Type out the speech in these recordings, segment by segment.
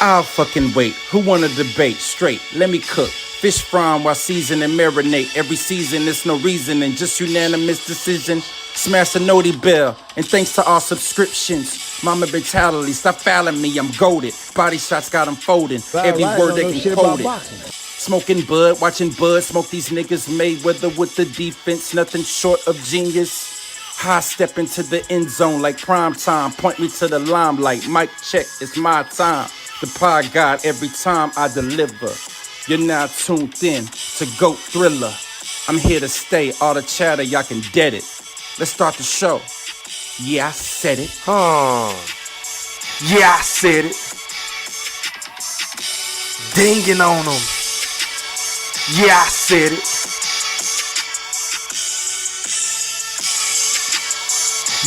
I'll fucking wait. Who wanna debate? Straight, let me cook. Fish frying while season and marinate. Every season, it's no reasoning, just unanimous decision. Smash the noti bell, and thanks to all subscriptions. Mama mentality, stop fouling me, I'm goaded. Body shots got them folding, every I word don't they know can shit quote about it. boxing. Smoking bud, watching bud, smoke these niggas Mayweather with the defense, nothing short of genius. High step into the end zone like prime time. Point me to the limelight. Mic check, it's my time. The pod god every time I deliver. You're now tuned in to Goat Thriller. I'm here to stay. All the chatter, y'all can dead it. Let's start the show. Yeah, I said it. Yeah, I said it. Dinging on them. Yeah, I said it.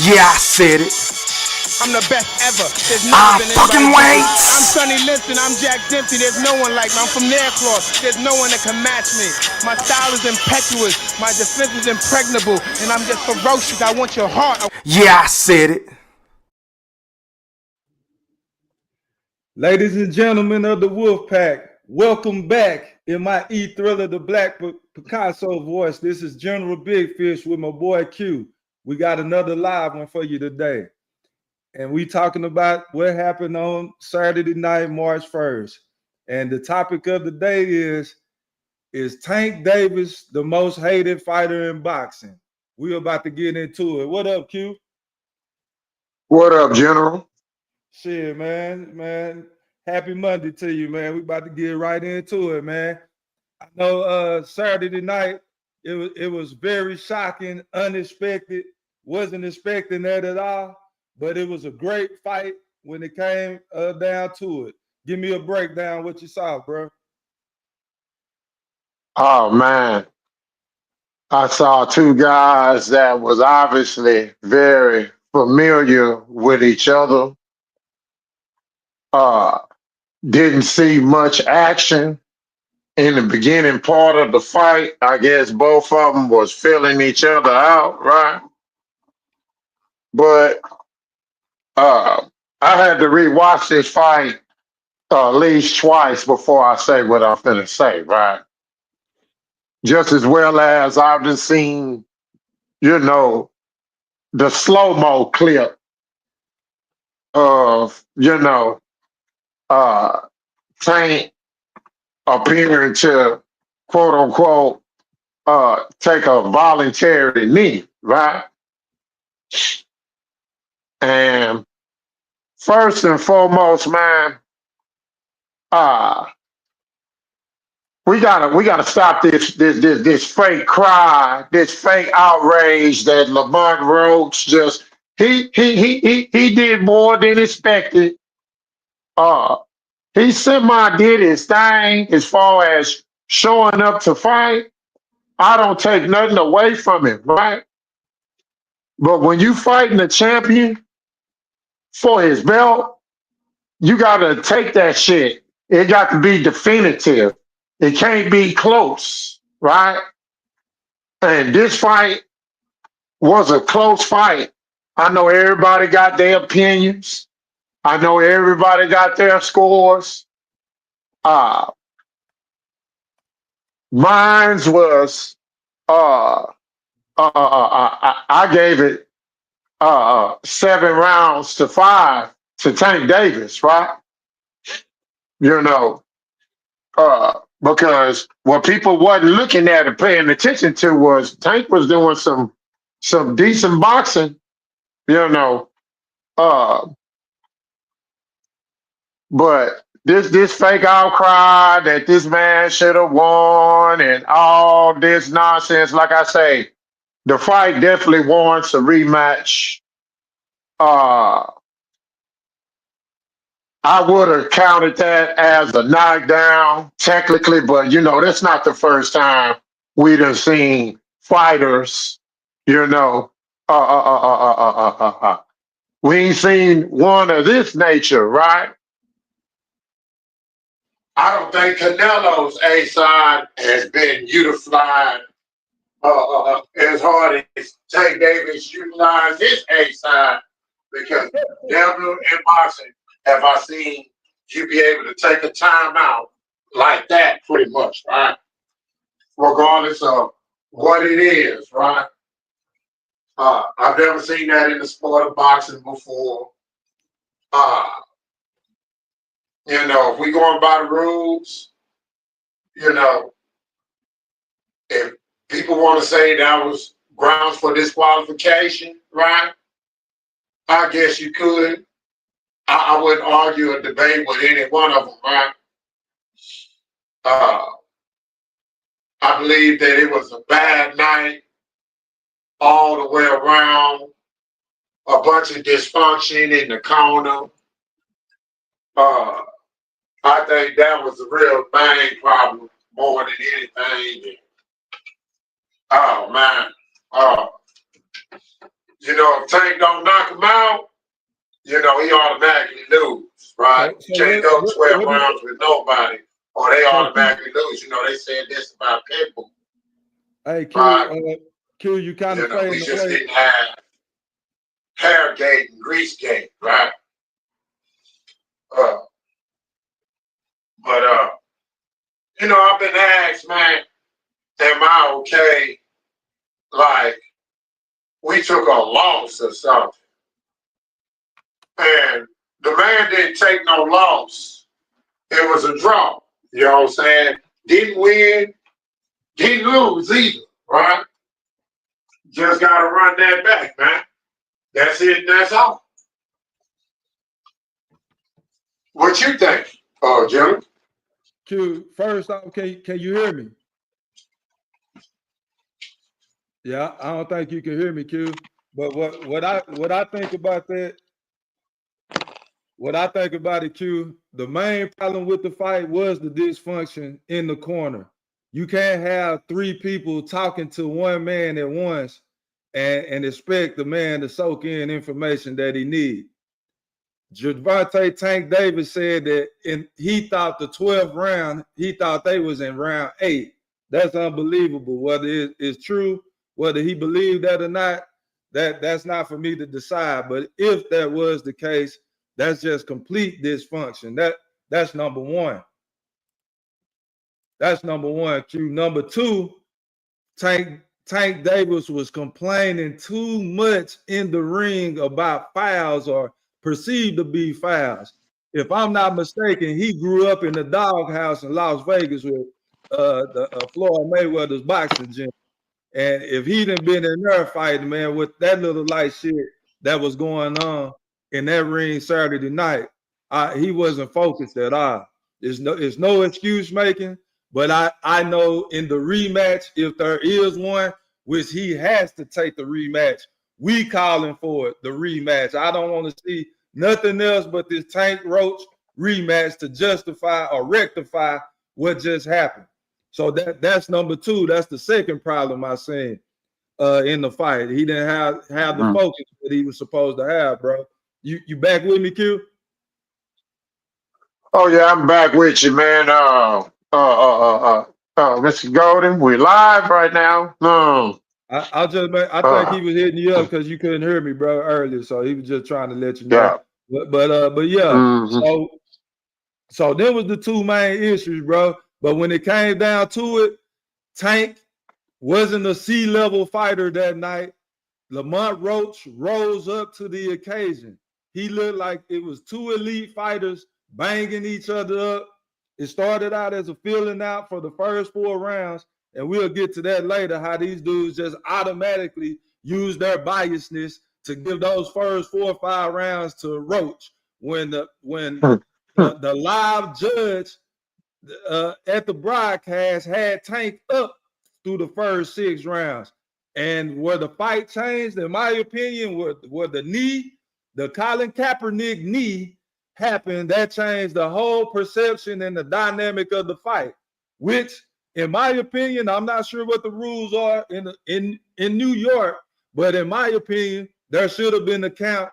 Yeah, I said it. I'm the best ever. There's I never been fucking anybody wait. better. I'm Sonny Liston. I'm Jack Dempsey. There's no one like me. I'm from Nairclaw. There's no one that can match me. My style is impetuous. My defense is impregnable. And I'm just ferocious. I want your heart. Yeah, I said it. Ladies and gentlemen of the Wolf Pack, welcome back in my E-Thriller, the Black Picasso voice. This is General Big Fish with my boy Q. We got another live one for you today. And we talking about what happened on Saturday night, March 1st. And the topic of the day is Tank Davis the most hated fighter in boxing? We're about to get into it. What up, Q? What up, General? Shit, man. Happy Monday to you, man. We about to get right into it, man. I know Saturday night it was very shocking, unexpected. Wasn't expecting that at all, but it was a great fight when it came down to it. Give me a breakdown what you saw, bro. Oh man, I saw two guys that was obviously very familiar with each other. Uh, didn't see much action in the beginning part of the fight. I guess both of them was filling each other out, right? But uh, I had to rewatch this fight at least twice before I say what I'm finna say, right? Just as well as I've just seen, you know, the slow-mo clip of, uh, Tank appearing to quote unquote take a voluntary knee, right? And first and foremost, man, uh, we gotta stop this fake cry, this fake outrage that Lamont Roach just he did more than expected. Uh, he semi did his thing as far as showing up to fight. I don't take nothing away from him, right? But when you fighting a champion for his belt, you gotta take that shit. It got to be definitive. It can't be close, right? And this fight was a close fight. I know everybody got their opinions. I know everybody got their scores. Uh, Mine's was I gave it 7 rounds to 5 to Tank Davis, right? You know, because what people wasn't looking at and paying attention to was Tank was doing some decent boxing, you know. Uh, but this fake outcry that this man should have won and all this nonsense, like I say, the fight definitely warrants a rematch. Uh, I would have counted that as a knockdown, technically, but that's not the first time we done seen fighters, you know. We ain't seen one of this nature, right? I don't think Canelo's A side has been utilized as hard as Tank Davis utilized his A side because never in boxing have I seen you be able to take a timeout like that, pretty much, right? Regardless of what it is, right? I've never seen that in the sport of boxing before. Uh, if we going by the rules, if people want to say that was grounds for disqualification, right? I guess you could. I wouldn't argue or debate with any one of them, right? Uh, I believe that it was a bad night all the way around, a bunch of dysfunction in the corner. I think that was the real main problem more than anything. Oh man, uh, if Tank don't knock him out, he automatically lose, right? You So can't what go what 12 what is rounds with nobody, or they so Q, automatically lose. They said this about Pitbull, hey right? Q, you kind of We fading just away. didn't have Hairgate and Greasegate, right? Uh, but I've been asked, man, am I okay? Like we took a loss or something, and the man didn't take no loss. It was a draw. You know what I'm saying? Didn't win, didn't lose either, right? Just gotta run that back, man. That's it. That's all. What you think, Jim? Q, first off, can you hear me? Yeah, I don't think you can hear me, Q. But what I think about that, what I think about it, Q, the main problem with the fight was the dysfunction in the corner. You can't have three people talking to one man at once and expect the man to soak in information that he needs. Gervonta Tank Davis said that he thought the 12th round, he thought they was in round 8. That's unbelievable. Whether it's true, whether he believed that or not, that's not for me to decide. But if that was the case, that's just complete dysfunction. That's number one. That's number one. Q. Number two, Tank Davis was complaining too much in the ring about fouls or perceived to be fouls. If I'm not mistaken, he grew up in the doghouse in Las Vegas with Floyd Mayweather's boxing gym. And if he done been in there fighting, man, with that little light shit that was going on in that ring Saturday night, he wasn't focused at all. There's no excuse making, but I know in the rematch, if there is one, which he has to take the rematch, we calling for it, the rematch. I don't want to see nothing else but this Tank Roach rematch to justify or rectify what just happened. So that's number two. That's the second problem I seen in the fight. He didn't have the focus that he was supposed to have, bro. You back with me, Q? Oh yeah, I'm back with you, man. Mr. Golden, we live right now. No. I think he was hitting you up because you couldn't hear me, bro, earlier. So he was just trying to let you know. Yeah. But yeah. Mm-hmm. So there was the two main issues, bro. But when it came down to it, Tank wasn't a C-level fighter that night. Lamont Roach rose up to the occasion. He looked like it was two elite fighters banging each other up. It started out as a feeling out for the first 4 rounds, and we'll get to that later, how these dudes just automatically use their biasness to give those first 4 or 5 rounds to Roach when the live judge at the broadcast had Tank up through the first 6 rounds. And where the fight changed, in my opinion, where the knee, the Colin Kaepernick knee happened, that changed the whole perception and the dynamic of the fight. Which, in my opinion, I'm not sure what the rules are in New York, but in my opinion, there should have been a count,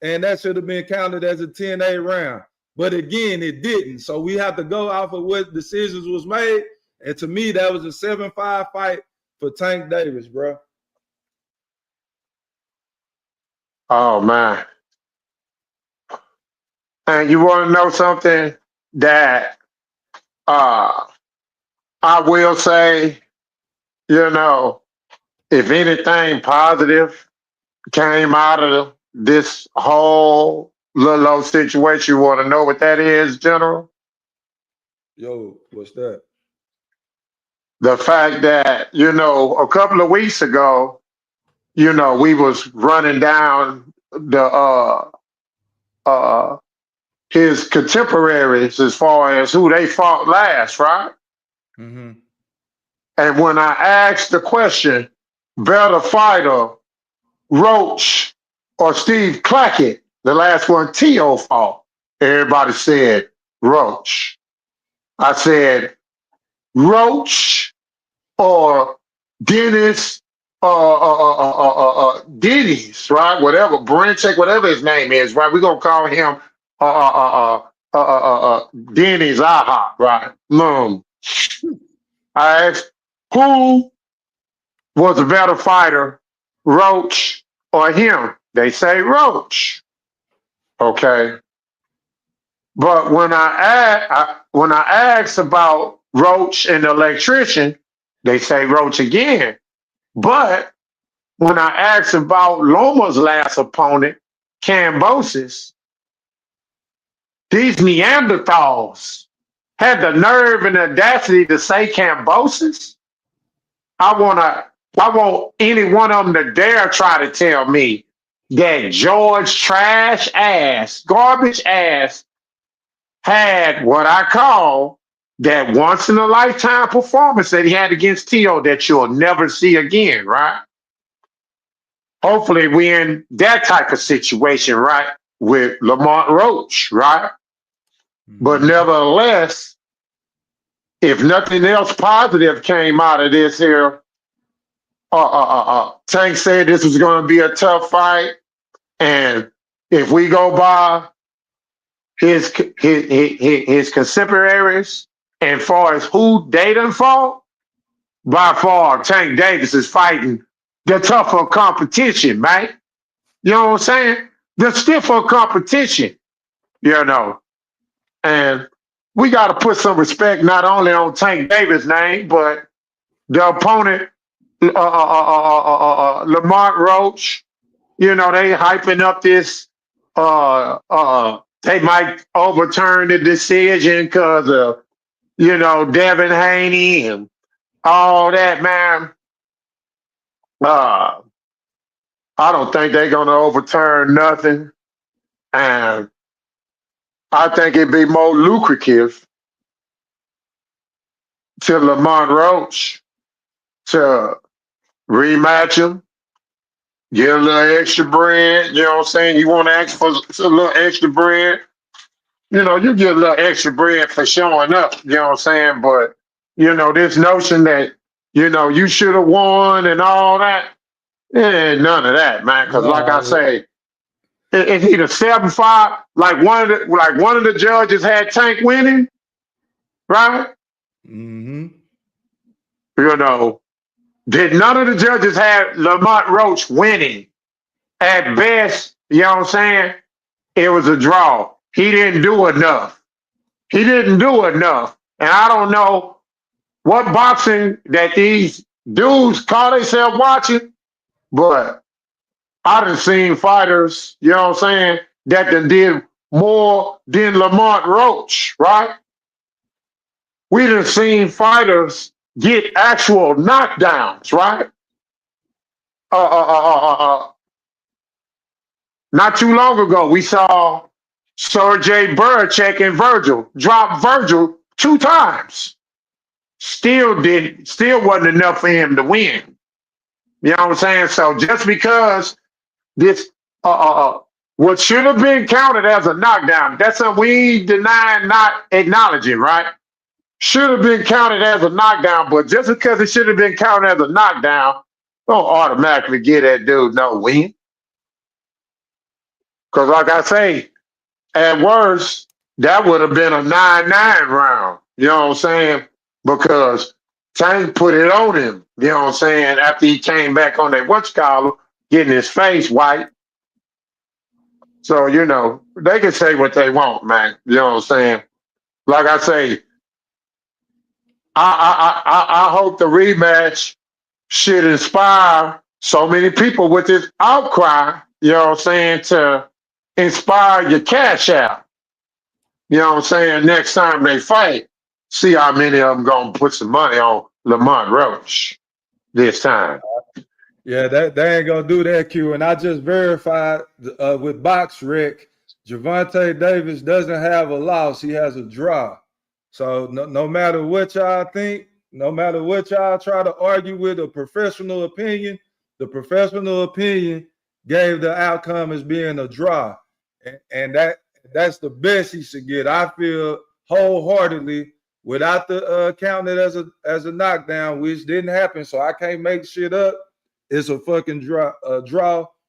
and that should have been counted as a 10-8 round. But again, it didn't. So we have to go off of what decisions was made. And to me, that was a 7-5 fight for Tank Davis, bro. Oh man. And you want to know something that uh, I will say, you know, if anything positive came out of this whole little old situation, you want to know what that is, General? Yo, what's that? The fact that, a couple of weeks ago, we was running down the uh his contemporaries as far as who they fought last, right? Mm-hmm. And when I asked the question, better fighter, Roach or Steve Clackett, the last one T.O. fought, everybody said Roach. I said Roach or Dennis Denny's, right? Whatever, Brenchek, whatever his name is, right? We're gonna call him Denny's IHOP, right? I asked who was a better fighter, Roach or him? They say Roach. Okay. But when I asked about Roach and the electrician, they say Roach again. But when I asked about Loma's last opponent, Cambosis, these Neanderthals had the nerve and audacity to say Cambosis. I want any one of them to dare try to tell me that George trash ass, garbage ass had what I call that once in a lifetime performance that he had against Tio that you'll never see again, right? Hopefully we're in that type of situation, right? With Lamont Roach, right? But Mm-hmm. nevertheless, if nothing else positive came out of this here, Tank said this was going to be a tough fight, and if we go by his contemporaries, and far as who they done fought, by far Tank Davis is fighting the tougher competition, man. You know what I'm saying? The stiffer competition, you know. And we got to put some respect not only on Tank Davis' name, but the opponent, Lamont Roach. You know, they hyping up this. They might overturn the decision because of Devin Haney and all that, man. Uh, I don't think they're gonna overturn nothing, and I think it'd be more lucrative to Lamont Roach to rematch him, get a little extra bread. You know what I'm saying? You want to ask for a little extra bread? You get a little extra bread for showing up. You know what I'm saying? But this notion that you should have won and all that, it ain't none of that, man. Because like I No. say, it's either 7-5, like one of the judges had Tank winning, right? Mm-hmm. You know, did none of the judges have Lamont Roach winning? At best, you know what I'm saying? It was a draw. He didn't do enough. He didn't do enough. And I don't know what boxing that these dudes call themselves watching, but I done seen fighters, you know what I'm saying, that done did more than Lamont Roach, right? We done seen fighters get actual knockdowns, right? Not too long ago, we saw Sergey Burchek and Virgil drop Virgil 2 times. Still wasn't enough for him to win. You know what I'm saying? So just because this what should have been counted as a knockdown, that's something we deny not acknowledging, right? Should have been counted as a knockdown, but just because it should have been counted as a knockdown, don't automatically get that dude no win. Because like I say, at worst, that would have been a 9-9 round. You know what I'm saying? Because Tank put it on him. You know what I'm saying? After he came back on that what's collar, getting his face white. So, they can say what they want, man. You know what I'm saying? Like I say, I hope the rematch should inspire so many people with this outcry, you know what I'm saying, to inspire your cash out. You know what I'm saying? Next time they fight, see how many of them gonna put some money on Lamont Roach this time. Yeah, they ain't gonna do that, Q. And I just verified with BoxRec, Gervonta Davis doesn't have a loss; he has a draw. So no matter what y'all think, no matter what y'all try to argue with a professional opinion, the professional opinion gave the outcome as being a draw, and that's the best he should get. I feel wholeheartedly without the counting it as a knockdown, which didn't happen. So I can't make shit up. It's a fucking draw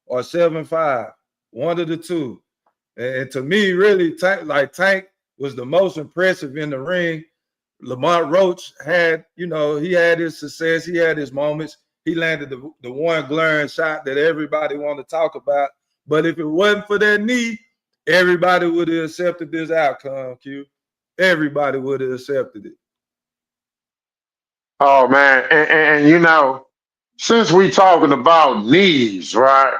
or 7-5, one of the two. And to me, really, Tank was the most impressive in the ring. Lamont Roach had, he had his success, he had his moments. He landed the one glaring shot that everybody want to talk about. But if it wasn't for that knee, everybody would have accepted this outcome, Q. Everybody would have accepted it. Oh man, and since we talking about knees, right?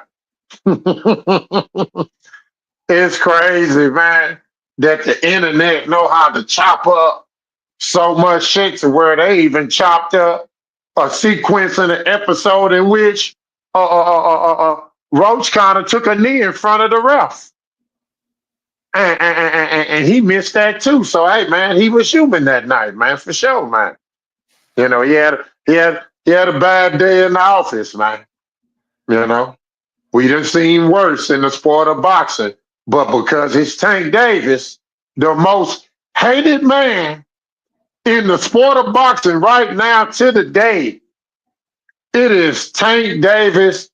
It's crazy, man, that the internet know how to chop up so much shit to where they even chopped up a sequence in an episode in which Roach kind of took a knee in front of the ref, and he missed that too. So hey, man, he was human that night, man, for sure, man. He had a bad day in the office, man. You know, we done seen worse in the sport of boxing, but because it's Tank Davis, the most hated man in the sport of boxing right now to the day, it is Tank Davis,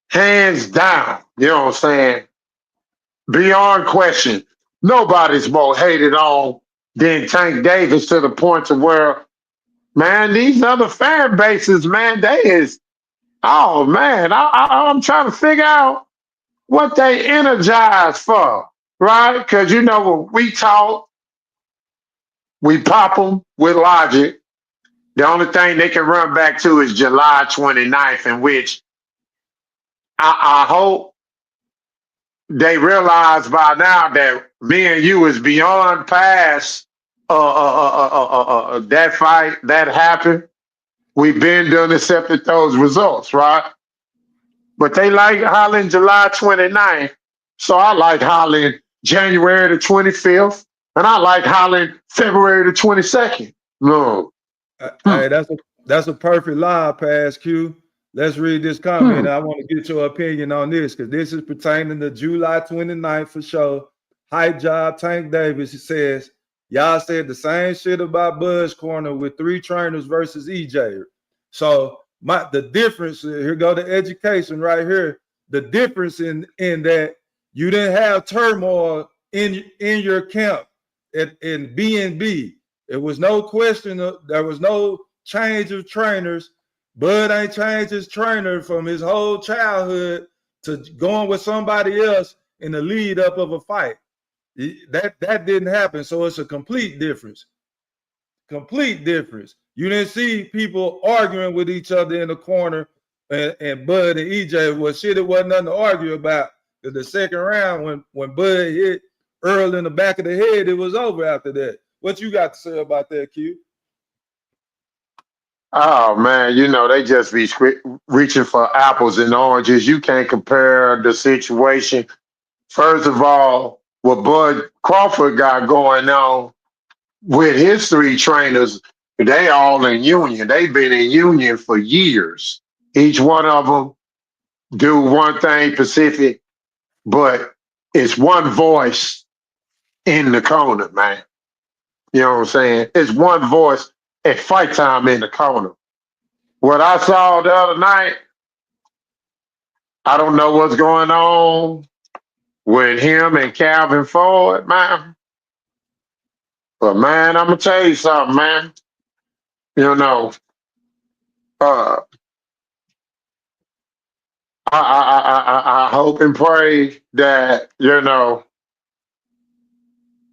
hands down. You know what I'm saying? Beyond question, nobody's more hated on than Tank Davis to the point to where, man, these other fan bases, man, they is, oh man, I'm trying to figure out what they energized for, right? Because when we talk, we pop them with logic. The only thing they can run back to is July 29th, in which I hope they realize by now that me and you is beyond past that fight that happened. We've been done accepted those results, right? But they like hollering July 29th. So I like hollering January the 25th. And I like hollering February the 22nd. No. Hey, that's a perfect live pass, Q. Let's read this comment. I want to get your opinion on this because this is pertaining to July 29th for sure. Hype job, Tank Davis. He says, y'all said the same shit about Buzz Corner with 3 trainers versus EJ. So the difference, here go the education right here. The difference in that you didn't have turmoil in your camp in B&B. It was no question. There was no change of trainers. Bud ain't changed his trainer from his whole childhood to going with somebody else in the lead up of a fight. That didn't happen. So it's a complete difference. Complete difference. You didn't see people arguing with each other in the corner and Bud and EJ. Well, shit, it wasn't nothing to argue about. The second round, when Bud hit Earl in the back of the head, it was over after that. What you got to say about that, Q? Oh man, they just be reaching for apples and oranges. You can't compare the situation. First of all, what Bud Crawford got going on with his 3 trainers, they all in union. They've been in union for years. Each one of them do one thing specific, but it's one voice in the corner, man. You know what I'm saying? It's one voice at fight time in the corner. What I saw the other night, I don't know what's going on with him and Calvin Ford, man. But man, I'm gonna tell you something, man. You know, uh, I hope and pray that,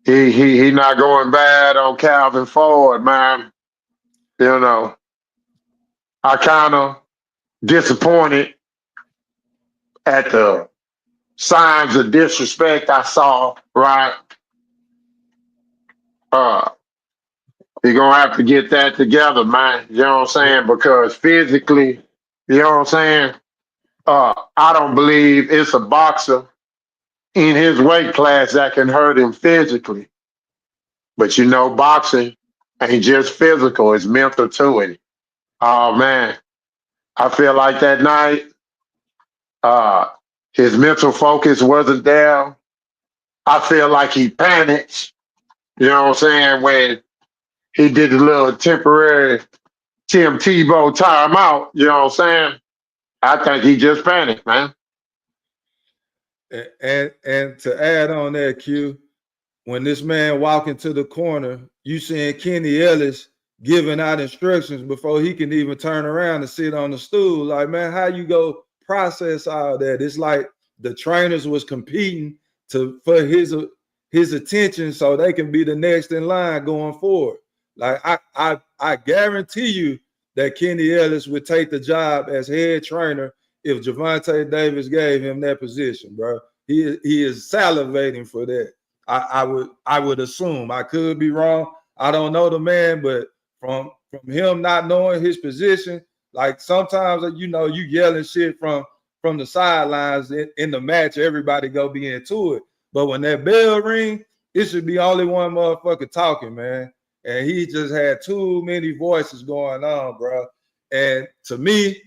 he not going bad on Calvin Ford, man. I kind of disappointed at the signs of disrespect I saw, right? You're gonna have to get that together, man. You know what I'm saying? Because physically, you know what I'm saying? I don't believe it's a boxer in his weight class that can hurt him physically. But boxing ain't just physical, it's mental to it. Oh man. I feel like that night, uh, his mental focus wasn't there. I feel like he panicked, you know what I'm saying, when he did the little temporary Tim Tebow timeout, you know what I'm saying? I think he just panicked, man. And to add on that, Q, when this man walk into the corner, you seeing Kenny Ellis giving out instructions before he can even turn around and sit on the stool. Like, man, how you go process all that? It's like the trainers was competing for his attention so they can be the next in line going forward. Like I guarantee you that Kenny Ellis would take the job as head trainer if Gervonta Davis gave him that position, bro. He is salivating for that. I would assume. I could be wrong. I don't know the man, but from him not knowing his position, like sometimes you yelling shit from the sidelines in the match, everybody go be into it. But when that bell ring, it should be only one motherfucker talking, man. And he just had too many voices going on, bro. And to me,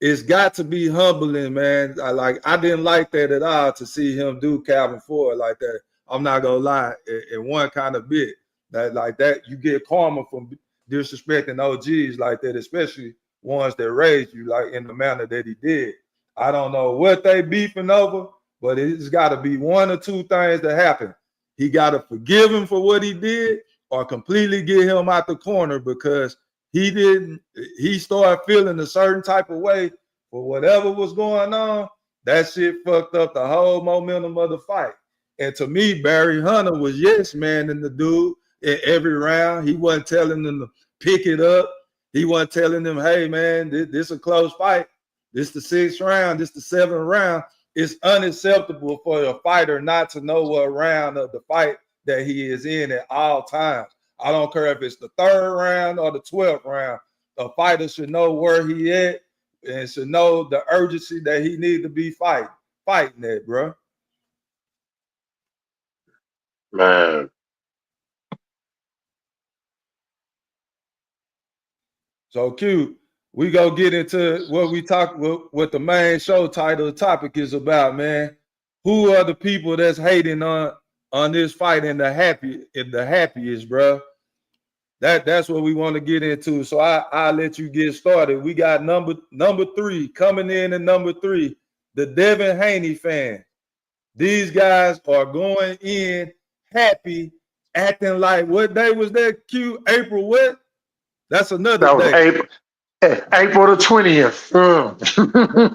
it's got to be humbling, man. I didn't like that at all to see him do Calvin Ford like that. I'm not gonna lie, in one kind of bit that you get karma from disrespecting OGs like that, especially ones that raised you like in the manner that he did. I don't know what they beefing over, but it's got to be one or two things that happen. He got to forgive him for what he did, or completely get him out the corner because he started feeling a certain type of way for whatever was going on. That shit fucked up the whole momentum of the fight. And to me, Barry Hunter was yes man in the dude in every round. He wasn't telling them to pick it up. He wasn't telling them, hey man, this a close fight. This the 6th round. This the 7th round. It's unacceptable for a fighter not to know what round of the fight that he is in at all times. I don't care if it's the 3rd round or the 12th round. A fighter should know where he at and should know the urgency that he need to be fighting that, bro. Man. So Q, we go get into what the main show title topic is about, man. Who are the people that's hating on this fight in the happiest, bro? That's what we want to get into. So I'll let you get started. We got number 3 coming in at number 3, the Devin Haney fan. These guys are going in happy, acting like what day was that, Q? April what? That's another That was day. April the 20th.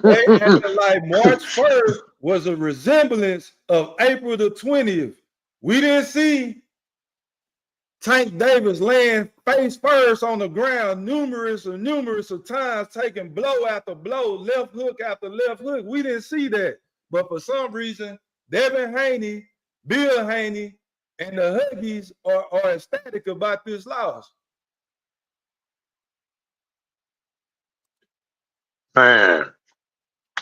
They acting like March 1st was a resemblance of April the 20th. We didn't see Tank Davis laying face first on the ground numerous of times, taking blow after blow, left hook after left hook. We didn't see that. But for some reason, Devin Haney, Bill Haney, and the Huggies are ecstatic about this loss. Man,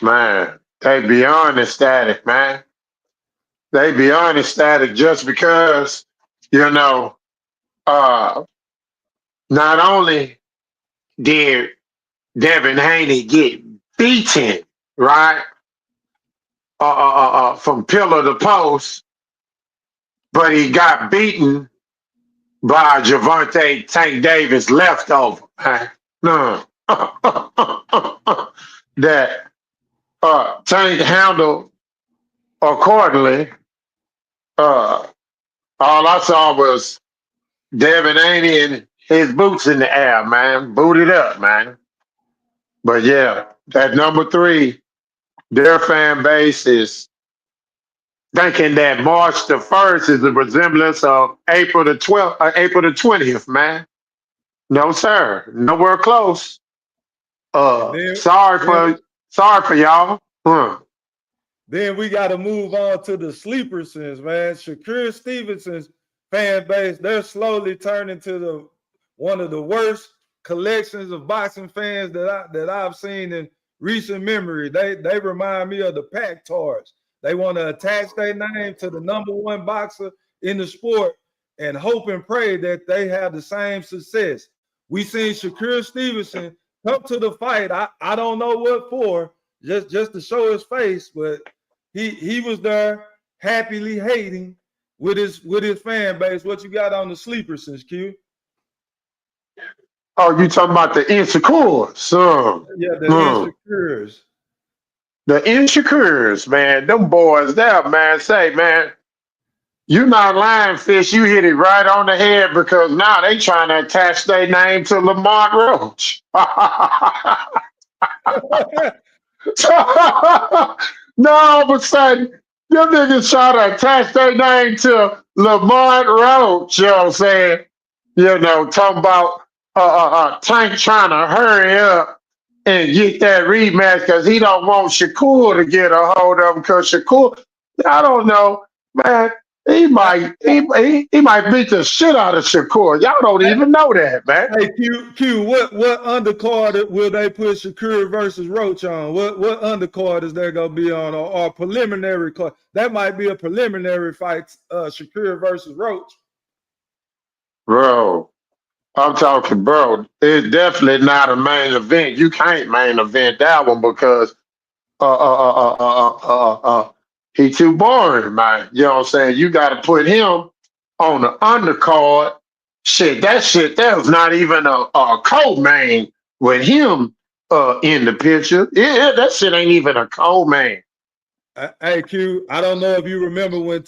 they beyond ecstatic, man. They beyond ecstatic just because, uh, not only did Devin Haney get beaten, right, from pillar to post, but he got beaten by Gervonta Tank Davis leftover, man. No. That Tank handled accordingly. All I saw was Devin Haney and his boots in the air, man. Booted up, man. But yeah, that number 3 their fan base is thinking that March the 1st is a resemblance of April the 12th, April the 20th, man. No, sir. Nowhere close. And then, Sorry then, for y'all. Huh. then we got to move on to the sleepersons, man. Shakur Stevenson's fan base, they're slowly turning to the one of the worst collections of boxing fans that I've seen in recent memory. They remind me of the pack tours. They want to attach their name to the number one boxer in the sport and hope and pray that they have the same success. We seen Shakur Stevenson come to the fight. I don't know what for, just to show his face, but he was there happily hating with his fan base. What you got on the sleepersons, Q? Oh, you talking about the insecures? Yeah, the Hmm. insecures. The insecures, man. Them boys there, man. Say, man, you not lying, Fish. You hit it right on the head because now they trying to attach their name to Lamont Roach. No, but sudden, them niggas try to attach their name to Lamont Roach, you know what I'm saying? You know, talking about Tank trying to hurry up and get that rematch because he don't want Shakur to get a hold of him because Shakur, I don't know, man. He might beat the shit out of Shakur. Y'all don't even know that, man. Hey, Q, what undercard will they put Shakur versus Roach on? What undercard is there gonna be on, or preliminary card? That might be a preliminary fight, Shakur versus Roach. Bro, I'm talking, bro. It's definitely not a main event. You can't main event that one because uh uh uh uh uh uh, he too boring, man. You know what I'm saying? You got to put him on the undercard. Shit, that was not even a co-main with him in the picture. Yeah, that shit ain't even a co-main. Hey Q, I don't know if you remember when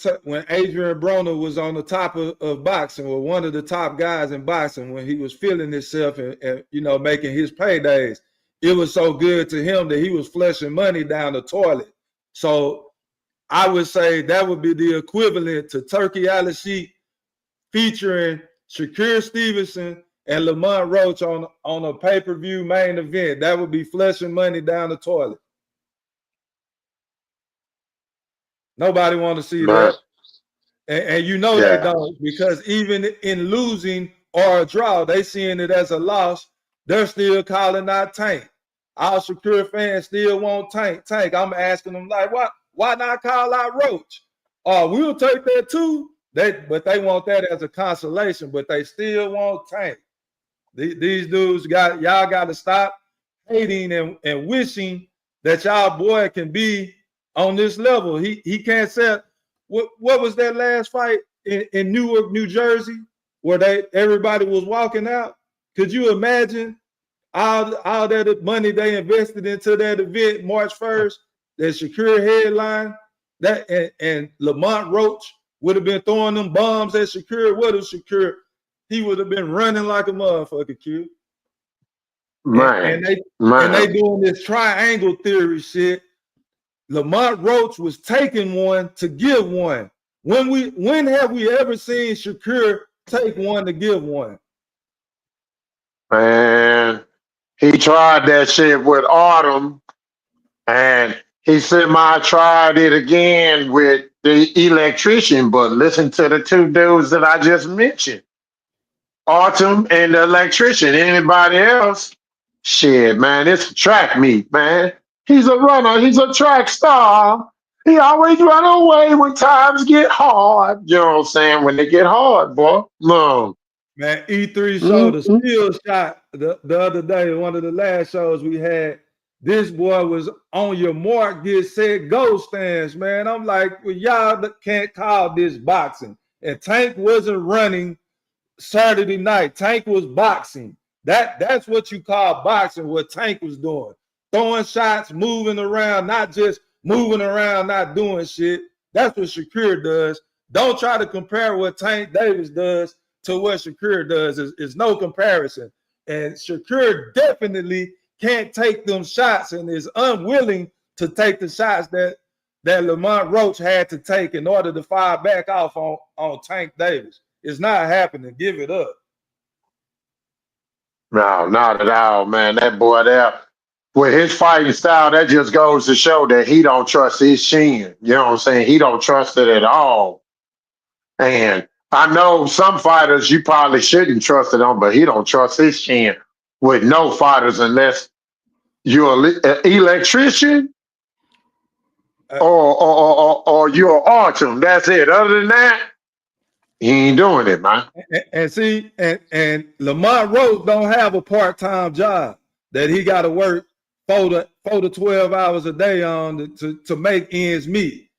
Adrian Broner was on the top of boxing, or one of the top guys in boxing, when he was feeling himself and making his paydays. It was so good to him that he was flushing money down the toilet. So I would say that would be the equivalent to Turkey Alley Sheik featuring Shakur Stevenson and Lamont Roach on a pay-per-view main event. That would be flushing money down the toilet. Nobody want to see Man, that. And you know they yeah. don't, because even in losing or a draw, they seeing it as a loss. They're still calling out Tank. Our Shakur fans still want Tank. I'm asking them, like, why not call out Roach? Oh, we'll take that too. But they want that as a consolation, but they still want Tank. These dudes y'all got to stop hating and wishing that y'all boy can be on this level. He can't set. What was that last fight in Newark, New Jersey, where everybody was walking out? Could you imagine all that money they invested into that event March 1st, that Shakur headline, that and Lamont Roach would have been throwing them bombs at Shakur? What if Shakur? He would have been running like a motherfucker, Q. And, Man, and they and they man. doing this triangle theory shit. Lamont Roach was taking one to give one. When have we ever seen Shakur take one to give one? Man, he tried that shit with Autumn, and he semi tried it again with the electrician. But listen to the two dudes that I just mentioned, Autumn and the electrician. Anybody else? Shit, man, it's a track meet, man. He's a runner. He's a track star. He always run away when times get hard. You know what I'm saying? When they get hard, boy. No. Man, E3 showed a Mm-mm. still shot the other day, one of the last shows we had. This boy was on your mark, get set, go stance, man. I'm like, well, y'all can't call this boxing. And Tank wasn't running Saturday night. Tank was boxing. That's what you call boxing, what Tank was doing. Throwing shots, moving around, not just moving around, not doing shit. That's what Shakur does. Don't try to compare what Tank Davis does to what Shakur does. It's no comparison. And Shakur definitely can't take them shots and is unwilling to take the shots that Lamont Roach had to take in order to fire back off on Tank Davis. It's not happening. Give it up. No, not at all, man. That boy there, with his fighting style, that just goes to show that he don't trust his chin. You know what I'm saying? He don't trust it at all. And I know some fighters you probably shouldn't trust it on, but he don't trust his chin with no fighters unless you're an electrician or you're an archer. That's it. Other than that, he ain't doing it, man. And see, and Lamont Roach don't have a part-time job that he got to work 4 to 12 hours a day on to make ends meet.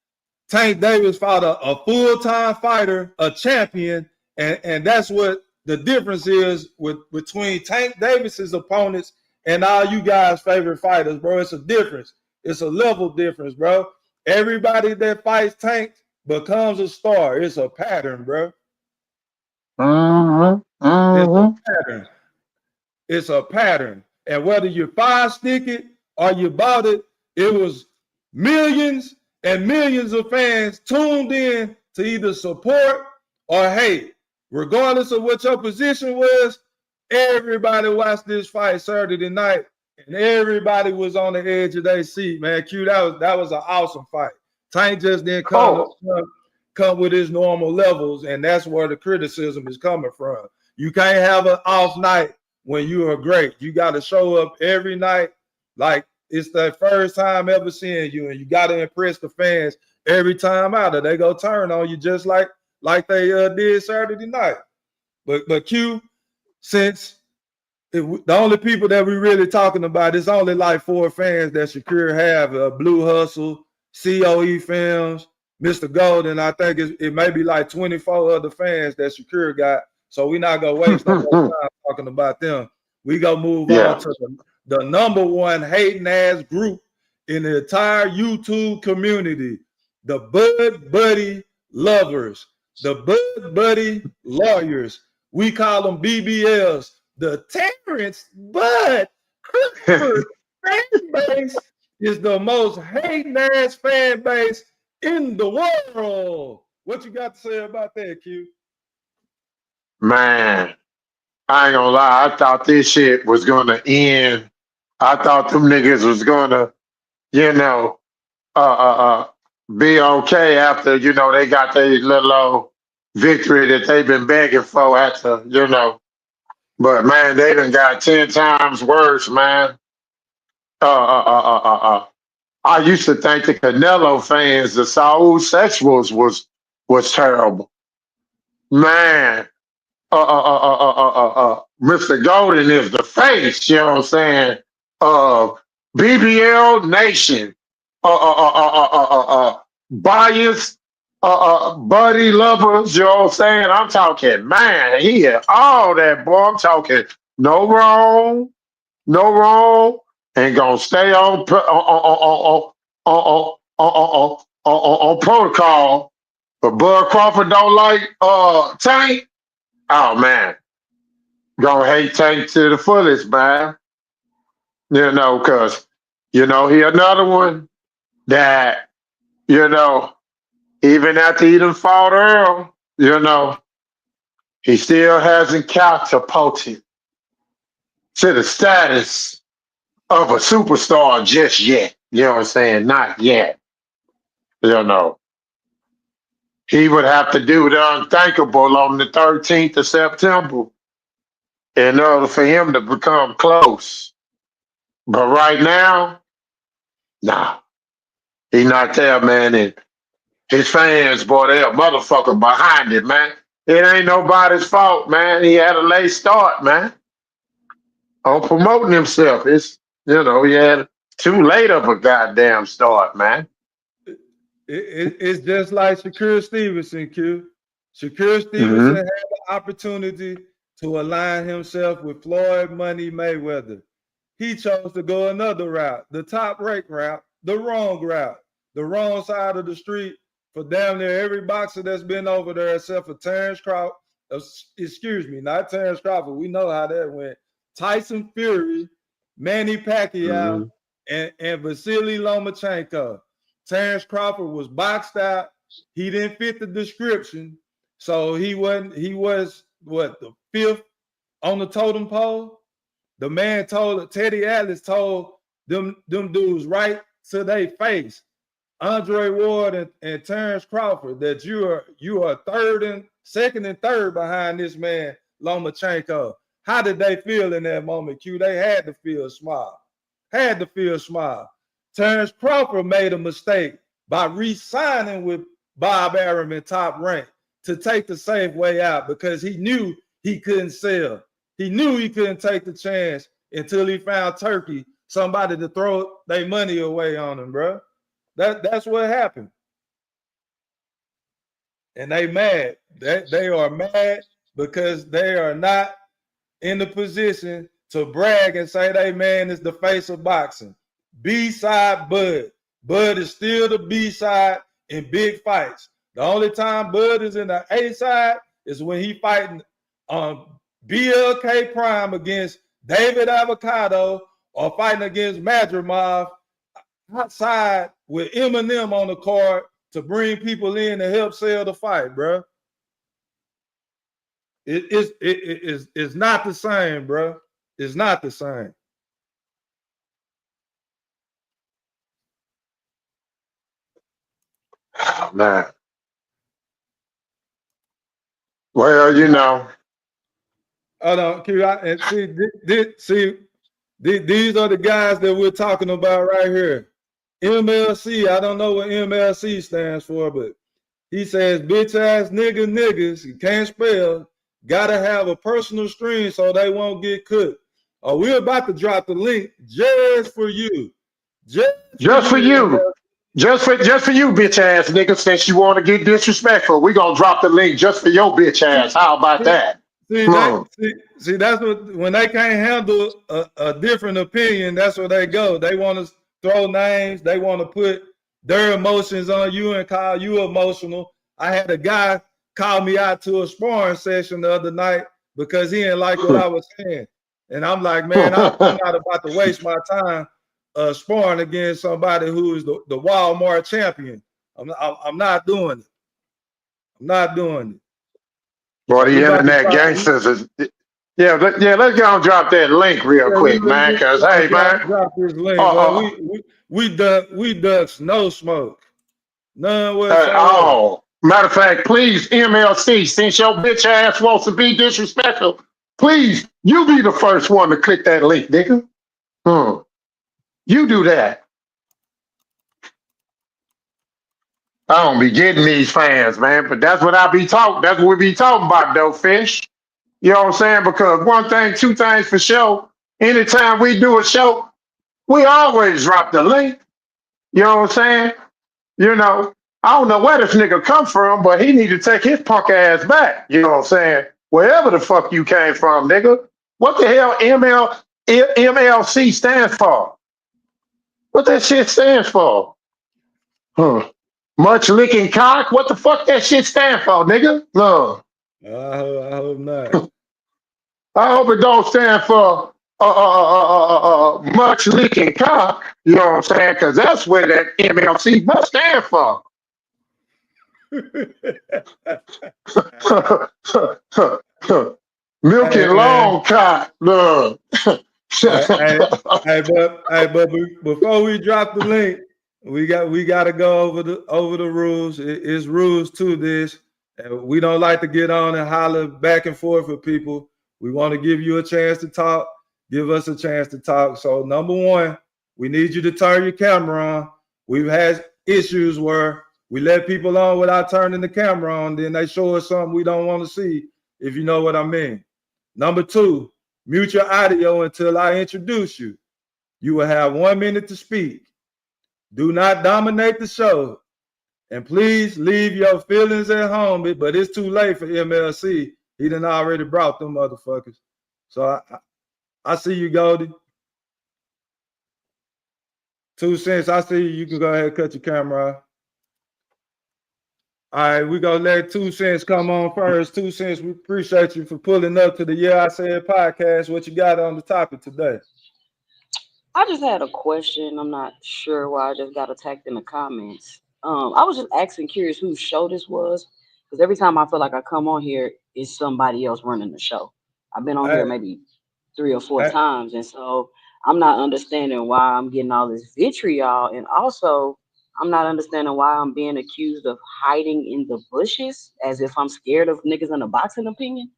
Tank Davis fought a full-time fighter, a champion, and that's what the difference is between Tank Davis's opponents and all you guys' favorite fighters, bro. It's a difference. It's a level difference, bro. Everybody that fights Tank becomes a star. It's a pattern, bro. It's a pattern. It's a pattern. And whether you fire stick it or you bought it, it was millions and millions of fans tuned in to either support or hate. Regardless of what your position was, everybody watched this fight Saturday night, and everybody was on the edge of their seat, man. Q, that was an awesome fight. Tank just didn't come with his normal levels, and that's where the criticism is coming from. You can't have an off night when you are great. You got to show up every night like it's the first time ever seeing you, and you got to impress the fans every time out, or they go turn on you just like they did Saturday night. But Q, since the only people that we're really talking about, it's only like 4 fans that Shakur have: Blue Hustle, COE Films, Mr. Golden. I think it may be like 24 other fans that Shakur got. So we're not gonna waste no more time talking about them. We gonna move on to the number one hating ass group in the entire YouTube community, the Bud Buddy lovers, the Bud Buddy lawyers. We call them BBLs. The Terrence Bud Clifford fan base is the most hating ass fan base in the world. What you got to say about that, Q? Man, I ain't gonna lie. I thought this shit was gonna end. I thought them niggas was gonna, you know, be okay after, they got their little old victory that they've been begging for after. But man, they done got 10 times worse, man. I used to think the Canelo fans, the Saul sexuals was terrible. Man, Mr. Golden is the face, you know what I'm saying? BBL Nation, biased, buddy lovers, you know what I'm saying? I'm talking, man, he had all that, boy. I'm talking no wrong, and gonna stay on protocol. But Bud Crawford don't like Tank. Oh man, gonna hate Tank to the fullest, man. Cause he another one that even after he done fought Earl, he still hasn't catapulted to the status of a superstar just yet. You know what I'm saying? Not yet. He would have to do the unthinkable on the 13th of September in order for him to become close. But right now, nah, he not there, man. And his fans, boy, they a motherfucker behind it, man. It ain't nobody's fault, man. He had a late start, man. On promoting himself. It's, he had too late of a goddamn start, man. It's just like Shakur Stevenson, Q. Shakur Stevenson had the opportunity to align himself with Floyd Money Mayweather. He chose to go another route, the top rank route, the wrong side of the street for damn near every boxer that's been over there except for Terrence Crawford. Excuse me, not Terrence Crawford. We know how that went. Tyson Fury, Manny Pacquiao, and Vasily Lomachenko. Terrence Crawford was boxed out. He didn't fit the description, so he was what, the 5th on the totem pole. The man Teddy Atlas told them dudes right to their face, Andre Ward and Terrence Crawford, that you are second and third behind this man Lomachenko. How did they feel in that moment, Q? They had to feel small. Had to feel small. Terrence Crawford made a mistake by re-signing with Bob Arum in Top Rank to take the safe way out because he knew he couldn't sell. He knew he couldn't take the chance until he found Turkey, somebody to throw their money away on him, bro. That's what happened. And they mad. They are mad because they are not in the position to brag and say they man is the face of boxing. B-side Bud. Bud is still the B-side in big fights. The only time Bud is in the A-side is when he fighting BLK Prime against David Avocado or fighting against Madrimov outside with Eminem on the card to bring people in to help sell the fight, bro. It's not the same, bro. It's not the same. Oh, man. Well, you know. Hold on, Q. And see, these are the guys that we're talking about right here. MLC, I don't know what MLC stands for, but he says, bitch ass niggas, you can't spell, gotta have a personal stream so they won't get cooked. Oh, we're about to drop the link just for you. Just for you. Just for you, bitch ass nigga, since you want to get disrespectful. We gonna drop the link just for your bitch ass. How about that? See, that's what, when they can't handle a different opinion, that's where they go. They want to throw names, they want to put their emotions on you and call you emotional. I had a guy call me out to a sparring session the other night because he didn't like what I was saying. And I'm like, man, I'm not about to waste my time sparring against somebody who is the Walmart champion. I'm not doing it. I'm not doing it. Boy, the internet gangsters is, let's go and drop that link real quick, man. Because hey, man, drop this link. We ducks no smoke, none whatsoever. Matter of fact, please MLC, since your bitch ass wants to be disrespectful, please you be the first one to click that link, nigga. You do that. I don't be getting these fans, man, but that's what I be talking. That's what we be talking about, though, fish. You know what I'm saying? Because one thing, two things for sure. Anytime we do a show, we always drop the link. You know what I'm saying? You know, I don't know where this nigga come from, but he need to take his punk ass back. You know what I'm saying? Wherever the fuck you came from, nigga. What the hell MLC stands for? What that shit stands for? Much licking cock? What the fuck that shit stand for, nigga? No. I hope not. I hope it don't stand for much licking cock. You know what I'm saying? Because that's where that MLC must stand for. Milking long cock. No. Hey, but before we drop the link, we got to go over the rules. It's rules to this. And we don't like to get on and holler back and forth with people. We want to give you a chance to talk. Give us a chance to talk. So number one, we need you to turn your camera on. We've had issues where we let people on without turning the camera on. Then they show us something we don't want to see, if you know what I mean. Number two, mute your audio until I introduce you. You will have 1 minute to speak. Do not dominate the show. And please leave your feelings at home, but it's too late for MLC. He done already brought them motherfuckers. So I see you, Goldie. 2 cents, I see you. You can go ahead and cut your camera off. All right, we're going to let 2 cents come on first. 2 cents, we appreciate you for pulling up to the Yeah I Said podcast. What you got on the topic today? I just had a question. I'm not sure why I just got attacked in the comments. I was just asking, curious whose show this was, because every time I feel like I come on here, it's somebody else running the show. I've been on here Hey, maybe 3 or 4 hey, times, and so I'm not understanding why I'm getting all this vitriol, and also I'm not understanding why I'm being accused of hiding in the bushes, as if I'm scared of niggas in a boxing opinion.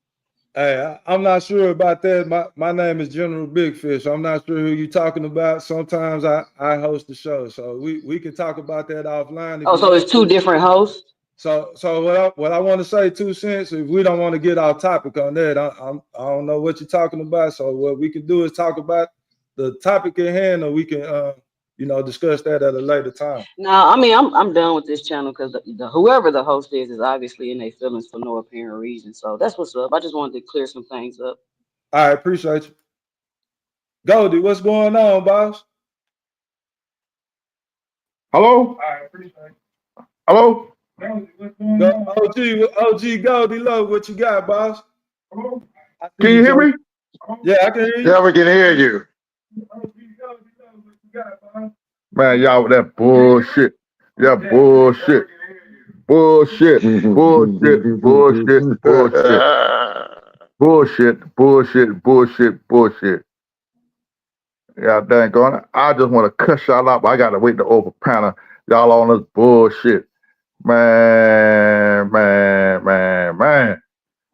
I'm not sure about that. My name is General Big Fish. I'm not sure who you're talking about. Sometimes I host the show, so we can talk about that offline if Oh, you so want it's two to. different hosts. So what I want to say, 2 cents. If we don't want to get off topic on that, I don't know what you're talking about. So what we can do is talk about the topic at hand, or we can discuss that at a later time. No, I mean I'm done with this channel because the whoever the host is obviously in their feelings for no apparent reason. So that's what's up. I just wanted to clear some things up. I appreciate you, Goldie. What's going on, boss? Hello? I appreciate you. Hello? Goldie, what's going on? OG Goldie, love what you got, boss. Hello? I see Can you, you hear Joe. me? Yeah, I can hear you. Yeah, we can hear you. OG Goldie, love what you got, boss. Man, y'all with that bullshit. Yeah, Yeah, bullshit. Bullshit. Bullshit. Bullshit. Bullshit. Bullshit. Bullshit. Bullshit. Bullshit. Yeah, dang going. I just want to cuss y'all out, but I gotta wait to over panel. Y'all on this bullshit. Man.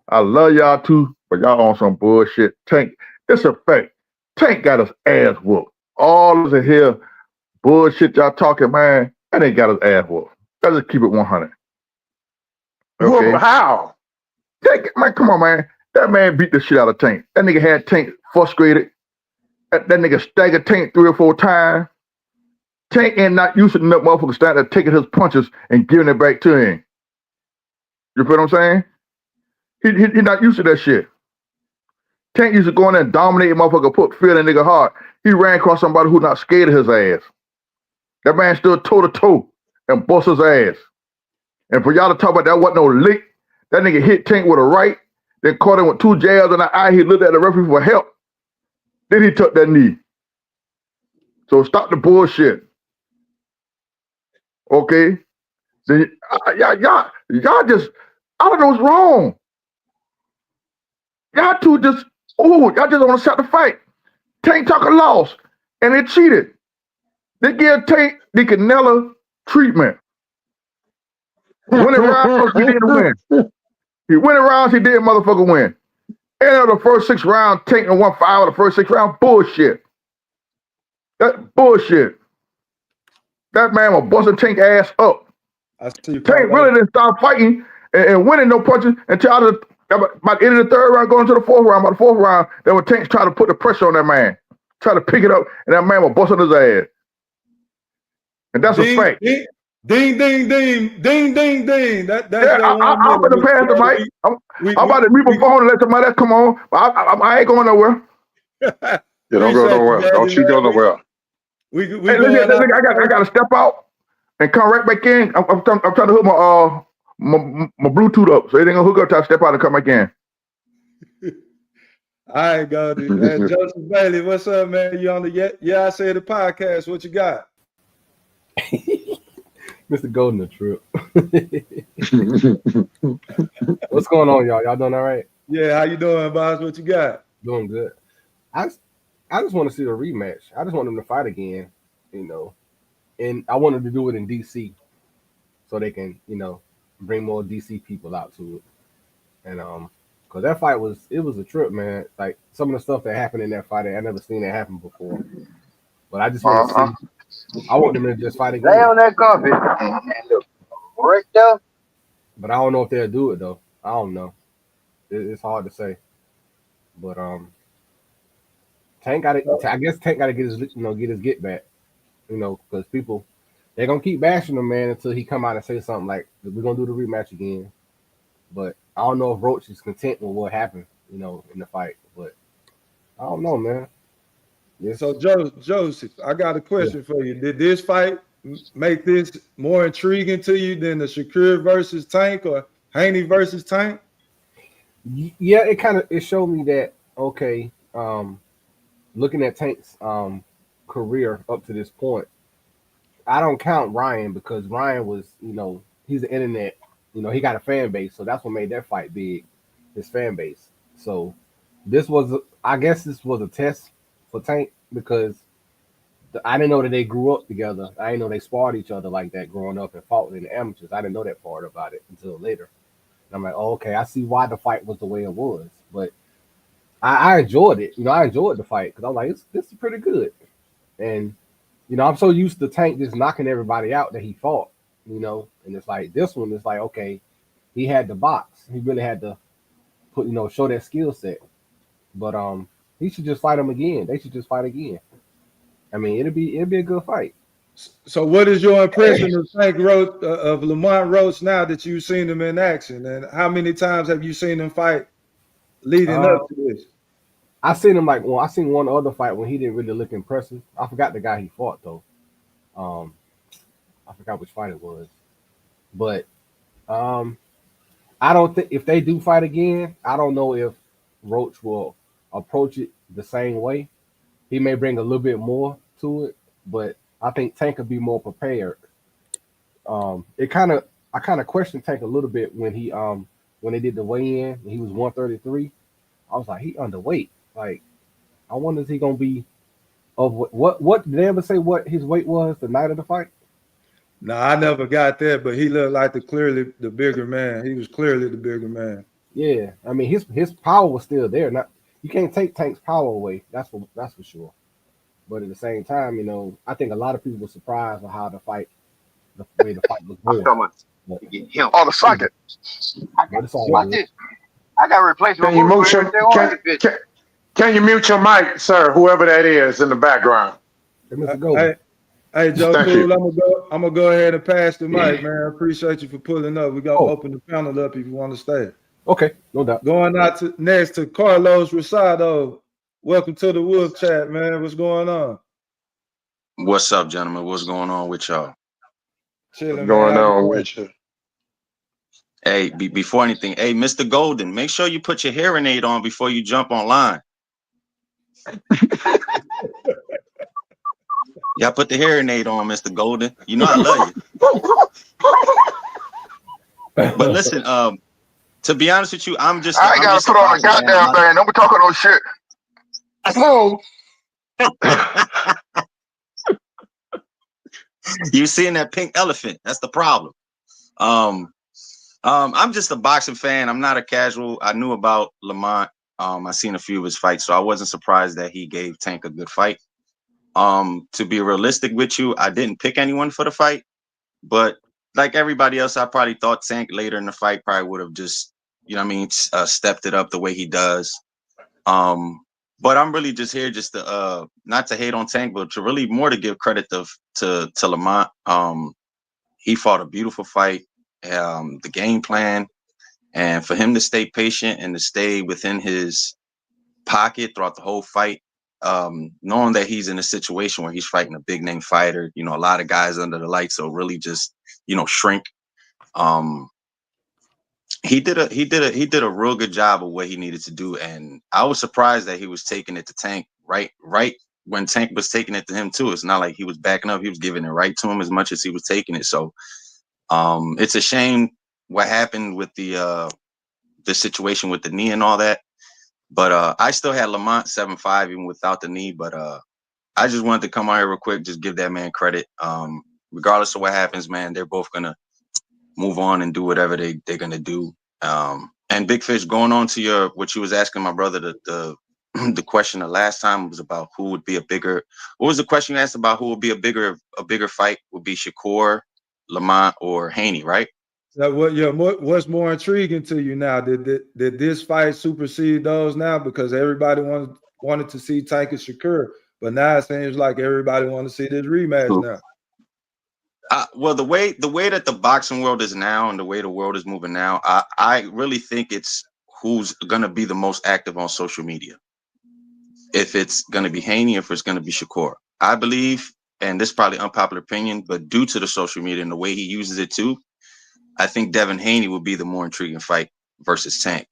I love y'all too, but y'all on some bullshit. Tank, it's a fact. Tank got his ass whooped. All this here bullshit y'all talking, man, that ain't got his ass whooped. Let's just keep it 100. Okay? Whoop, how? Tank, man, come on, man. That man beat the shit out of Tank. That nigga had Tank frustrated. That nigga staggered Tank 3 or 4 times. Tank ain't not used to that motherfucker standing there taking his punches and giving it back to him. You feel what I'm saying? He not used to that shit. Tank used to go in there and dominate a motherfucker, put fear in that nigga heart. He ran across somebody who not scared of his ass. That man stood toe to toe and bust his ass. And for y'all to talk about that wasn't no lick, that nigga hit Tank with a right, then caught him with 2 jabs in the eye. He looked at the referee for help. Then he took that knee. So stop the bullshit. Okay? Then, y'all just, I don't know what's wrong. Y'all two just, y'all just want to start the fight. Tank took a loss, and they cheated. They gave Tank the Canelo treatment. Winning rounds, he didn't win. He winning rounds, he didn't motherfucker win. And the first 6 rounds, Tank and 1-5 of the first 6 rounds, bullshit. That bullshit. That man was busting Tank ass up. I see you, Tank Carlos. really didn't start fighting and winning no punches until about the end of the 3rd round, going to the 4th round. By the 4th round, then when Tank's trying to put the pressure on that man, try to pick it up, and that man was busting his ass. And that's a fact. Ding, ding, ding, ding, ding, ding. That's Yeah, that 1 I'm minute. going to pass the mic. I'm about to mute my phone and let somebody else come on. But I ain't going nowhere. Yeah, don't go Appreciate you, nowhere. Goldie, Don't you go man. nowhere. We Hey, going listen, out. I got to step out and come right back in. I'm trying to hook my Bluetooth up, so it ain't gonna hook up till I step out and come back in. All right, Goldie. Joseph Bailey, what's up, man? You on the I Said It podcast. What you got? Mr. Golden a trip. What's going on, y'all? Y'all doing all right? Yeah, how you doing, boss? What you got? Doing good. I just want to see a rematch. I just want them to fight again, and I wanted to do it in DC so they can, bring more DC people out to it. And because that fight was a trip, man. Like some of the stuff that happened in that fight, I never seen that happen before. But I just want to see. I want them to just fight Lay again. on that carpet and look right there. But I don't know if they'll do it though. I don't know. It's hard to say. But Tank got it. I guess Tank got to get his get back. Because people they're gonna keep bashing him, man, until he come out and say something like, "We're gonna do the rematch again." But I don't know if Roach is content with what happened, in the fight. But I don't know, man. Yes. So, Joseph, I got a question for you. Did this fight make this more intriguing to you than the Shakur versus Tank or Haney versus Tank? Yeah, it showed me that, okay, looking at Tank's career up to this point. I don't count Ryan because Ryan was, he's the internet. He got a fan base, so that's what made that fight big, his fan base. So this was, I guess, this was a test for Tank because I didn't know that they grew up together. I didn't know they sparred each other like that growing up and fought in the amateurs. I didn't know that part about it until later. And I'm like, oh, okay, I see why the fight was the way it was. But I enjoyed it. I enjoyed the fight because I was like, this is pretty good. And I'm so used to Tank just knocking everybody out that he fought. And it's like this one is like, okay, he had the box. He really had to put, show that skill set. But he should just fight him again. They should just fight again. I mean, it'll be a good fight. So, what is your impression of Tank Roach, of Lamont Roach now that you've seen him in action, and how many times have you seen him fight leading Uh, up to this? I seen one other fight when he didn't really look impressive. I forgot the guy he fought though. Um, I forgot which fight it was, but um, I don't think if they do fight again, I don't know if Roach will approach it the same way. He may bring a little bit more to it, but I think Tank could be more prepared. It kind of I kind of questioned Tank a little bit when they did the weigh in. He was 133. I was like, he underweight. Like, I wonder is he gonna be of what did they ever say what his weight was the night of the fight? No, I never got that, but he looked like clearly the bigger man. He was clearly the bigger man. Yeah, I mean his power was still there. Not you can't take Tank's power away. That's for sure. But at the same time, I think a lot of people were surprised with how the way the fight was I'm going. talking about But, to get him. Oh, the socket. I but got it's all watch good. this. I got replacement Can you moves mute for your everything on can, this bitch. can you mute your mic, sir? Whoever that is in the background. Hey, Mr. Hey, Golden. hey, Joe Thank Cool, you. I'm gonna go ahead and pass the mic, man. I appreciate you for pulling up. We gonna Oh, open the panel up if you want to stay. okay, no doubt. Going out to next to Carlos Rosado. Welcome to the Wolf Chat, man. What's going on? What's up, gentlemen? What's going on with y'all? What's Chilling, man. going How you on doing? with you? Hey, before anything, hey, Mr. Golden, make sure you put your hearing aid on before you jump online. Y'all put the hearing aid on, Mr. Golden. You know I love you. But listen, to be honest with you, I ain't gotta a put on a boxing fan. goddamn thing. Don't be talking no shit. Move. You seeing that pink elephant? That's the problem. I'm just a boxing fan. I'm not a casual. I knew about Lamont. I seen a few of his fights, so I wasn't surprised that he gave Tank a good fight. To be realistic with you, I didn't pick anyone for the fight, but like everybody else, I probably thought Tank later in the fight probably would have just, stepped it up the way he does. But I'm really just here just to not to hate on Tank, but to really more to give credit to Lamont. He fought a beautiful fight. The game plan, and for him to stay patient and to stay within his pocket throughout the whole fight, knowing that he's in a situation where he's fighting a big name fighter, a lot of guys under the lights, so really just shrink. Um, he did a real good job of what he needed to do, and I was surprised that he was taking it to Tank right when Tank was taking it to him too. It's not like he was backing up; he was giving it right to him as much as he was taking it. So it's a shame what happened with the situation with the knee and all that. But I still had Lamont 7-5 even without the knee. But I just wanted to come out here real quick, just give that man credit. Regardless of what happens, man, they're both gonna move on and do whatever they're gonna do. And Big Fish, going on to what you was asking my brother, the the question the last time was about who would be a bigger. What was the question you asked about who would be a bigger fight? Would be Shakur, Lamont, or Haney, right? What's more intriguing to you now? Did this fight supersede those now? Because everybody wanted to see Tank and Shakur, but now it seems like everybody wants to see this rematch now. Well, the way that the boxing world is now and the way the world is moving now, I really think it's who's going to be the most active on social media. If it's going to be Haney, if it's going to be Shakur, I believe, and this is probably unpopular opinion, but due to the social media and the way he uses it too, I think Devin Haney would be the more intriguing fight versus Tank,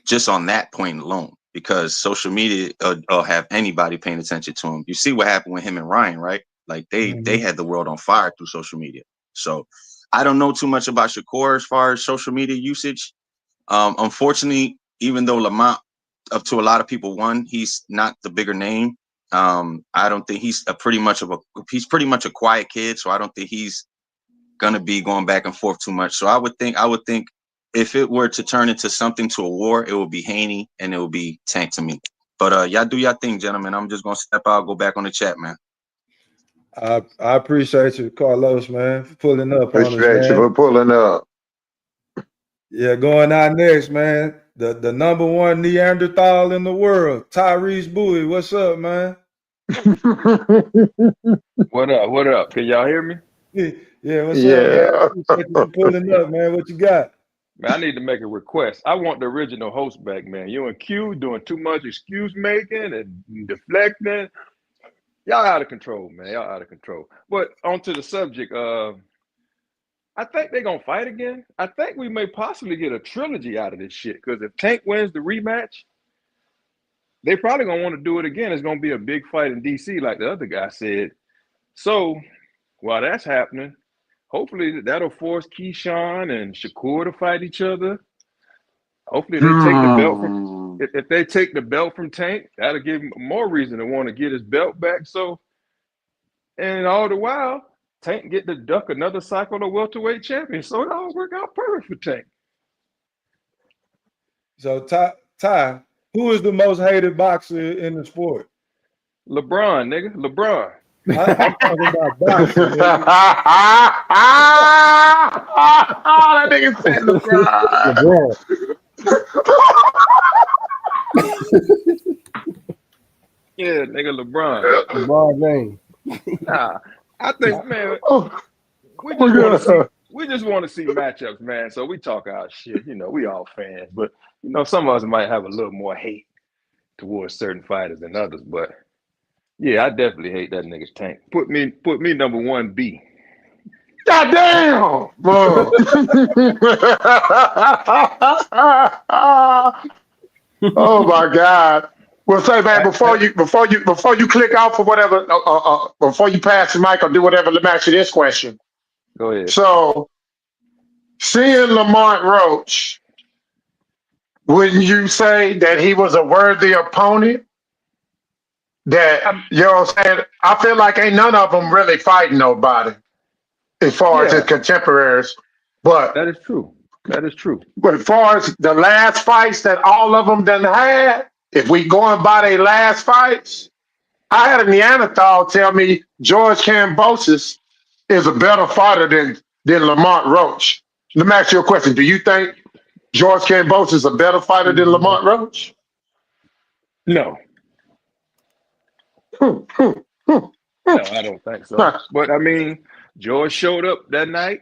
just on that point alone. because social media will have anybody paying attention to him. You see what happened with him and Ryan, right? Like they had the world on fire through social media. So I don't know too much about Shakur as far as social media usage. Unfortunately, even though Lamont, up to a lot of people, won, he's not the bigger name. I don't think he's pretty much a quiet kid, so I don't think he's gonna be going back and forth too much. So I would think if it were to turn into something to a war, it would be Haney and it would be Tank to me. But y'all do y'all thing, gentlemen. I'm just gonna step out, go back on the chat, man. I appreciate you, Carlos, man, for pulling up on us, Appreciate you man. for pulling up. Yeah, going out next, man. The number one Neanderthal in the world, Tyrese Bowie. What's up, man? What up? What up? Can y'all hear me? Yeah, what's up, man? Yeah. Appreciate you for pulling up, man. What you got? Man, I need to make a request. I want the original host back, man. You and Q doing too much excuse making and deflecting. Y'all out of control, man. Y'all out of control. But on to the subject. I think they're gonna fight again. I think we may possibly get a trilogy out of this shit. Because if Tank wins the rematch, they probably gonna want to do it again. It's gonna be a big fight in DC, like the other guy said. So while that's happening, hopefully that'll force Keyshawn and Shakur to fight each other. Hopefully they take the belt from if they take the belt from Tank, that'll give him more reason to want to get his belt back. So, and all the while, Tank get to duck another cycle of welterweight champion. So it all work out perfect for Tank. So Ty, who is the most hated boxer in the sport? LeBron, nigga, LeBron. I'm talking about boxing. Nigga. That nigga said LeBron. Yeah, nigga, LeBron. LeBron James. Nah, I think, man, we just want to see matchups, man. So we talk our shit. You know, we all fans, but you know, some of us might have a little more hate towards certain fighters than others. But yeah, I definitely hate that nigga's Tank. Put me number 1B. God damn, bro. Oh my God. Well, say, man, before you click off or whatever, before you pass the mic or do whatever, let me ask you this question. Go ahead. So, seeing Lamont Roach, wouldn't you say that he was a worthy opponent? That, you know what I'm saying? I feel like ain't none of them really fighting nobody as far as his contemporaries. But that is true. That is true. But as far as the last fights that all of them done had, if we going by their last fights, I had a Neanderthal tell me George Kambosos is a better fighter than Lamont Roach. Let me ask you a question. Do you think George Kambosos is a better fighter than Lamont Roach? No. No, I don't think so. But I mean, George showed up that night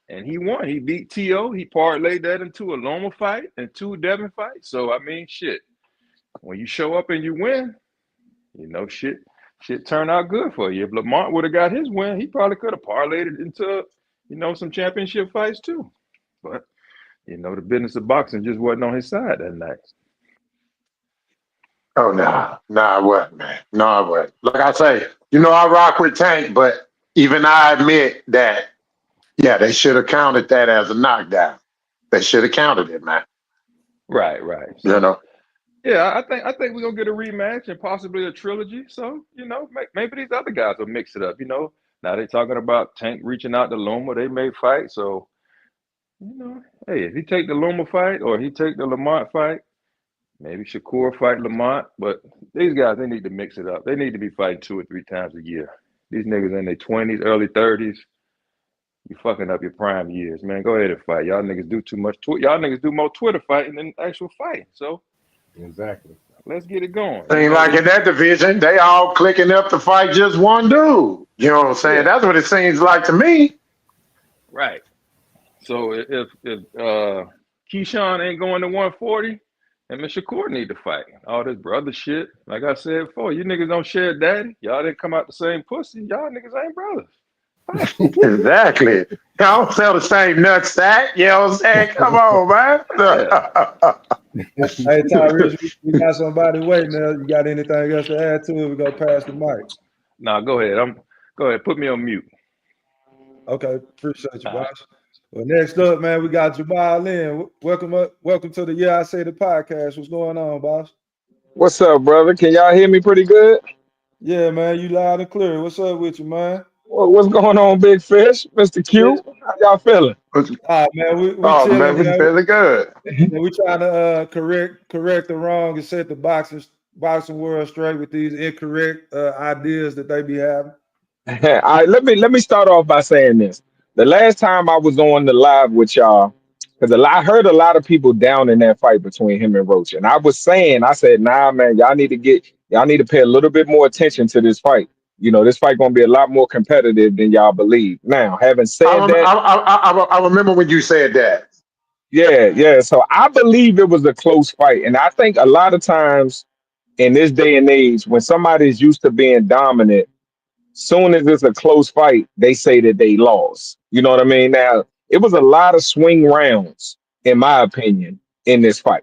and he won. He beat T.O. He parlayed that into a Loma fight and 2 Devin fights. So I mean, shit. When you show up and you win, you know, shit turned out good for you. If Lamont would have got his win, he probably could have parlayed it into, you know, some championship fights too. But you know, the business of boxing just wasn't on his side that night. Oh, I wasn't, man. No, I wasn't. Like I say, you know, I rock with Tank, but even I admit that, yeah, they should have counted that as a knockdown. They should have counted it, man. Right. So, you know. Yeah, I think we're gonna get a rematch and possibly a trilogy. So, you know, maybe these other guys will mix it up. You know, now they're talking about Tank reaching out to Loma. They may fight. So, you know, hey, if he take the Loma fight or he take the Lamont fight, maybe Shakur fight Lamont. But these guys, they need to mix it up. They need to be fighting 2 or 3 times a year. These niggas in their 20s, early 30s, you fucking up your prime years, man. Go ahead and fight. Y'all niggas do too much. Y'all niggas do more Twitter fighting than actual fighting. So exactly. Let's get it going. Seems like in that division, they all clicking up to fight just one dude. You know what I'm saying? Yeah. That's what it seems like to me. Right. So if Keyshawn ain't going to 140, him and Shakur need to fight. All this brother shit. Like I said before, you niggas don't share daddy. Y'all didn't come out the same pussy. Y'all niggas ain't brothers. Exactly. Y'all don't sell the same nut sack. You know what I'm saying? Come on, man. Yeah. Hey, Tyrese, we got somebody waiting there. You got anything else to add to it? We go pass the mic. Nah, go ahead. Go ahead. Put me on mute. Okay, appreciate you, All right. boss. Well, next up, man, we got Jamal Lynn. Welcome to the Yeah I Say the podcast. What's going on, boss? What's up, brother? Can y'all hear me pretty good? Yeah, man, you loud and clear. What's up with you, man? What's going on, Big Fish? Mr. Yeah. Q? How y'all feeling? Man, we Oh man, chilling, we man. feeling good. We trying to correct the wrong and set the boxing world straight with these incorrect ideas that they be having. All right, let me start off by saying this. The last time I was on the live with y'all, because I heard a lot of people down in that fight between him and Roach, and I said, nah, man, y'all need to pay a little bit more attention to this fight. You know, this fight gonna be a lot more competitive than y'all believe. Now, having said that, I remember when you said that. yeah. So I believe it was a close fight, and I think a lot of times in this day and age, when somebody is used to being dominant, soon as it's a close fight, they say that they lost. You know what I mean? Now, it was a lot of swing rounds, in my opinion, in this fight.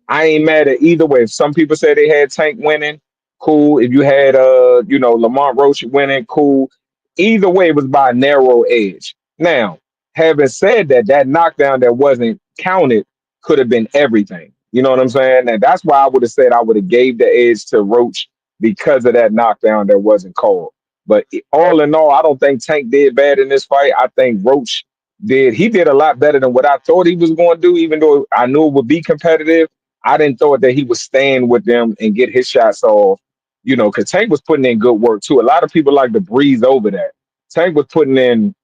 I ain't mad at either way. If some people say they had Tank winning, cool. If you had Lamont Roach winning, cool. Either way, it was by a narrow edge. Now, having said that, that knockdown that wasn't counted could have been everything. You know what I'm saying? And that's why I would have said I would have gave the edge to Roach because of that knockdown that wasn't called. But all in all, I don't think Tank did bad in this fight. I think Roach did a lot better than what I thought he was going to do, even though I knew it would be competitive. I didn't thought that he was staying with them and get his shots off, you know, because Tank was putting in good work too. A lot of people like to breeze over that. Tank was putting in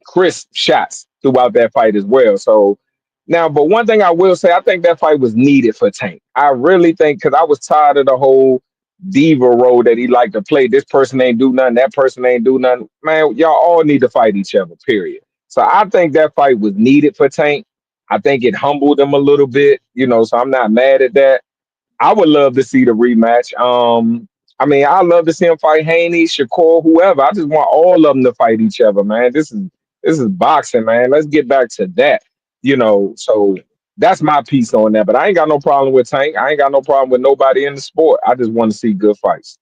crisp shots throughout that fight as well. So now, but one thing I will say, I think that fight was needed for Tank. I really think because I was tired of the whole diva role that he liked to play. This person ain't do nothing, that person ain't do nothing. Man, y'all all need to fight each other, period. So I think that fight was needed for Tank. I think it humbled him a little bit, you know, so I'm not mad at that. I would love to see the rematch. I mean, I love to see him fight Haney, Shakur, whoever. I just want all of them to fight each other, man. This is boxing, man. Let's get back to that. You know, so that's my piece on that. But I ain't got no problem with Tank. I ain't got no problem with nobody in the sport. I just want to see good fights.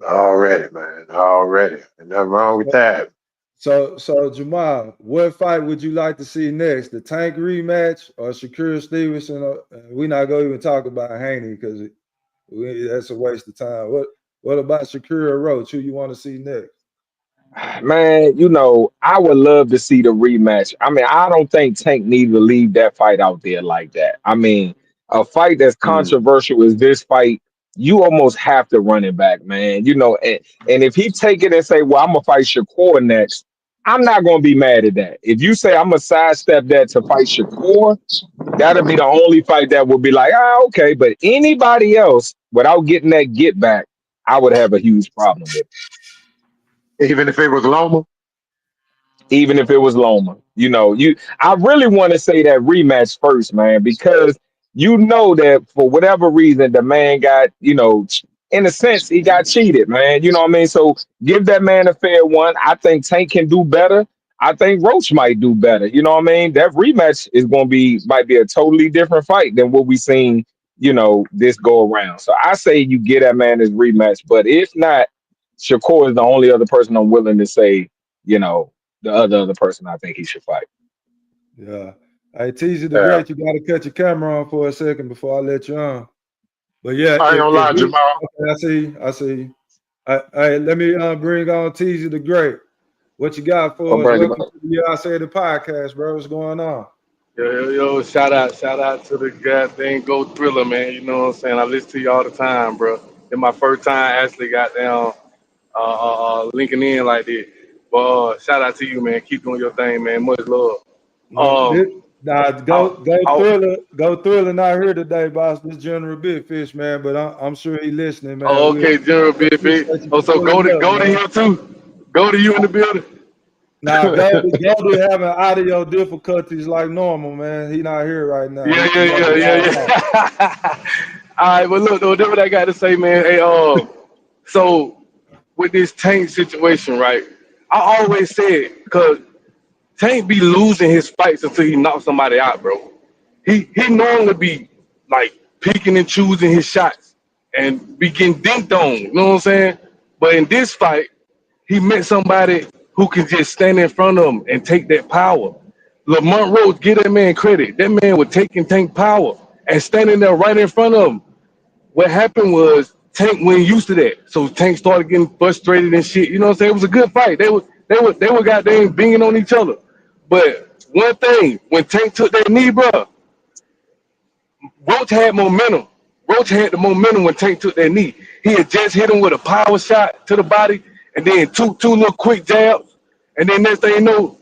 Already, man. Already. And nothing wrong with that. So Jamal, what fight would you like to see next? The Tank rematch or Shakur Stevenson? We're not going to even talk about Haney because that's a waste of time. What about Shakur or Roach? Who you want to see next? Man, you know, I would love to see the rematch. I mean, I don't think Tank need to leave that fight out there like that. I mean, a fight that's Mm. controversial as this fight, you almost have to run it back, man. You know, and if he take it and say, well, I'm gonna fight Shakur next, I'm not gonna be mad at that. If you say I'm gonna sidestep that to fight Shakur, that'll be the only fight that would be like, okay. But anybody else without getting that get back, I would have a huge problem with it. Even if it was Loma. Even if it was Loma. You know, I really want to say that rematch first, man, because you know that for whatever reason the man got, you know, in a sense he got cheated, man. You know what I mean? So give that man a fair one. I think Tank can do better. I think Roach might do better. You know what I mean? That rematch is going to might be a totally different fight than what we seen, you know, this go around. So I say you get that man his rematch, but if not, Shakur is the only other person I'm willing to say, you know, the other person I think he should fight. Yeah. Hey, Teasy the Yeah. Great, you got to cut your camera on for a second before I let you on. But yeah, I ain't gonna if lie, he, Jamal. okay, I see. Hey, let me bring on Teasy the Great. What you got I'll for us? bring it Welcome up. to the Yeah I Say the podcast, bro. What's going on? Yo, shout out to the goddamn Go Thriller, man. You know what I'm saying? I listen to you all the time, bro. It's my first time actually got down linking in like this. But shout out to you, man. Keep doing your thing, man. Much love. This, Um, nah, I, I, go thriller, not here today, boss. This General Big Fish, man. But I'm sure he listening, man. oh, We okay, General appreciate Big. you Oh, for so pulling up, go to man. him too. Go to you in the building. Nah, Goldie having audio difficulties like normal, man. He not here right now. Yeah, He had to log off. All right, but look, though, that's what I got to say, man. Hey, so with this Tank situation, right? I always said because Tank be losing his fights until he knocks somebody out, bro. he normally be like picking and choosing his shots and be getting dinked on. You know what I'm saying? But in this fight, he met somebody who can just stand in front of him and take that power. Lamont Rhodes, give that man credit. That man was taking Tank power and standing there right in front of him. What happened was Tank went used to that, so Tank started getting frustrated and shit. You know what I'm saying? It was a good fight. They were goddamn binging on each other. But one thing, when Tank took that knee, bro, Roach had momentum. Roach had the momentum when Tank took that knee. He had just hit him with a power shot to the body, and then two little quick jabs, and then next thing you know,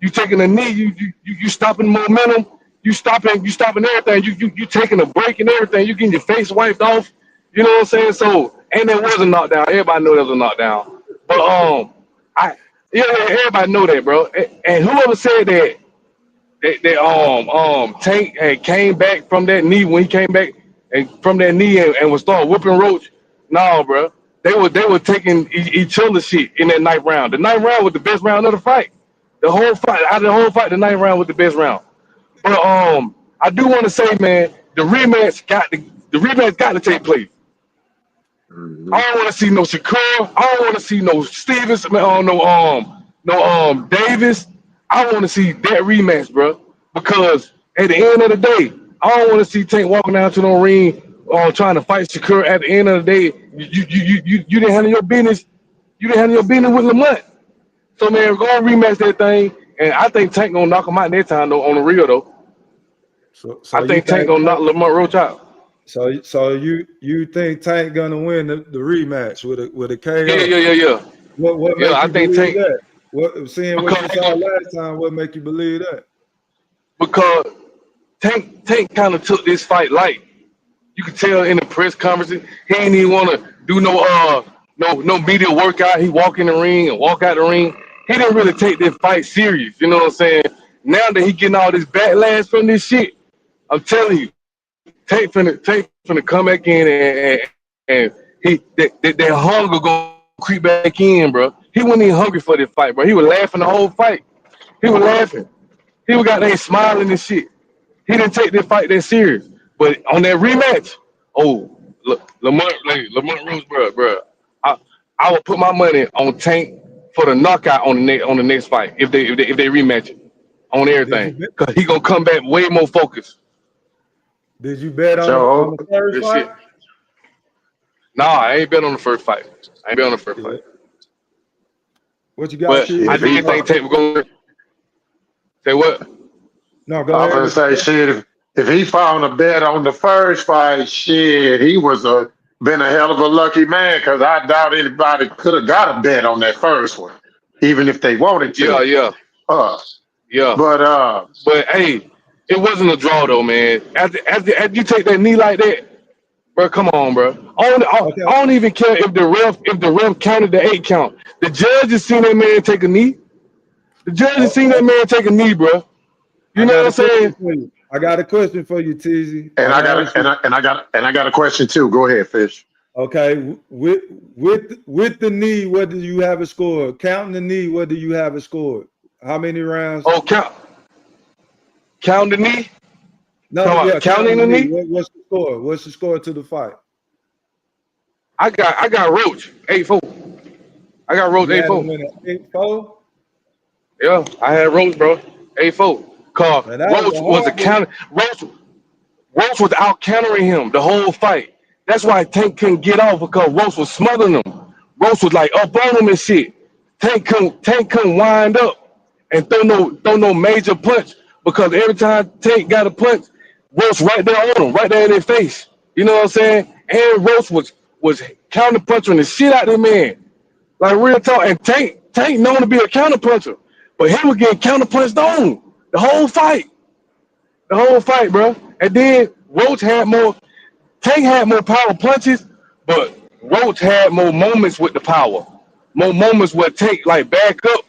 you taking a knee, you stopping momentum, you stopping everything. You taking a break and everything. You getting your face wiped off. You know what I'm saying? So, and there was a knockdown. Everybody know there was a knockdown. But I yeah, everybody know that, bro. And whoever said that Tank had came back from that knee when he came back and from that knee and was start whooping Roach. No, bro. They were taking each other shit in that ninth round. The ninth round was the best round of the fight. The whole fight, out of the whole fight, the ninth round was the best round. But I do want to say, man, the rematch got to take place. I Mhm. don't want to see no Shakur. I don't want to see no Stevens. No Davis. I want to see that rematch, bro. Because at the end of the day, I don't want to see Tank walking down to the ring trying to fight Shakur. At the end of the day, you didn't handle your business. You didn't handle your business with Lamont. So man, we're gonna rematch that thing, and I think Tank gonna knock him out that time though. On the real though, So I you think Tank think gonna knock Lamont Roach out. so you think Tank gonna win the rematch with a Yeah, KO? yeah, yeah, yeah, What yeah. make I you think believe Tank that? Seeing what because you saw last time, what make you believe that? because Tank kind of took this fight light. You could tell in the press conferences he ain't even want to do no media workout. He walk in the ring and walk out the ring. He didn't really take this fight serious. You know what I'm saying? Now that he getting all this backlash from this shit, I'm telling you, Tank finna come back in and that hunger gonna creep back in, bro. He wasn't even hungry for this fight, bro. He was laughing the whole fight. He was laughing. He was got there smiling and shit. He didn't take this fight that serious. But on that rematch, oh, look, Lamont Rose, bro. I I would put my money on Tank for the knockout on the next fight if they rematch it on Did you everything. bet, Cause he gonna come back way more focused. did you bet on So the first Good fight? shit. Nah, I ain't been on the first fight. I ain't been on the first Yeah. fight. What you got, But Q? shit, I if he did think fought, Tank was gonna say what? No, go I ahead was with gonna say your shit. If he found a bet on the first fight, shit, he was a been a hell of a lucky man because I doubt anybody could have got a bet on that first one, even if they wanted Yeah, to. yeah, Uh, yeah. but But hey, it wasn't a draw though, man. After you take that knee like that, bro, come on, bro. I okay. don't even care if the ref counted the 8 count. The judge has seen that man take a knee. The judge has Oh, seen that man take a knee, bro. You I know what got I'm a question saying? for you. I got a question for you, Teasy. and I'm I gonna got ask a, and you. I, and I got and I got a question too. Go ahead, Fish. Okay, with the knee, what do you have it scored? Counting the knee, what do you have it scored? How many rounds? Oh, count the knee. No, Talking yeah, about counting counting the the knee. knee. What's the score? What's the score to the fight? I got Roach 8-4. I got Roach You eight had him four. win an 8-4? Yeah, I had Roach, bro. 8-4. Cause Man, that was a Roach was a horrible. counter. Roach was out countering him the whole fight. That's why Tank couldn't get off because Roach was smothering him. Roach was like up on him and shit. Tank couldn't wind up and throw no major punch because every time Tank got a punch, Roach right there on him, right there in their face. You know what I'm saying? And Roach was counter punching the shit out of the man. Like real talk. And Tank known to be a counter puncher. But he was getting counter punched on the whole fight. The whole fight, bro. And then Roach had more. Tank had more power punches, but Roach had more moments with the power. More moments where Tank like back up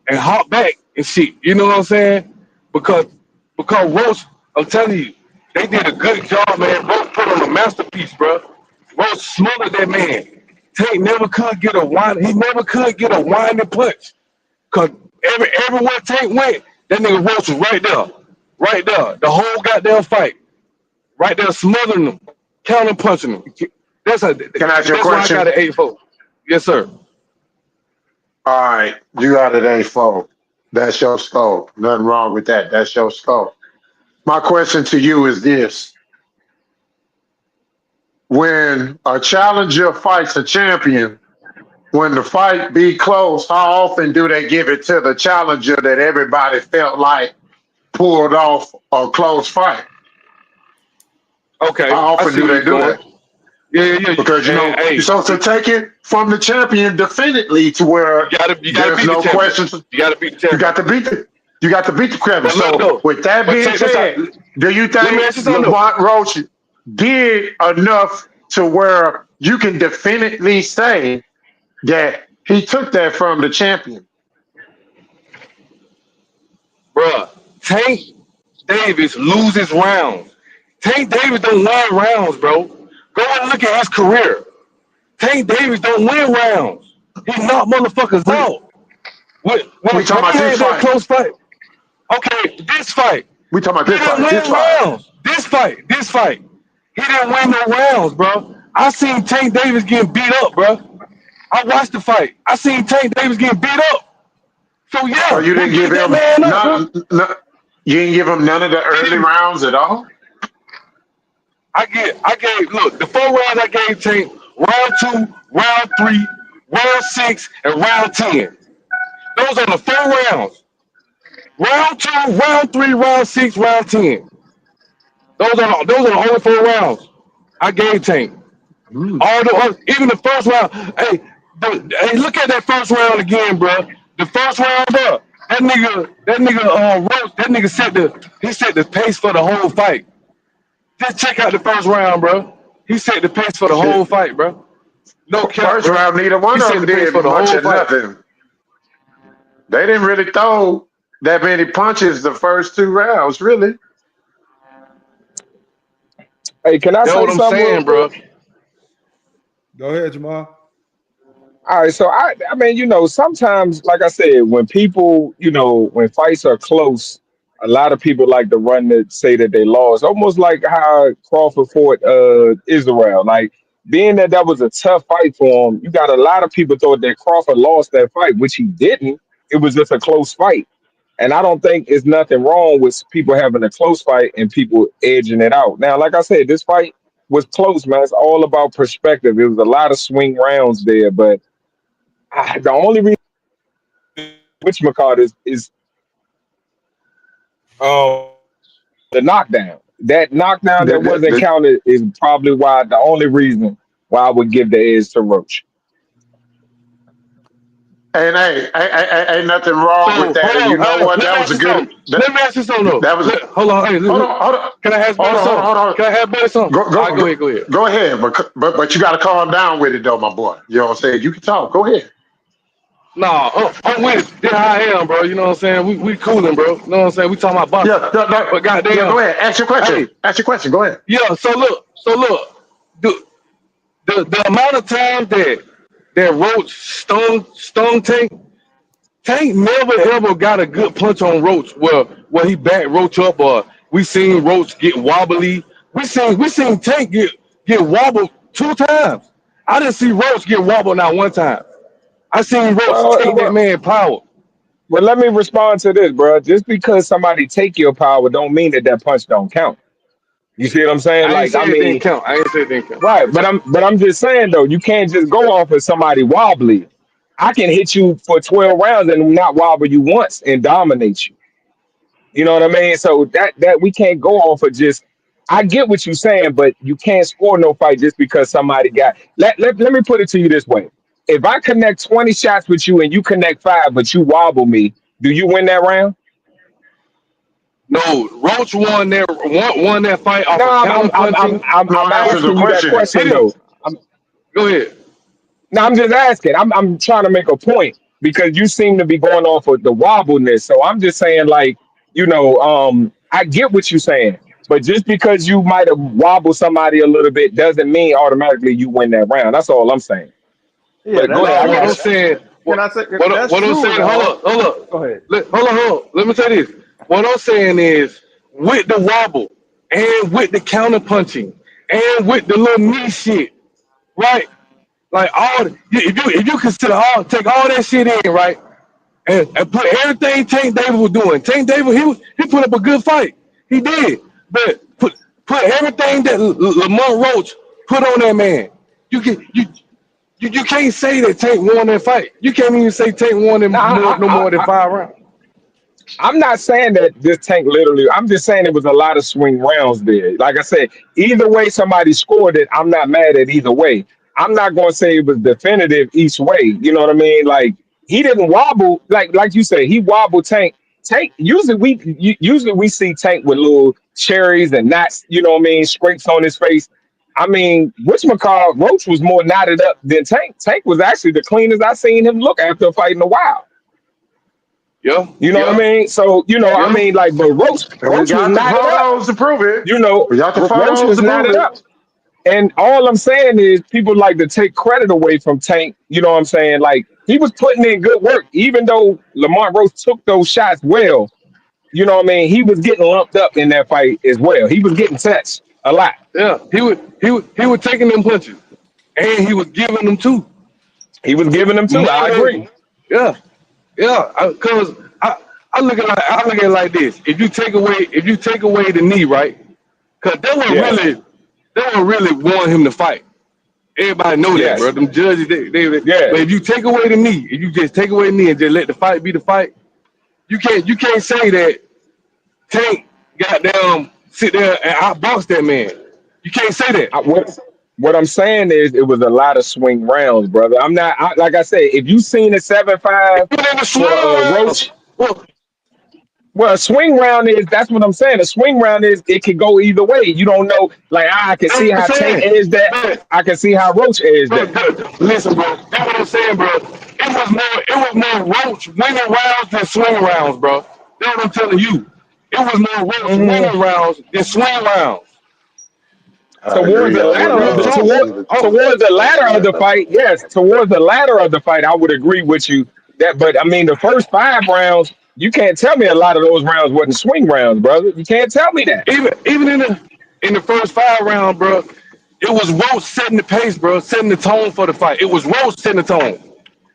and hop back and shit. You know what I'm saying? Because because Roach, I'm telling you, they did a good job, man. Roach put on a masterpiece, bro. Roach smothered that man. Tank never could get a wind. He never could get a winding punch. Cause everywhere Tank went, that nigga Roach was right there. right there, the whole goddamn fight, right there, smothering them, counter punching them. Can I ask you a That's why I got question? an 8-4. Yes, sir. All right, you got it A4. That's your scope. Nothing wrong with that. That's your scope. My question to you is this: when a challenger fights a champion, when the fight be close, how often do they give it to the challenger that everybody felt like pulled off a close fight? Okay, How I often see do where they you're do going. that? Yeah. Because And you're hey, supposed to take it from the champion definitely to where you gotta there's beat the no champion. questions. You gotta beat the You got champion. to beat the you got to beat the champion. But look So though, with that but being check this out. said, do you Let me think ask you something though. Lamont Roach did enough to where you can definitely say that he took that from the champion? Bruh, Tank Davis loses rounds. Tank Davis don't win rounds, bro. Go and look at his career. Tank Davis don't win rounds. He knocked motherfuckers We out. we When talking he about this had that fight. close fight, okay, this fight, We talking about he this didn't fight. This win fight. rounds. This fight, he didn't win no rounds, bro. I seen Tank Davis getting beat up, bro. I watched the fight. I seen Tank Davis getting beat up. So So yeah, you who didn't give beat that him man up, bro? you didn't give him none of the He early didn't. rounds at all. I gave. Look, the 4 rounds I gave Tank: round 2, round 3, round 6, and round 10. Those are the 4 rounds. Round 2, round 3, round 6, round 10. Those are the only 4 rounds I gave Tank. Mm. All the even the first round. Hey, look at that first round again, bro. The first round up. That nigga, Roach, that nigga set the pace for the whole fight. Just check out the first round, bro. He set the pace for the whole Shit. fight, bro. No cap, First bro. round, neither He one of set them the pace did for the much whole of fight. nothing. They didn't really throw that many punches the first 2 rounds, really. Hey, can I That's say what I'm something real saying, quick? bro. Go ahead, Jamal. All right, so I mean, sometimes, like I said, when people, when fights are close, a lot of people like to run to say that they lost, almost like how Crawford fought Israel. Like, being that was a tough fight for him, you got a lot of people thought that Crawford lost that fight, which he didn't. It was just a close fight, and I don't think it's nothing wrong with people having a close fight and people edging it out. Now, like I said, this fight was close, man. It's all about perspective. It was a lot of swing rounds there, but the only reason which McCall is the knockdown. That knockdown The, that wasn't the, counted is probably why the only reason why I would give the edge to Roach. and hey, ain't nothing wrong with So that. And you hold know on. Hey, what? let That me was ask a you good. something. Let me ask you something though. That was. Hold on. Hey, Hold on, hold on, can I ask hold better on, hold on, something? hold on. Can I have better something? Go, All go, right, go go, ahead. Go ahead. go ahead, but you got to calm down with it, though, my boy. You know what I'm saying? You can talk. Go ahead. Nah, I'm with it. This how I am, bro. You know what I'm saying? We cooling, bro. You know what I'm saying? We talking about boxing. Yeah, no, no, But yeah. goddamn, Go ahead. Ask your question. hey, Ask your question. Go ahead. yeah. So look. The amount of times that Roach stung Tank never ever got a good punch on Roach where he backed Roach up, or we seen Roach get wobbly. We seen Tank get wobbled 2 times. I didn't see Roach get wobbled not one time. I seen Roach Well, take that well, man power. well, let me respond to this, bro. Just because somebody take your power, don't mean that that punch don't count. You see what I'm saying? I ain't Like, I say it didn't mean, count. I ain't say it didn't count. right? But I'm just saying though, you can't just go off of somebody wobbly. I can hit you for 12 rounds and not wobble you once and dominate you. You know what I mean? So that we can't go off of just. I get what you're saying, but you can't score no fight just because somebody got. Let me put it to you this way: if I connect 20 shots with you and you connect 5, but you wobble me, do you win that round? No, Roach won that fight off No, of I'm I'm counter I'm I'm punching. I'm, No, I'm answer the asking you that question. He question didn't. though. I'm Go ahead. No, I'm just asking. I'm trying to make a point because you seem to be going off of the wobbleness. So I'm just saying, like, I get what you're saying, but just because you might have wobbled somebody a little bit doesn't mean automatically you win that round. That's all I'm saying. Yeah, But go that's ahead. No, I what true. I'm got you. saying, Can what I say what that's what I'm true saying, and all? hold up. Go ahead. Hold on. Let me say this. What I'm saying is with the wobble and with the counter punching and with the little knee shit, right? Like if you consider take all that shit in, right, and put everything Tank Davis was doing. Tank Davis he put up a good fight. He did, but put everything that Lamont Roach put on that man. You can you can't say that Tank won that fight. You can't even say Tank won it Now, no more than 5 rounds. I'm not saying that this tank literally. I'm just saying it was a lot of swing rounds there. Like I said, either way somebody scored it, I'm not mad at either way. I'm not going to say it was definitive each way. You know what I mean? Like he didn't wobble. Like you said, he wobbled Tank. Tank usually we see Tank with little cherries and knots. You know what I mean? Scrapes on his face. I mean, whatchamacallit, Roach was more knotted up than Tank. Tank was actually the cleanest I seen him look after a fight in a while. Yeah, You know what I yeah, mean? So, I yeah. mean, like, but And we Roach was got the knotted up. photos to prove it. You know, We got the Roach photos was to prove knotted it. up. And all I'm saying is people like to take credit away from Tank. You know what I'm saying? Like, he was putting in good work. Even though Lamont Roach took those shots well, you know what I mean? He was getting lumped up in that fight as well. He was getting touched a lot. Yeah, he was taking them punches, and he was giving them too. He was giving them too. More I agree. than yeah, yeah. Cause I look at it like this. If you take away the knee, right? Cause Yes. they were really wanting him to fight. Everybody know that, bro. Yes. Them judges, but Yeah. if you take away the knee, if you just take away the knee and just let the fight be the fight, you can't say that Tank goddamn sit there and outbox that man. You can't say that. I, what I'm saying is it was a lot of swing rounds, brother. I'm not like I said, if you seen a 7-5 Even in the swing for rounds, Roach, well, well, a swing round is that's what I'm saying. A swing round is it could go either way. You don't know. Like I can see I'm how Tank saying, edged that. man, I can see how Roach edged bro, that. listen, bro. That's what I'm saying, bro. It was more Roach winning rounds than swing rounds, bro. That's what I'm telling you. It was more Roach Mhm. winning rounds than swing rounds. I Towards agree. the I would latter of Real the talk. toward see the Oh, towards the latter of the fight, yes. Towards the latter of the fight, I would agree with you that. But I mean, the first 5 rounds, you can't tell me a lot of those rounds wasn't swing rounds, brother. You can't tell me that. even in the first 5 rounds, bro, it was Roach setting the pace, bro, setting the tone for the fight. It was Roach setting the tone.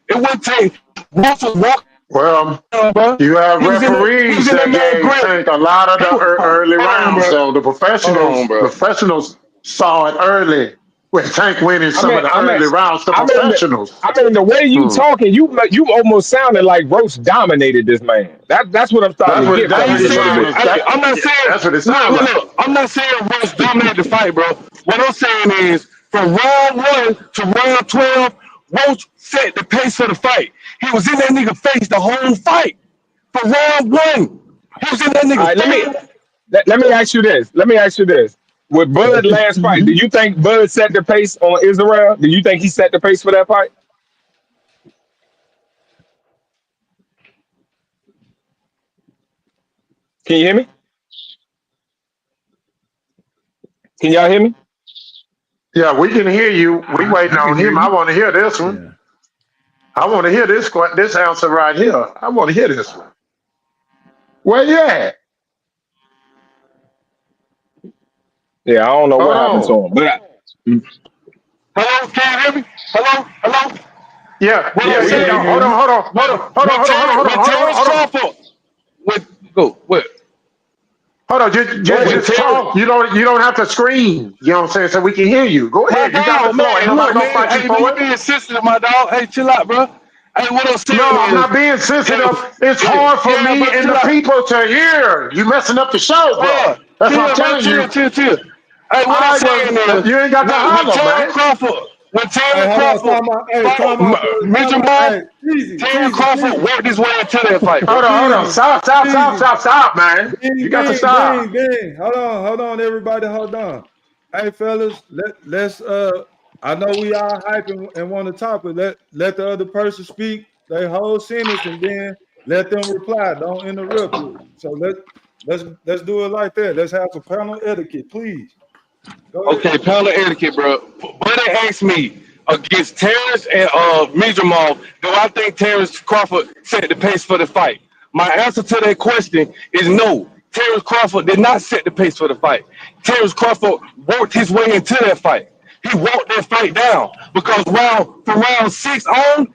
It wouldn't take Roach was walking well. around, bro. You have He referees was in that that man gave grip. Tank a lot of the early Hold on, rounds. bro. So the Hold on, bro. professionals saw it early with Tank winning I some mean, of the I mean, early rounds. The I mean, professionals. the way you Hmm. talking, you almost sounded like Roach dominated this man. That's what I'm starting That's to what get I from ain't you a little saying. bit. I'm not saying. That's what it Look, sounds look, like. look. I'm not saying Roach dominated the fight, bro. What I'm saying is, from round 1 to round 12, Roach set the pace for the fight. He was in that nigga face the whole fight. From round 1, he was in that All nigga right, face. let me ask you this. Let me ask you this. With Bud last fight, do you think Bud set the pace on Israel? Do you think he set the pace for that fight? Can you hear me? Can y'all hear me? Yeah, we can hear you. We waiting I can on hear him. I you. want to hear this one. Yeah. I want to hear this answer right here. I want to hear this one. Where you at? Yeah, I don't know Hold what happened to on. him, but Hello, can you hear me? Hello, hello. Yeah, What yeah, I'm yeah, we yeah. can saying hear No, you. hold is, on, hold on, hold when on, hold on, when hold on, hold on, Terrence, hold on, when hold on, Terrence hold on. Crawford, what? Hold on, Go When ahead. just Terrence, talk. You don't have to scream. You know what I'm saying? So we can hear you. Go my ahead. You got the dog, floor. Ain't man, nobody look, gonna man, fight you hey, man, for you it. being sensitive, my dog. Hey, chill out, bro. Hey, what I'm No, saying I'm is, not being sensitive. if, It's hard for yeah, me bro, and chill the out. people to hear. You messing up the show, bro. Bro, That's what I'm chill, bro, telling you. chill. Hey, what I'm All right, saying well, is, you ain't got to when holler, Terrence man. Crawford, when Hey, Terrence hold on, Crawford time out. Hey, fought time out, Bud. Mitchell Time out. Moore, Hey, easy, Terrence easy, Crawford easy, worked his way into that fight, bro. Hold on. easy, easy. Stop, man. Ding, You got to ding, stop. ding, ding. Hold on, everybody, hold on. Hey, fellas, let's I know we all hyping and want to talk, but let the other person speak their whole sentence and then let them reply. Don't interrupt it. So let's do it like that. Let's have some panel etiquette, please. Go ahead. Okay, panel etiquette, bro. Buddy asked me against Terrence and Mijamov, do I think Terrence Crawford set the pace for the fight? My answer to that question is no. Terrence Crawford did not set the pace for the fight. Terrence Crawford worked his way into that fight. He walked that fight down because from round 6 on,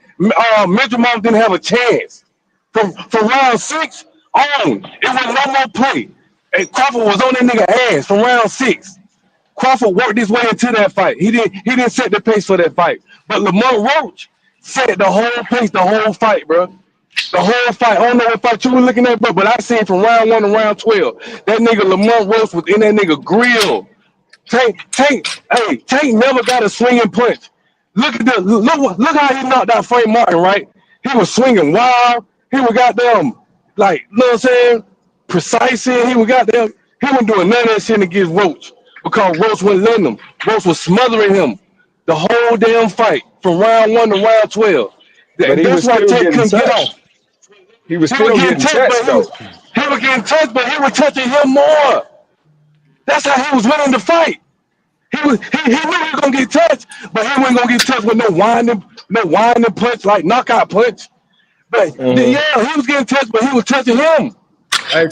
Mitchell Mom didn't have a chance. From round 6 on, it was no more play. And Crawford was on that nigga ass from round 6. Crawford worked his way into that fight. He didn't set the pace for that fight. But Lamont Roach set the whole pace, the whole fight, bro. The whole fight. I don't know what fight you were looking at, but I seen from round 1 to round 12. That nigga Lamont Roach was in that nigga grill. Tank never got a swinging punch. Look how he knocked out Frank Martin, right? He was swinging wild. He was goddamn like, you know what I'm saying? Precise. He was goddamn. He wasn't doing none of that shit against Roach because Roach wasn't letting him. Roach was smothering him the whole damn fight from round 1 to round 12. But he That's was why still Tank getting couldn't get off. touched. He was He was still getting getting touched, but touched though. he was getting touched, but he was touching him more. That's how he was winning the fight. He knew he was gonna get touched, but he wasn't gonna get touched with no winding punch like knockout punch. But Hmm. yeah, he was getting touched, but he was touching him. Hey,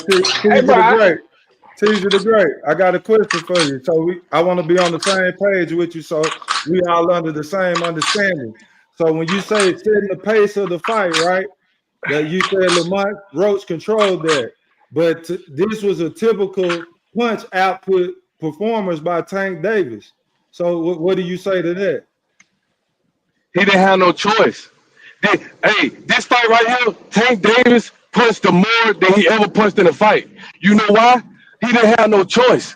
Hey, Teaser bro, the Great. Teaser the Great. I got a question for you. So I want to be on the same page with you, so we all under the same understanding. So when you say setting the pace of the fight, right? That you said Lamont Roach controlled that, but this was a typical punch output performance by Tank Davis. So what do you say to that? He didn't have no choice. Hey, this fight right here, Tank Davis punched him more than he ever punched in a fight. You know why? He didn't have no choice.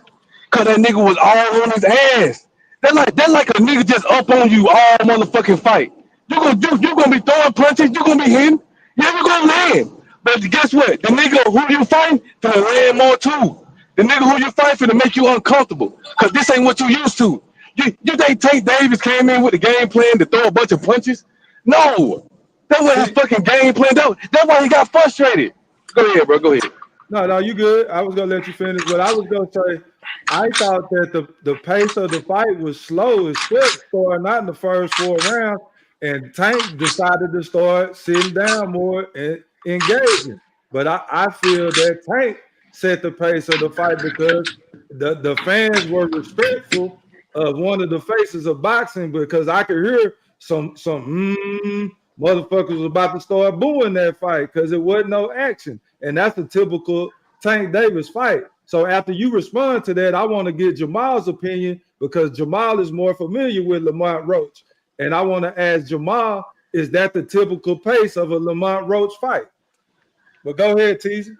Cause that nigga was all on his ass. That like a nigga just up on you all motherfucking fight. You gonna be throwing punches, you gonna be hitting, yeah, you gonna land. But guess what? The nigga who you fighting finna land more too. The nigga who you fight finna make you uncomfortable. Cause this ain't what you used to. You think Tank Davis came in with the game plan to throw a bunch of punches? No. That was his See, fucking game plan. That's why he got frustrated. Go ahead, bro. Go ahead. no, you good. I was gonna let you finish, but I was gonna say I thought that the pace of the fight was slow as fuck starting out in the first 4 rounds, and Tank decided to start sitting down more and engaging. But I feel that Tank set the pace of the fight because the fans were respectful of one of the faces of boxing because I could hear some motherfuckers was about to start booing that fight because it wasn't no action. And that's a typical Tank Davis fight. So after you respond to that, I want to get Jamal's opinion because Jamal is more familiar with Lamont Roach. And I want to ask Jamal, is that the typical pace of a Lamont Roach fight? But go ahead, Teasy.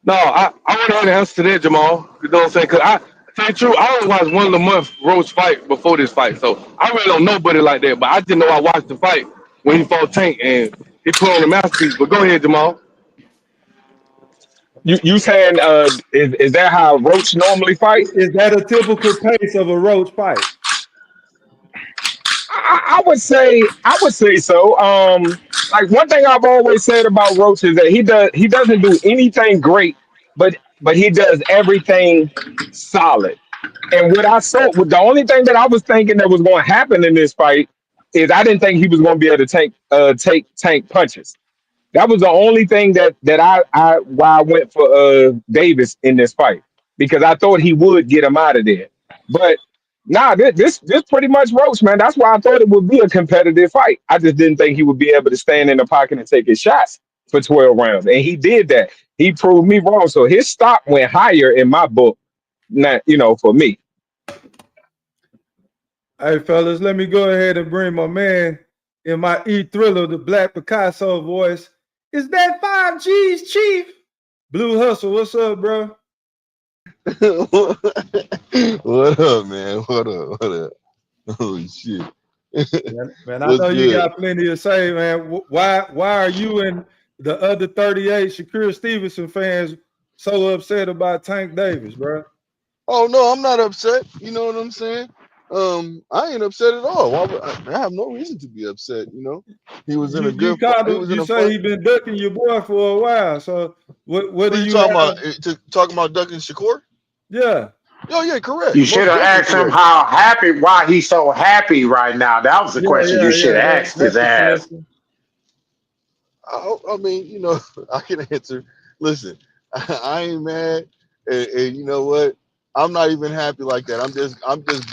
No, I want to hear the answer to that, Jamal. You know what I'm saying? Because tell you the truth, I only watched one Lamont Roach fight before this fight. So I really don't know nobody like that. But I just know I watched the fight when he fought Tank and he put on a masterpiece. But go ahead, Jamal. You saying is that how Roach normally fight? Is that a typical pace of a Roach fight? I would say so. Like one thing I've always said about Roach is that he doesn't do anything great, but he does everything solid. And what I saw, the only thing that I was thinking that was going to happen in this fight is I didn't think he was going to be able to take tank punches. That was the only thing that I why I went for Davis in this fight because I thought he would get him out of there. But nah, this pretty much Roach, man. That's why I thought it would be a competitive fight. I just didn't think he would be able to stand in the pocket and take his shots for 12 rounds, and he did that. He proved me wrong. So his stock went higher in my book. Not for me. Hey, fellas, let me go ahead and bring my man in my Thriller, the Black Picasso voice. Is that 5G's, Chief? Blue Hustle, what's up, bro? What up, man? What up? What up? Holy shit. Man, I What's know you good? got plenty to say, man. Why are you and the other 38 Shakur Stevenson fans so upset about Tank Davis, bro? Oh no, I'm not upset. You know what I'm saying? I ain't upset at all. I have no reason to be upset. He was in a You good. called He him. was in You a say fight. he been ducking your boy for a while. So what What do are you you talking have? about? Talking about Duncan Shakur? Yeah. Oh yeah, correct. You should Most have definitely asked him correct. how happy, why he's so happy right now. That was the question you should have asked That's his the ass. question. I mean, I can answer. Listen, I ain't mad. And you know what? I'm not even happy like that. I'm just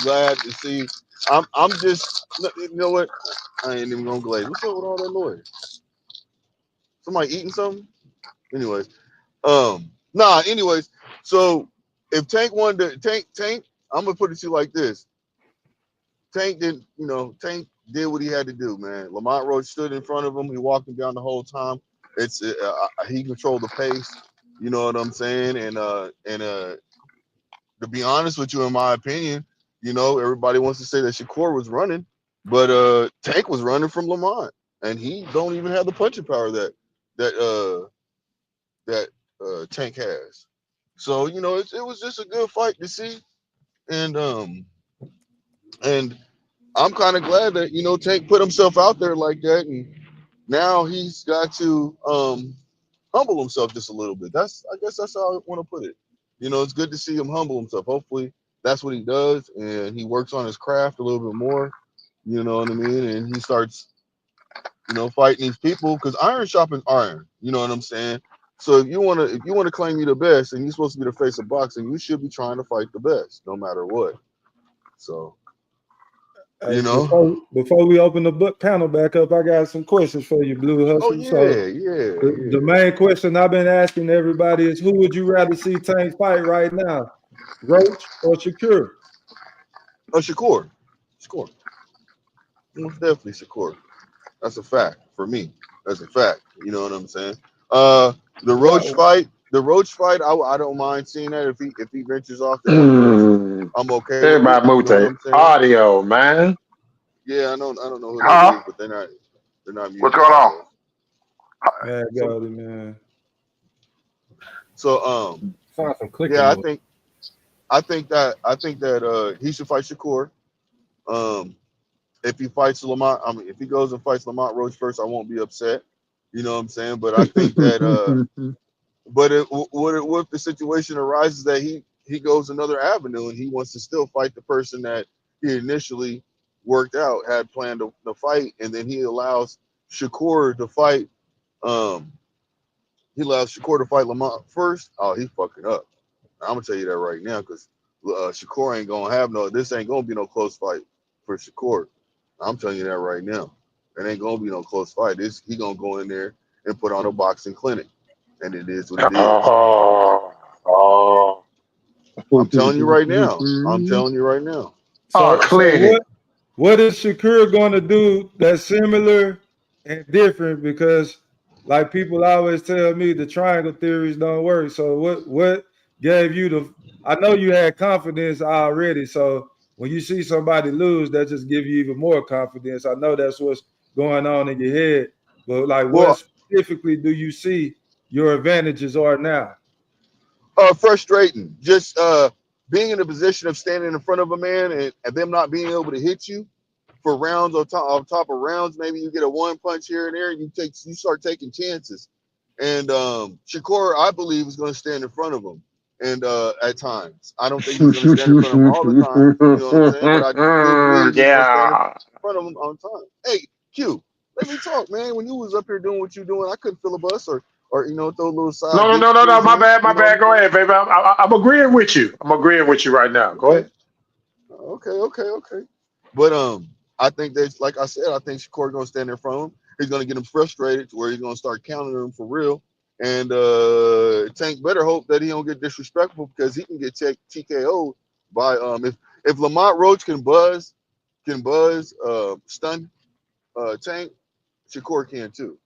glad to see. I'm just you know what? I ain't even gonna glaze. What's up with all that noise? Somebody eating something? Anyways, nah. Anyways, so if Tank wanted to Tank, I'm gonna put it to you like this. Tank didn't, Tank did what he had to do, man. Lamont Roach stood in front of him. He walked him down the whole time. He controlled the pace. You know what I'm saying? And to be honest with you, in my opinion, everybody wants to say that Shakur was running, but Tank was running from Lamont, and he don't even have the punching power that Tank has. So it was just a good fight to see, and and I'm kind of glad that Tank put himself out there like that, and now he's got to humble himself just a little bit. I guess that's how I want to put it. It's good to see him humble himself. Hopefully, that's what he does, and he works on his craft a little bit more. You know what I mean? And he starts, fighting these people because iron sharpens iron. You know what I'm saying? So if you wanna claim you're the best and you're supposed to be the face of boxing, you should be trying to fight the best, no matter what. So Hey, you know. before we open the book panel back up, I got some questions for you, Blue Oh Hustle. So yeah, yeah, the yeah. main question I've been asking everybody is, who would you rather see Tank fight right now, Roach or Shakur? Oh, Shakur, most definitely Shakur. That's a fact for me. That's a fact. You know what I'm saying? The Roach Wow. fight, I don't mind seeing that if he ventures off to Equities, Mm. I'm okay with it. Everybody You move know what their I'm saying? audio, man. Yeah, I don't know who that Huh? is, but they're not What's muting going on? themselves. Yeah, So got it, man. so Sounds some clicking yeah, noise. I think that he should fight Shakur. Um, if he fights Lamont, if he goes and fights Lamont Roach first, I won't be upset. You know what I'm saying? But I think that but what if the situation arises that he goes another avenue and he wants to still fight the person that he initially worked out, had planned to fight, and then Shakur to fight um he allows Shakur to fight Lamont first? Oh, he's fucking up. I'm gonna tell you that right now, because Shakur ain't gonna have this ain't gonna be no close fight for Shakur. I'm telling you that right now. It ain't gonna be no close fight. He gonna go in there and put on a boxing clinic, and it is what it is. Oh, oh, I'm telling you right now. I'm telling you right now. oh, So clinic. what is Shakur going to do that's similar and different? Because like people always tell me, the triangle theories don't work. So what gave you the? I know you had confidence already. So when you see somebody lose, that just give you even more confidence. I know that's what's going on in your head. But like, what Well, specifically do you see your advantages are now? frustrating. Just being in a position of standing in front of a man and them not being able to hit you for rounds on top of rounds. Maybe you get a one punch here and there, and you start taking chances. And Shakur, I believe, is going to stand in front of him. And at times, I don't think he's going to stand in front of him all the time. You know what I'm saying? But I do believe he's going to stand in Yeah. front of him on time. Hey, Q, let me talk, man. When you was up here doing what you doing, I couldn't filibuster or throw little side No, no, dick no, no, no. quiz My in. bad, my You know what bad. I'm Go saying? ahead, baby. I'm agreeing with you. I'm agreeing with you right now. Go Okay, ahead. okay. But I think that, like I said, I think Shakur gonna stand in front of him. He's gonna get him frustrated to where he's gonna start counting him for real. And Tank better hope that he don't get disrespectful, because he can get TKO'd by if Lamont Roach can stun Tank, Shakur can too.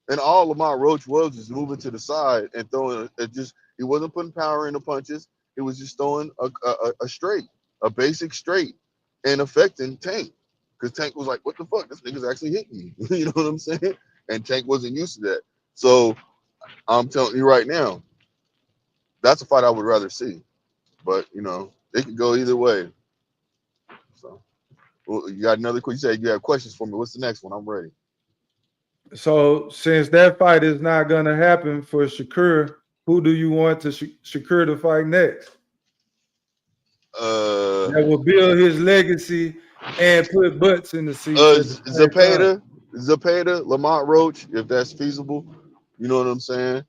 And all Lamont Roach was moving to the side and throwing it. Just he wasn't putting power in the punches. He was just throwing a straight, a basic straight, and affecting Tank. Because Tank was like, "What the fuck? This nigga's actually hitting me." You know what I'm saying? And Tank wasn't used to that. So I'm telling you right now, that's a fight I would rather see. But it could go either way. So well, you got another question? You said you have questions for me. What's the next one? I'm ready. So since that fight is not going to happen for Shakur, who do you want to Shakur to fight next? Uh, That will build his legacy and put butts in the seats at the same time. Zapata, Lamont Roach, if that's feasible. You know what I'm saying?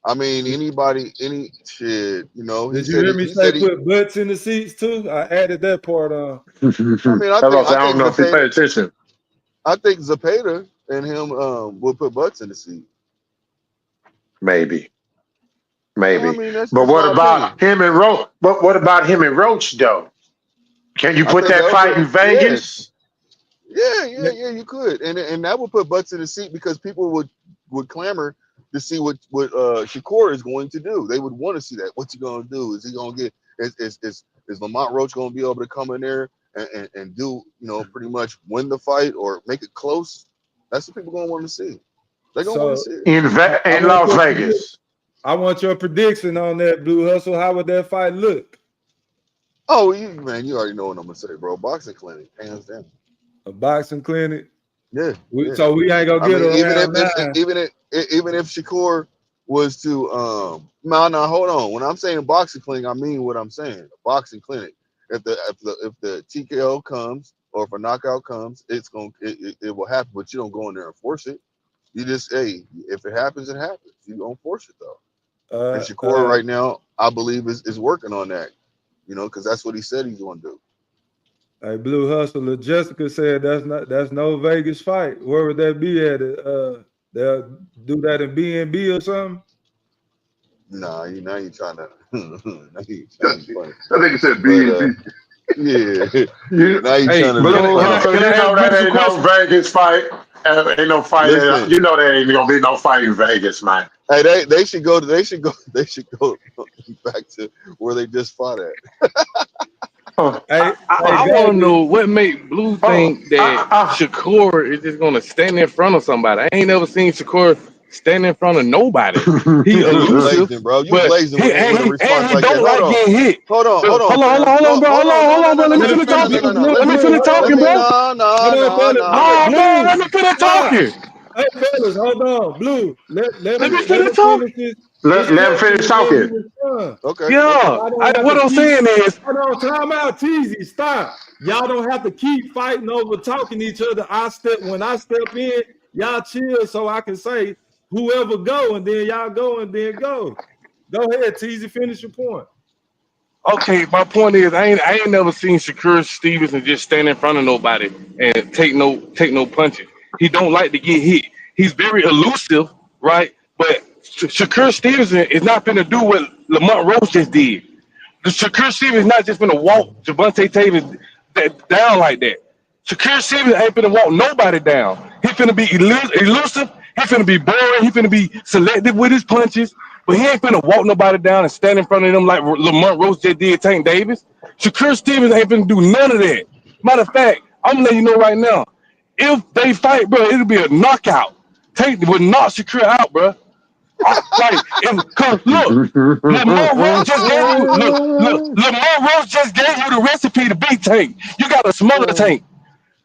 I mean, anybody, any shit, you know. He Did you said hear he, me he say said he. put butts in the seats too? I added that part on. I mean, I I don't think know if he paid Zapata, attention. I think Zapata and him will put butts in the seat. Maybe, I maybe. mean, that's But just what my opinion. about him and Roach? But what about him and Roach though? Can you I put think that that would fight put in Vegas? yes, yeah. You could, and that would put butts in the seat because people would clamor to see what Shakur is going to do. They would want to see that. What's he going to do? Is he going to get? Is Lamont Roach going to be able to come in there and do pretty much win the fight or make it close? That's what people going to want to see. They're going to want to So see it. I In want Las Vegas. your prediction on that, Blue Hustle. How would that fight look? Oh, man, you already know what I'm gonna say, bro. Boxing clinic, hands down. A boxing clinic. Yeah. So we ain't gonna I get mean, around nine. even if Shakur was to no, hold on. When I'm saying boxing clinic, I mean what I'm saying. A boxing clinic. If the TKO comes or if a knockout comes, it will happen. But you don't go in there and force it. You just if it happens, it happens. You don't force it though. And Shakur right now, I believe is working on that. Because that's what he said he's going to do. Hey, Blue Hustler, Jessica said that's no Vegas fight. Where would that be at? They'll do that in B&B or something. Nah, now you trying to. Now you I trying to be funny. think it said B But and B. yeah, now you Hey, trying to be Blue funny. Hustle, can you I know ask that Bruce a ain't no question? Vegas fight. Ain't no fight. Listen, You know there ain't gonna be no fight in Vegas, man. hey, they should go back to where they just fought at. Huh. Hey, I want to know what make Blue Oh, think that Shakur is just gonna stand in front of somebody. I ain't never seen Shakur stand in front of nobody. He You elusive, blazing, bro. You but blazing with a response he like that. don't Hold like on. getting hit. Hold on, fam. Hold on, No, bro. hold on. No, Hold no, on, no, bro. no, Let me no, let him finish no, finish. no, talking. no, no. Let Let me finish Blue, Let talking, me. bro. No, no, hold on, no, fellas. no. Oh man, Blue, let me finish stop. talking. Hey, fellas, hold on. Blue, Let me let finish him talking. finish his let him question finish and then talking. you respond. Okay, okay. Yeah. Y'all don't have What to I'm keep. saying is, Hold on, time out, Teasy. Stop. Y'all don't have to keep fighting over talking to each other. When I step in, y'all chill so I can say whoever go, and then y'all go and then go. Go ahead, Teasy. Finish your point. okay, my point is, I ain't never seen Shakur Stevenson just stand in front of nobody and take no punches. He don't like to get hit. He's very elusive, right? But Shakur Stevenson is not gonna do what Lamont Rose just did. The Shakur Stevens not just gonna walk Gervonta Davis down like that. Shakur Stevens ain't gonna walk nobody down. He finna be elusive. He finna be boring. He finna be selective with his punches. But he ain't finna walk nobody down and stand in front of them like Lamont Rose just did Tank Davis. Shakur Stevens ain't finna do none of that. Matter of fact, I'm gonna let you know right now. If they fight, bro, it'll be a knockout. Tank would knock Shakur out, bro. Cause look, Lamar Rose just gave you Lamar Rose just gave you the recipe to beat Tank. You got to smother Tank.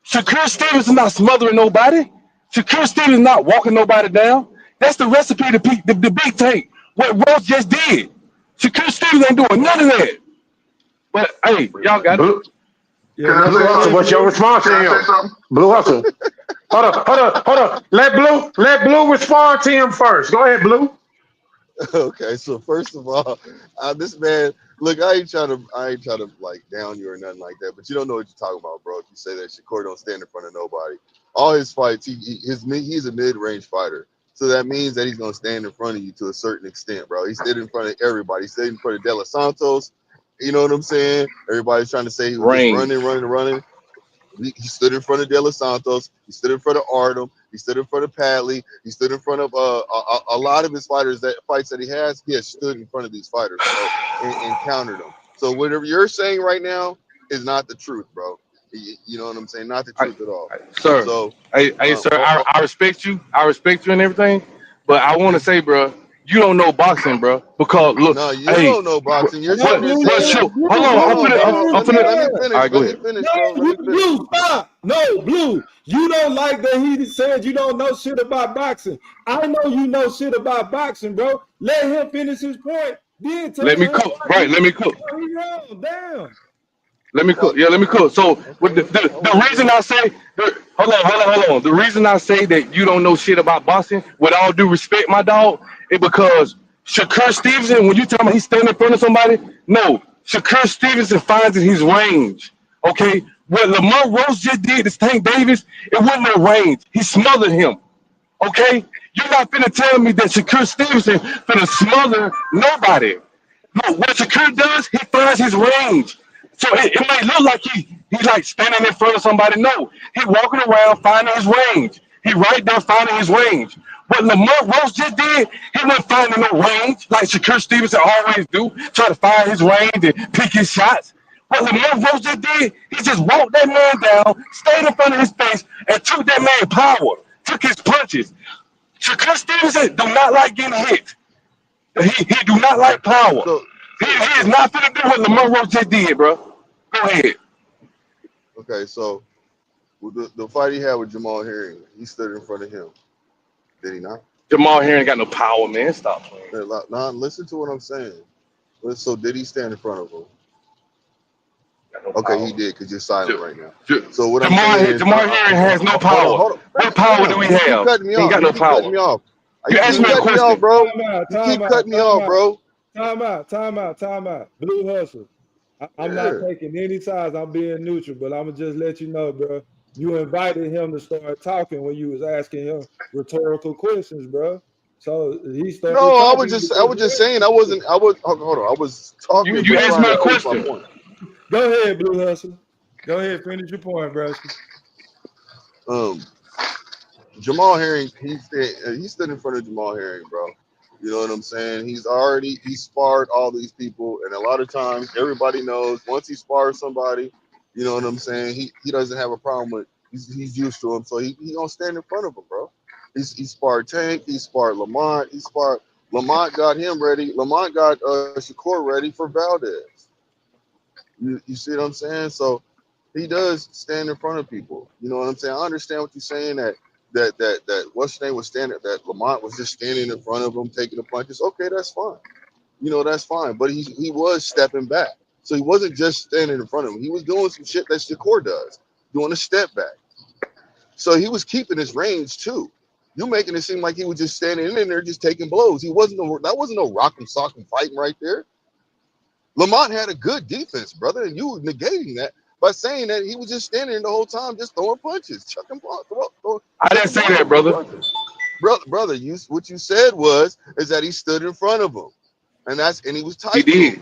Shakur Stevens is not smothering nobody. Shakur Stevens is not walking nobody down. That's the recipe to beat the beat Tank. What Rose just did. Shakur Stevens ain't doing none of that. But hey, y'all got it. Blue, Yeah, Can I no Blue say Hustle, problem, something? what's your Blue. response Can to I say him? something? Blue Hustle. Hold on. Let Blue respond to him first. Go ahead, Blue. Okay, so first of all, this man, look, I ain't trying to like down you or nothing like that, but you don't know what you're talking about, bro. If you say that Shakur don't stand in front of nobody, all his fights, he's a mid-range fighter, so that means that he's gonna stand in front of you to a certain extent, bro. He stood in front of everybody. He stood in front of De Los Santos. You know what I'm saying? Everybody's trying to say he was just Range. running. He stood in front of De Los Santos. He stood in front of Artem. He stood in front of Padley. He stood in front of a lot of his fights that he has stood in front of these fighters, bro, and countered them. So whatever you're saying right now is not the truth, bro. You know what I'm saying? Not the truth at all. Sir. So, Sir, I respect you. I respect you and everything. But I want to say, bro, you don't know boxing, bro. Because look, no, you hey, don't know boxing. You're No, sitting there Blue, what saying Blue, that. shoot? Hold Blue, on, Hold on, hold on. I'm Blue, finna. Let me All finish. right, go Let me ahead. finish, no, bro. Let me finish. Blue, stop. No, Blue, you don't like that he said you don't know shit about boxing. I know you know shit about boxing, bro. Let him finish his point. Then tell Let me him cook. why Right, let me cook. he wrong. Damn. Let me cook. Okay, Yeah, let me cook. So, with okay. Hold the on, reason bro. I say, hold on. The reason I say that you don't know shit about boxing, with all due respect, my dog, is because Shakur Stevenson, when you tell me he's standing in front of somebody, no, Shakur Stevenson finds in his range. Okay, what Lamar Rose just did to Tank Davis, it wasn't no range. He smothered him. Okay, you're not finna tell me that Shakur Stevenson finna smother nobody. No, what Shakur does, he finds his range. So it might look like he's like standing in front of somebody. No, he walking around finding his range. He right there finding his range. What Lamar Rose just did, he wasn't finding no range like Shakur Stevenson always do, try to find his range and pick his shots. What Lamar Rose just did, he just walked that man down, stayed in front of his face, and took that man power, took his punches. Shakur Stevenson do not like getting hit. He do not Okay. like power. So He so is so not finna do what Lamar Rose just did, bro. Go ahead. okay. So with the fight he had with Jamal Herring, he stood in front of him. Did he not? Jamal here ain't got no power, man. Stop playing. Now listen to what I'm saying. So did he stand in front of him? Got no Okay, power. he did because you're silent right now. J- So what I'm Jamal saying is, Jamal Herring has no hold on, power. hold on. What power do Damn, we you keep have? cutting me He ain't off. got You no keep cutting power. me off. You You asked keep me a cutting me off, question. bro. Time out, You time keep out, cutting me time off, out, bro. time out. Blue Hustle. I'm not Yeah. taking any sides. I'm being neutral, but I'm gonna just let you know, bro. You invited him to start talking when you was asking him rhetorical questions, bro. So he started No, talking I because was you just asked saying him I to. wasn't. I was hold on. I was talking, You but asked trying me to a finish my question. point. Go ahead, Blue Hustle. Go ahead, finish your point, bro. Um, Jamal Herring, he stood in front of Jamal Herring, bro. You know what I'm saying? He sparred all these people, and a lot of times everybody knows once he spars somebody, you know what I'm saying? He doesn't have a problem with. He's used to him, so he gonna stand in front of him, bro. He sparred Tank, he sparred Lamont, Lamont got him ready. Lamont got Shakur ready for Valdez. You see what I'm saying? So he does stand in front of people. You know what I'm saying? I understand what you're saying that what's his name was standing, that Lamont was just standing in front of him taking the punches. Okay, that's fine. You know, that's fine. But he was stepping back. So he wasn't just standing in front of him. He was doing some shit that Shakur does, doing a step back. So he was keeping his range too. You making it seem like he was just standing in there just taking blows. That wasn't no rock and sock and fighting right there. Lamont had a good defense, brother, and you were negating that by saying that he was just standing there the whole time, just throwing punches, I didn't chucking say that, blows, brother. brother. What you said is that he stood in front of him, and he was He tight to him. did.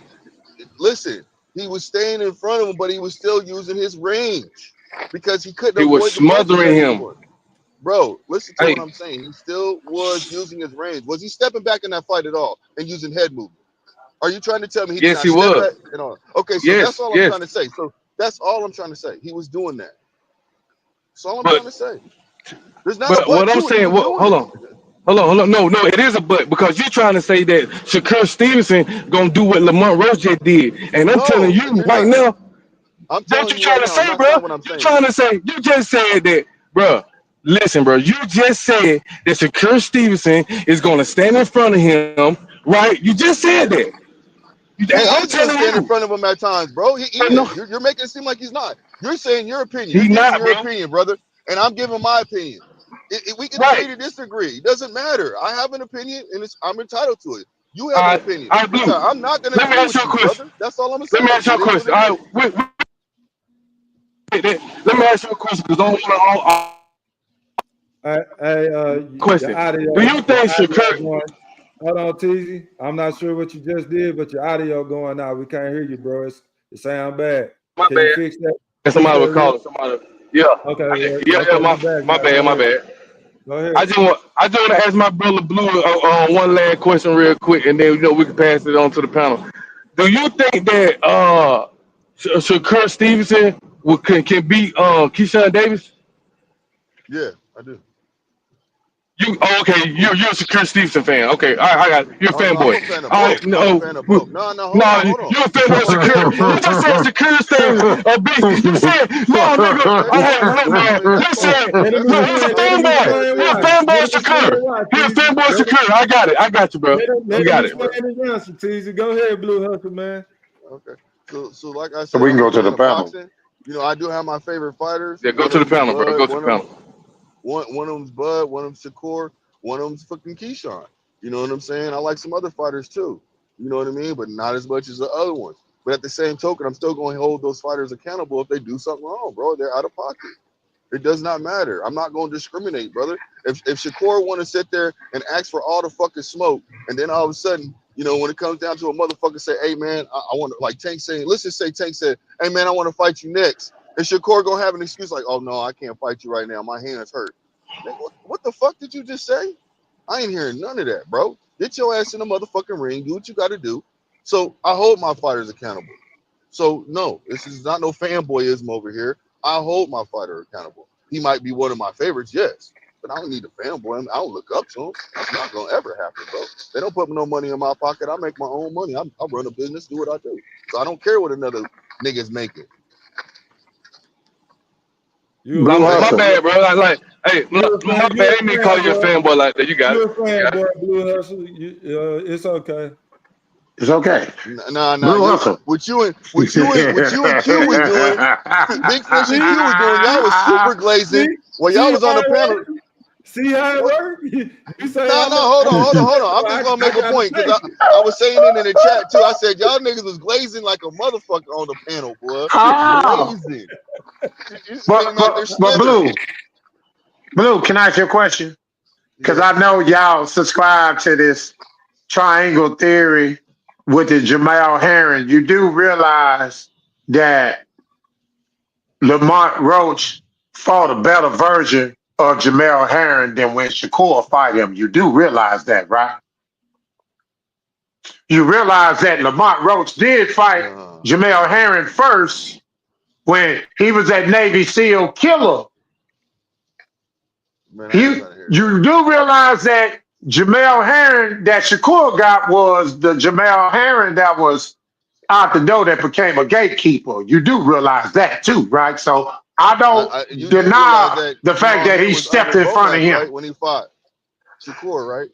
Listen, he was staying in front of him, but he was still using his range because he couldn't He was avoid the punches smothering that he was him. doing. Bro, listen to Hey, what I'm saying. He still was using his range. Was he stepping back in that fight at all and using head movement? Are you trying to tell me he did yes, not he step back was. and all? Okay, so that's Yes, all I'm yes. trying to say. So that's all I'm trying to say. He was doing that. That's all I'm But trying to say. There's not a but but what I'm to it. He saying, was what doing hold it. on. Hold on. No, it is a but because you're trying to say that Shakur Stevenson gonna do what Lamont Rose just did. And I'm telling No, you you're right not. now, I'm that telling you you right trying to now, say, that's bro. not what I'm You saying. trying to say, you just said that, bro. Listen, bro, you just said that Shakur Stevenson is gonna stand in front of him, right? You just said that. He And I'm is gonna telling stand in you, front of him at times, bro. He but no, is. You're making it seem like he's not. You're saying your opinion. You're he giving not, your bro. opinion, brother, and I'm giving my opinion. We can agree Right. to disagree. It doesn't matter. I have an opinion, and I'm entitled to it. You All have an right, opinion. all right, Blue. I'm not gonna Let me agree ask you with a you, question. brother. That's all I'm gonna Let me say. ask you a It is what question. it All right, is. let me ask you a question because I don't want to Your question. Do you your think audio Shakur? going. Hold on, TZ. I'm not sure what you just did, but your audio going out. We can't hear you, bro. It sound bad. My Can you bad. fix that? And Fix somebody that was real. calling. Somebody. Yeah. Okay, Yeah. okay, you back My now. Go bad. My ahead. bad. Go ahead. I just want to ask my brother Blue one last question real quick, and then we can pass it on to the panel. Do you think that Shakur Stevenson can beat Keyshawn Davis? Yeah, I do. Okay, you're a Shakur Stevenson fan. Okay, all right, I got it. You're a Oh no, I'm a fanboy. fan of All both. right, I'm a no, fan of both. No, hold no, on, hold on. you're a fanboy of I'm a fan of Shakur. You both. just said Shakur Stevenson a beast. You said no, nigga. Okay, Hey, that's look, I man. mean You said Let him look, he's a explain. Let him fanboy. explain He's a why. fanboy Let of him explain Shakur. why, He's a TZ. fanboy of Shakur. I got you, bro. Let You him got it, bro. explain his answer, TZ. Go ahead, Blue Hustle, man. okay. So like I So said, we can I'm a go to fan the of panel. boxing. You know, I do have my favorite fighters. Yeah, go One to of the them's panel, bro. Bud. Go to the panel. One of them's Bud. One of them's Shakur. One of them's fucking Keyshawn. You know what I'm saying? I like some other fighters too. You know what I mean? But not as much as the other ones. But at the same token, I'm still going to hold those fighters accountable if they do something wrong, bro. They're out of pocket. It does not matter. I'm not going to discriminate, brother. If Shakur want to sit there and ask for all the fucking smoke, and then all of a sudden, you know, when it comes down to a motherfucker say, "Hey man, I want to," like Tank saying, let's just say Tank said, "Hey man, I want to fight you next," and Shakur gonna have an excuse like, "Oh no, I can't fight you right now. My hand's hurt." Nigga, what the fuck did you just say? I ain't hearing none of that, bro. Get your ass in the motherfucking ring. Do what you got to do. So I hold my fighters accountable. So no, this is not no fanboyism over here. I hold my fighter accountable. He might be one of my favorites, yes, but I don't need to fanboy him. I don't look up to him. That's not gonna ever happen, bro. They don't put no money in my pocket. I make my own money. I run a business, do what I do. So I don't care what another nigga's making. You a Blue My Hustle. bad, bro. Hey, you're a my fan. bad. I You're ain't a mean to call you a fanboy. fanboy like that. You got it. You're a You got it. fanboy, Blue Hustle. It's okay. It's okay. Nah. Blue You Hustle. what you and Q was doing, Big Fish and See, Q was doing. Y'all was super glazing see, while y'all see was on how the it panel. works. See how it What? works. You say No, I'm no, a, hold I'm on, a hold on, hold on. I'm so just gonna I make a gotta point because take I was saying it in the chat too. I said y'all niggas was glazing like a motherfucker on the panel, boy. Oh, Glazing. You just but came out there but but slithering. Blue, can I ask you a question? Because Yeah. I know y'all subscribe to this triangle theory with the Jamal Herring. You do realize that Lamont Roach fought a better version of Jamel Herring than when Shakur fought him. You do realize that, right? You realize that Lamont Roach did fight Uh, Jamel Herring first when he was at Navy SEAL Killer. man, I ain't You trying to hear that. you do realize that Jamel Herring that Shakur got was the Jamel Herring that was out the door that became a gatekeeper. You do realize that too, right? So I don't You do realize deny that the fact Jamal that Herring he was stepped under in front of Bomac, him. right? When he fought Shakur, right?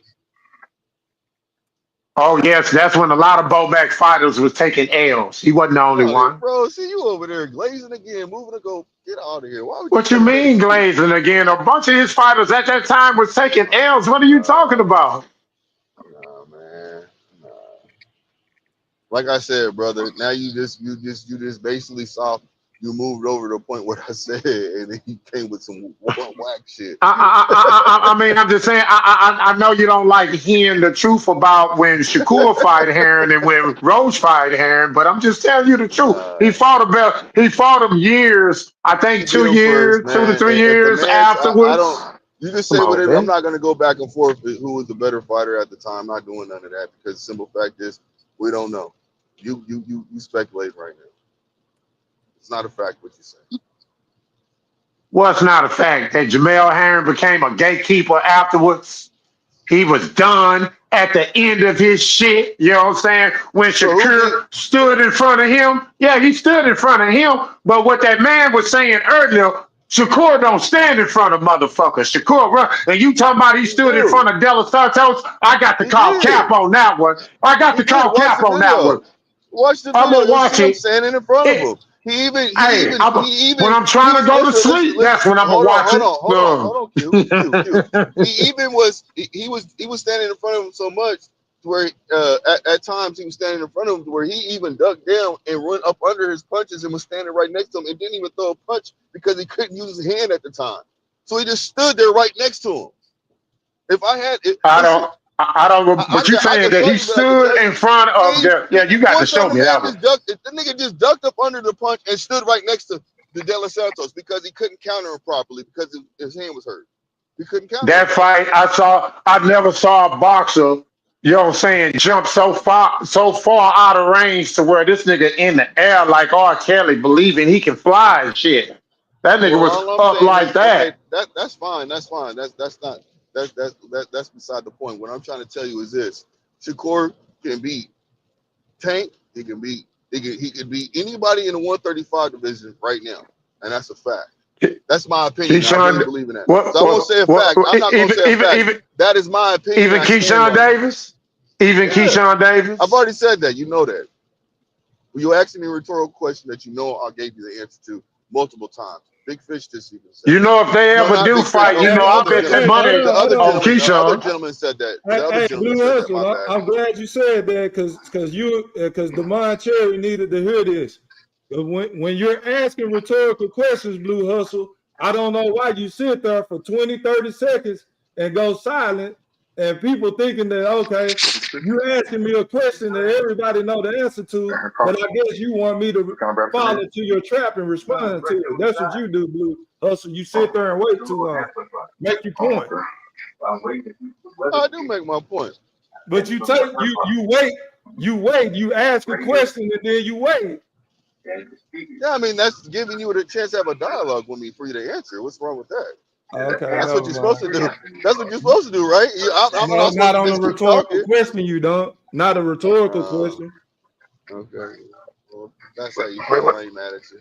Oh yes, that's when a lot of Bowback fighters was taking L's. He wasn't the Get only out of here, one. bro. See you over there glazing again, moving to go. Get out of here. Why would you What you say that mean excuse? glazing again? A bunch of his fighters at that time was taking L's. What are you talking Nah, about? nah, man. Nah. Like I said, brother, now you just basically saw you moved over to the point where I said, and then you came with some whack shit. I mean, I'm just saying. I know you don't like hearing the truth about when Shakur fight Heron and when Roach fight Heron, but I'm just telling you the truth. Nah, He fought about. He fought him years. I he think beat two him first, years, two to man. three If the years man's, I don't. afterwards. You just Come say on, whatever. I'm man. not gonna go back and forth with who was the better fighter at the time. Not doing none of that because the simple fact is we don't know. You speculate right now. It's not a fact what you say. Well, it's not a fact that Jamel Herring became a gatekeeper afterwards. He was done at the end of his shit. You know what I'm saying? When So who beat? Shakur stood in front of him, yeah, he stood in front of him. But what that man was saying earlier, Shakur don't stand in front of motherfuckers. Shakur run, and you talking about he He stood in do. front of Della Santos? I got to He call did. cap on that one. I got He to did. call Watch cap the on that one. video. Watch the I'm video. gonna You'll see watch him it. standing in front of It. him. He even he Hey, even he when even I'm he trying to was go to listen listen sleep, listen. that's when I'm gonna watch it. Hold on. Q. He even was he was standing in front of him so much to where at times he was standing in front of him to where he even dug down and run up under his punches and was standing right next to him and didn't even throw a punch because he couldn't use his hand at the time. So he just stood there right next to him. If I had it, I listen. don't. I don't. But you I saying can that show he you, but I can stood tell in you. front Yeah, of the? Yeah, you got to boy, son, show the me man that one. just ducked. The nigga just ducked up under the punch and stood right next to the De Los Santos because he couldn't counter him properly because his hand was hurt. He couldn't counter him That properly. fight, I never saw a boxer. You know what I'm saying? Jump so far out of range to where this nigga in the air like R. Kelly, believing he can fly and shit. That nigga Well, was all I'm up saying like is, okay, that. that's fine. That's fine. That's not that's beside the point. What I'm trying to tell you is this: Shakur can beat Tank. He can beat anybody in the 135 division right now, and that's a fact. That's my opinion. And I really Keyshawn, believe in that. So I won't what, say a fact. I'm not gonna even say a fact. That is my opinion. even I stand Keyshawn on it. Davis, even Yeah, Keyshawn I've Davis. already said that. You know that. When you asked me a rhetorical question that you know I gave you the answer to, multiple times. Big Fish this even said You that. know, if they No, ever not do Big Fish. fight, Oh, you know, the I'll other bet that Hey, gentleman. money hold on, hold on on. The other Keyshawn. gentleman said that. Hey, The other hey, gentleman Blue said that. Hustle, My bad. I'm glad you said that because Demond Cherry needed to hear this. When you're asking rhetorical questions, Blue Hustle, I don't know why you sit there for 20, 30 seconds and go silent, and people thinking that, okay, you're asking me a question that everybody know the answer to, but I guess you want me to fall into your trap and respond to it. That's what you do, Blue Hustle. You sit there and wait too long. Make your point. I do make my point. But you wait, you ask a question and then you wait. Yeah, I mean that's giving you the chance to have a dialogue with me for you to answer. What's wrong with that? Okay, That's what never you're supposed mind. to do. That's what you're supposed to do, right? I'm No, not supposed not to on a just keep rhetorical talking. question, you don't. Not a rhetorical Uh, question. okay. Well, that's how you feel. I ain't mad at you.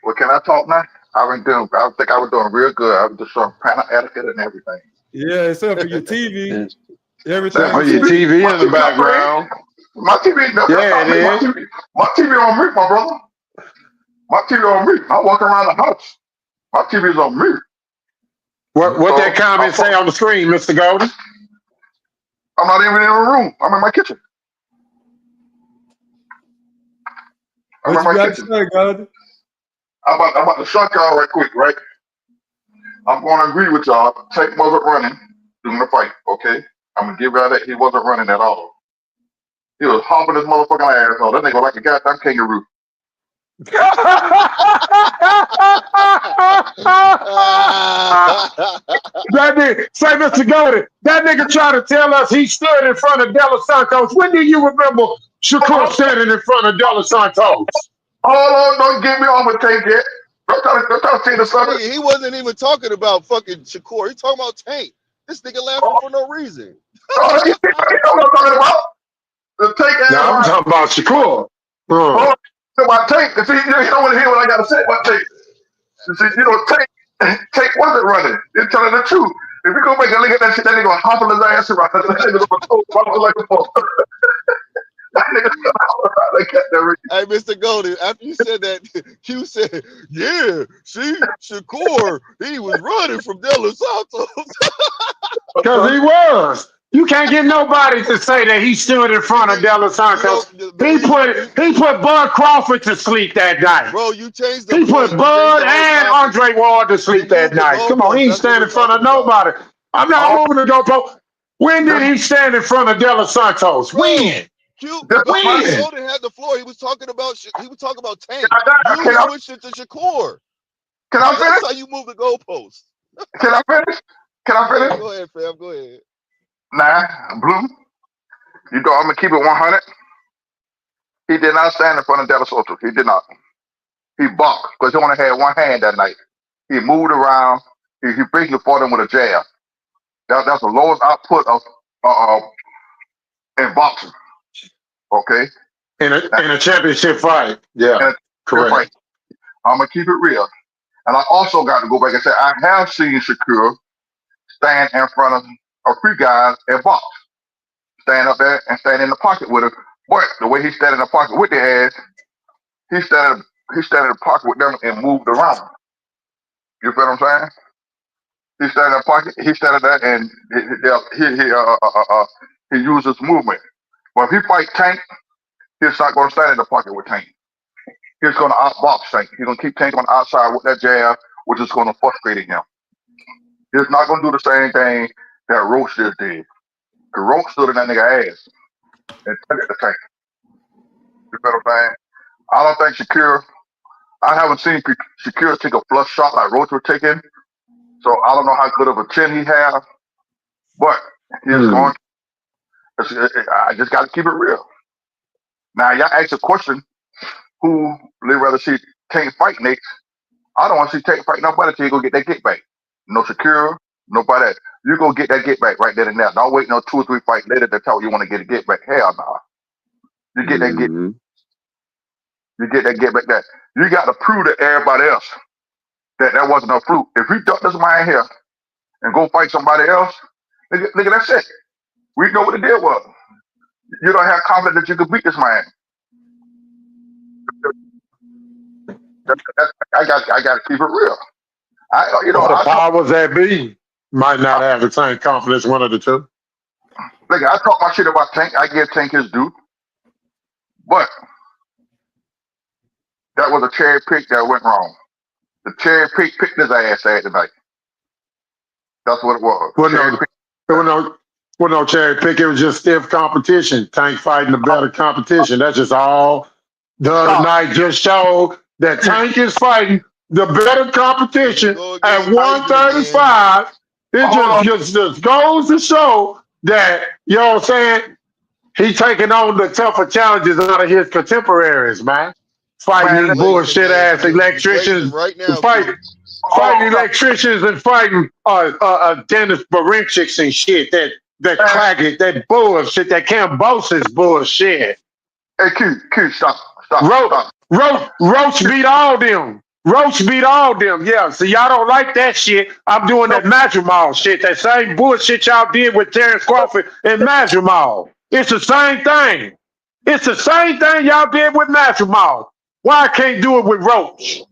Well, can I talk now? I think I was doing real good. I was just showing panel etiquette and everything. Yeah, except for your TV. Except Everything for your except TV My in the TV not free. background. My TV, that's Yeah, not it me. is. My TV on mute, my brother. My TV on mute. I walk around the house. My TV is on mute. What that So comment say on the screen, Mr. Golden? I'm not even in the room. I'm in my kitchen. I'm what in you my got to kitchen. say, God. I'm about to shock y'all right quick, right? I'm going to agree with y'all. Tank wasn't running during the fight, okay? I'm going to give y'all that he wasn't running at all. He was hopping his motherfucking ass off. That nigga like a goddamn kangaroo. That nigga, say, Mr. Golden, that nigga trying to tell us he stood in front of De Los Santos. When do you remember Shakur standing in front of De Los Santos? Hold on, don't get me off with Tank yet. Don't try to say the something. Nigga, he wasn't even talking about fucking Shakur. He talking about Tank. This nigga laughing for no reason. Oh, you know what I'm talking about? The Tank ass Now I'm right. talking about Shakur. Oh, about Tank. See, you don't want to hear what I got to say about Tank. See, Tank wasn't running. They're telling the truth. If you go make a look at that shit, that nigga gonna hop on his ass around. That nigga gonna go like a ball. That nigga gonna hop around like that. Hey, Mr. Goldie, after you said that, Q said, yeah, see, Shakur, he was running from De Los Santos. Because he was. You can't get nobody to say that he stood in front of De Los Santos. He put Bud Crawford to sleep that night. Bro, you changed the He point. put You changed Bud the whole and topic. Andre Ward to sleep that moved the night. Come on, goalpost. he ain't That's what standing we're in front of talking about. nobody. I'm not moving the goalpost. When did he stand in front of De Los Santos? Bro, When? Mr. When? Golden had the floor. He was talking about Tank. Can You I switched it to Shakur. finish? That's how you move the goalpost. Can I finish? Can I finish? Yeah, go ahead, fam. Go ahead. Nah, Blue. You know I'm gonna keep it 100. He did not stand in front of De La Soto. He did not. He balked because he only had one hand that night. He moved around. He basically fought him with a jab. That's the lowest output of in boxing. Okay. In a championship fight. Yeah, correct. Fight. I'm gonna keep it real. And I also got to go back and say I have seen Shakur stand in front of a few guys and box. Stand up there and stand in the pocket with him. But the way he stand in the pocket with their ass, he stand in the pocket with them and moved around. You feel what I'm saying? He stand in the pocket, he stand there and he uses movement. But if he fight Tank, he's not gonna stand in the pocket with Tank. He's gonna outbox Tank. He's gonna keep Tank on the outside with that jab, which is gonna frustrate him. He's not gonna do the same thing that Roach just did. The Roach stood in that nigga ass and took it to Tank. You feel what I'm saying? I don't think I haven't seen Shakur take a flush shot like Roach was taking, so I don't know how good of a chin he has, but he's going. I just got to keep it real. Now, y'all ask a question: who they rather see Tank fight next? I don't want to see Tank fight nobody till you go get that get back. No Shakur, nobody. You go get that get back right there and there. Don't wait no 2 or 3 fights later to tell you want to get a get back. Hell no. Nah. You get that get. You get that get back. That you got to prove to everybody else that wasn't a fluke. If you duck this man here and go fight somebody else, nigga, that's it. We know what the deal was. You don't have confidence that you can beat this man. I got to keep it real. Or the I talk, powers that be might not have the same confidence, one of the two. like I talk my shit about Tank. I give Tank his due, but that was a cherry pick that went wrong. The cherry picked his ass at tonight. That's what it was. Well, Cherry no, pick. there was no cherry pick. It was just stiff competition. Tank fighting the better competition. That's just all. The other Stop. night just showed that Tank is fighting the better Here we competition go at again, fighting again. 135. It Hold on, just goes to show that, you know what I'm saying? He's taking on the tougher challenges out of his contemporaries, man. Fighting You man. these glazing bullshit again, ass Q. You glazing electricians, right now, fighting Q. fighting Hold on, electricians and fighting Dennis Barinchicks and shit. That man. Claggett, that bullshit, that Cambosis bullshit. Hey, Q, Roach, stop. Roach beat all them. Roach beat all them. Yeah. So y'all don't like that shit. I'm doing No, that Madrimal shit. That same bullshit y'all did with Terrence Crawford and Madrimal. It's the same thing. It's the same thing y'all did with Madrimal. Why I can't do it with Roach?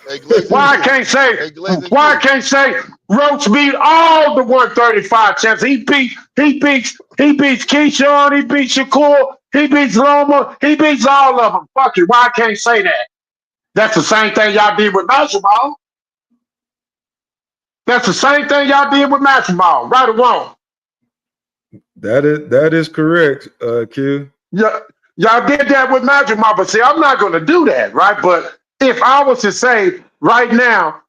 Hey, glazing Why I Q. can't say Hey, glazing why I Q. can't say Roach beat all the 135 champs. He beats Keyshawn, he beats Shakur, he beats Loma, he beats all of them. Fuck it. Why I can't say that? That's the same thing y'all did with Masvidal. That's the same thing y'all did with Masvidal, right or wrong. That is correct, Q. Yeah, y'all did that with Masvidal, but see, I'm not gonna do that, right? But if I was to say right now,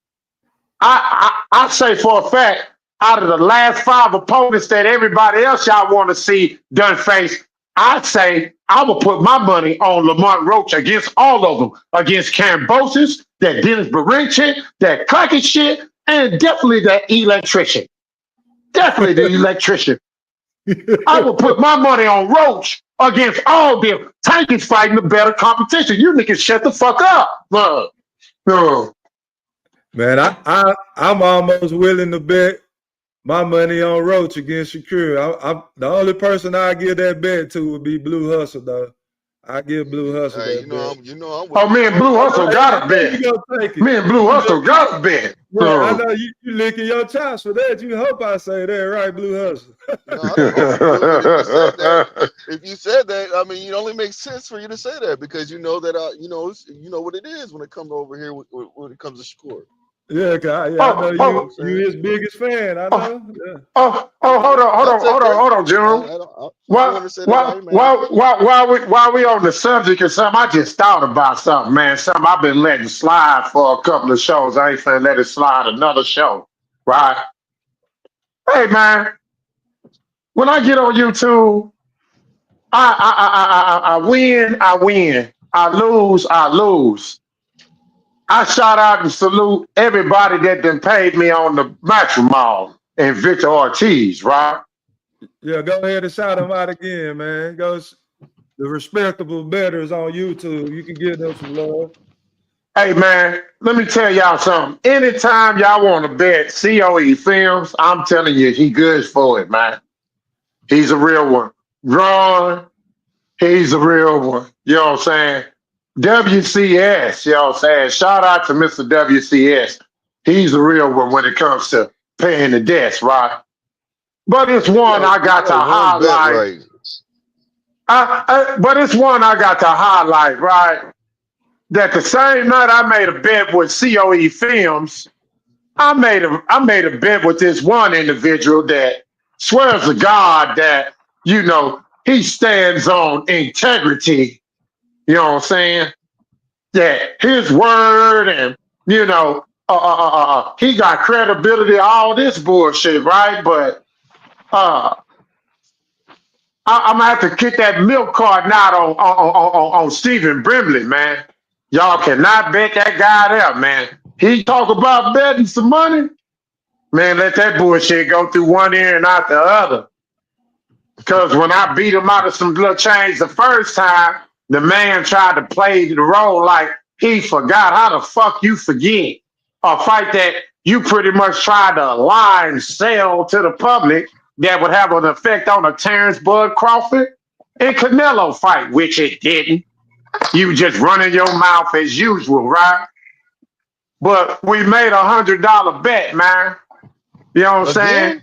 I say for a fact, out of the last five opponents that everybody else y'all want to see done face, I'd say I will put my money on Lamont Roach against all of them, against Cambosis, that Dennis Barinchik, that Clackett shit, and definitely that electrician. Definitely the electrician. I will put my money on Roach against all them. Tank is fighting the better competition. You niggas shut the fuck up. No. Man, I'm almost willing to bet my money on Roach against Shakur. I'm the only person I give that bet to would be Blue Hustle, though. I give Blue Hustle Hey, that bet. I'm with Oh, him me as and Blue well. Hustle I got a know you bet. gonna take it. Me and Blue You Hustle licking, got a bet. yeah, I know you licking your chops for that. You hope I say that, right, Blue Hustle? No, I don't hope you do, but if you said that, I mean, it only makes sense for you to say that because you know that, you know what it is when it comes over here when it comes to Shakur. Yeah, I know oh, You know what you I'm oh, you saying? his biggest fan. I oh, know. Yeah. hold on, That's okay. General. I just want to say that I ain't mad. While we on the subject of something, I just thought about something, man. Something I've been letting slide for a couple of shows. I ain't finna let it slide another show, right? Hey, man, when I get on YouTube, I win, I win. I lose, I lose. I shout out and salute everybody that done paid me on the matrimony and Victor Ortiz, right? Yeah, go ahead and shout him out again, man. The respectable betters on YouTube. You can give them some love. Hey man, let me tell y'all something. Anytime y'all want to bet COE Films, I'm telling you, he good for it, man. He's a real one. Ron, he's a real one. You know what I'm saying? WCS, you know what I'm saying? Shout out to Mr. WCS. He's a real one when it comes to paying the debts, right? But it's one I You got to got one bet highlight. right. But it's one I got to highlight, right? That the same night I made a bet with COE Films, I made a bet with this one individual that swears to God that, he stands on integrity, you know what I'm saying? That his word and, he got credibility, all this bullshit, right? But uh, I'm gonna have to kick that milk card out on Stephen Brimley, man. Y'all cannot bet that guy there, man. He talk about betting some money. Man, let that bullshit go through one ear and out the other. Because when I beat him out of some little change the first time, the man tried to play the role like he forgot. How the fuck you forget a fight that you pretty much tried to lie and sell to the public that would have an effect on a Terrence Bud Crawford and Canelo fight, which it didn't. You just running your mouth as usual, right? but we made $100 bet, man. You know what I'm saying? Again?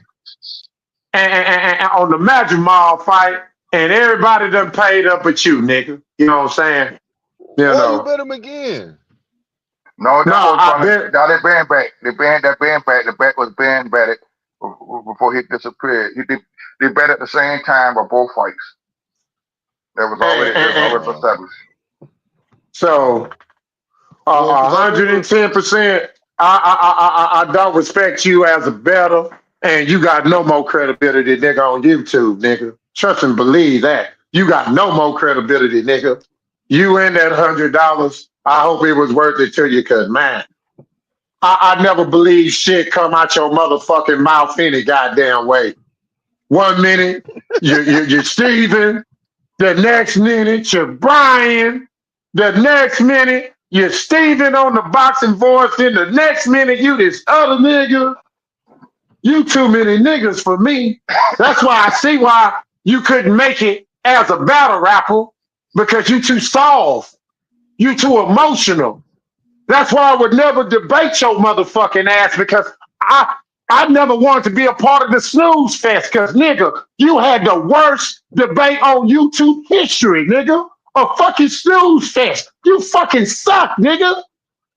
And on the Magic Mall fight, and everybody done paid up but you, nigga. You know what I'm saying? You Why you know. bet him again? No, No, that was I gonna. bet. Now they banned back. They banned that band back. The bet was banned back before he disappeared. They bet at the same time of both fights. That was And, already it was already Uh, established. so well, cause I remember. 110%. I don't respect you as a bettor, and you got no more credibility, nigga, on YouTube, nigga. Trust and believe that. You got no more credibility, nigga. You in that $100. I hope it was worth it to you, cause man, I never believe shit come out your motherfucking mouth any goddamn way. 1 minute you're Steven, the next minute you're Brian, the next minute you're Steven on the boxing voice, then the next minute you this other nigga. You too many niggas for me. That's why I see why you couldn't make it as a battle rapper, because you too soft, you too emotional. That's why I would never debate your motherfucking ass, because I never wanted to be a part of the snooze fest, because nigga, you had the worst debate on YouTube history, nigga. A fucking snooze fest. You fucking suck, nigga.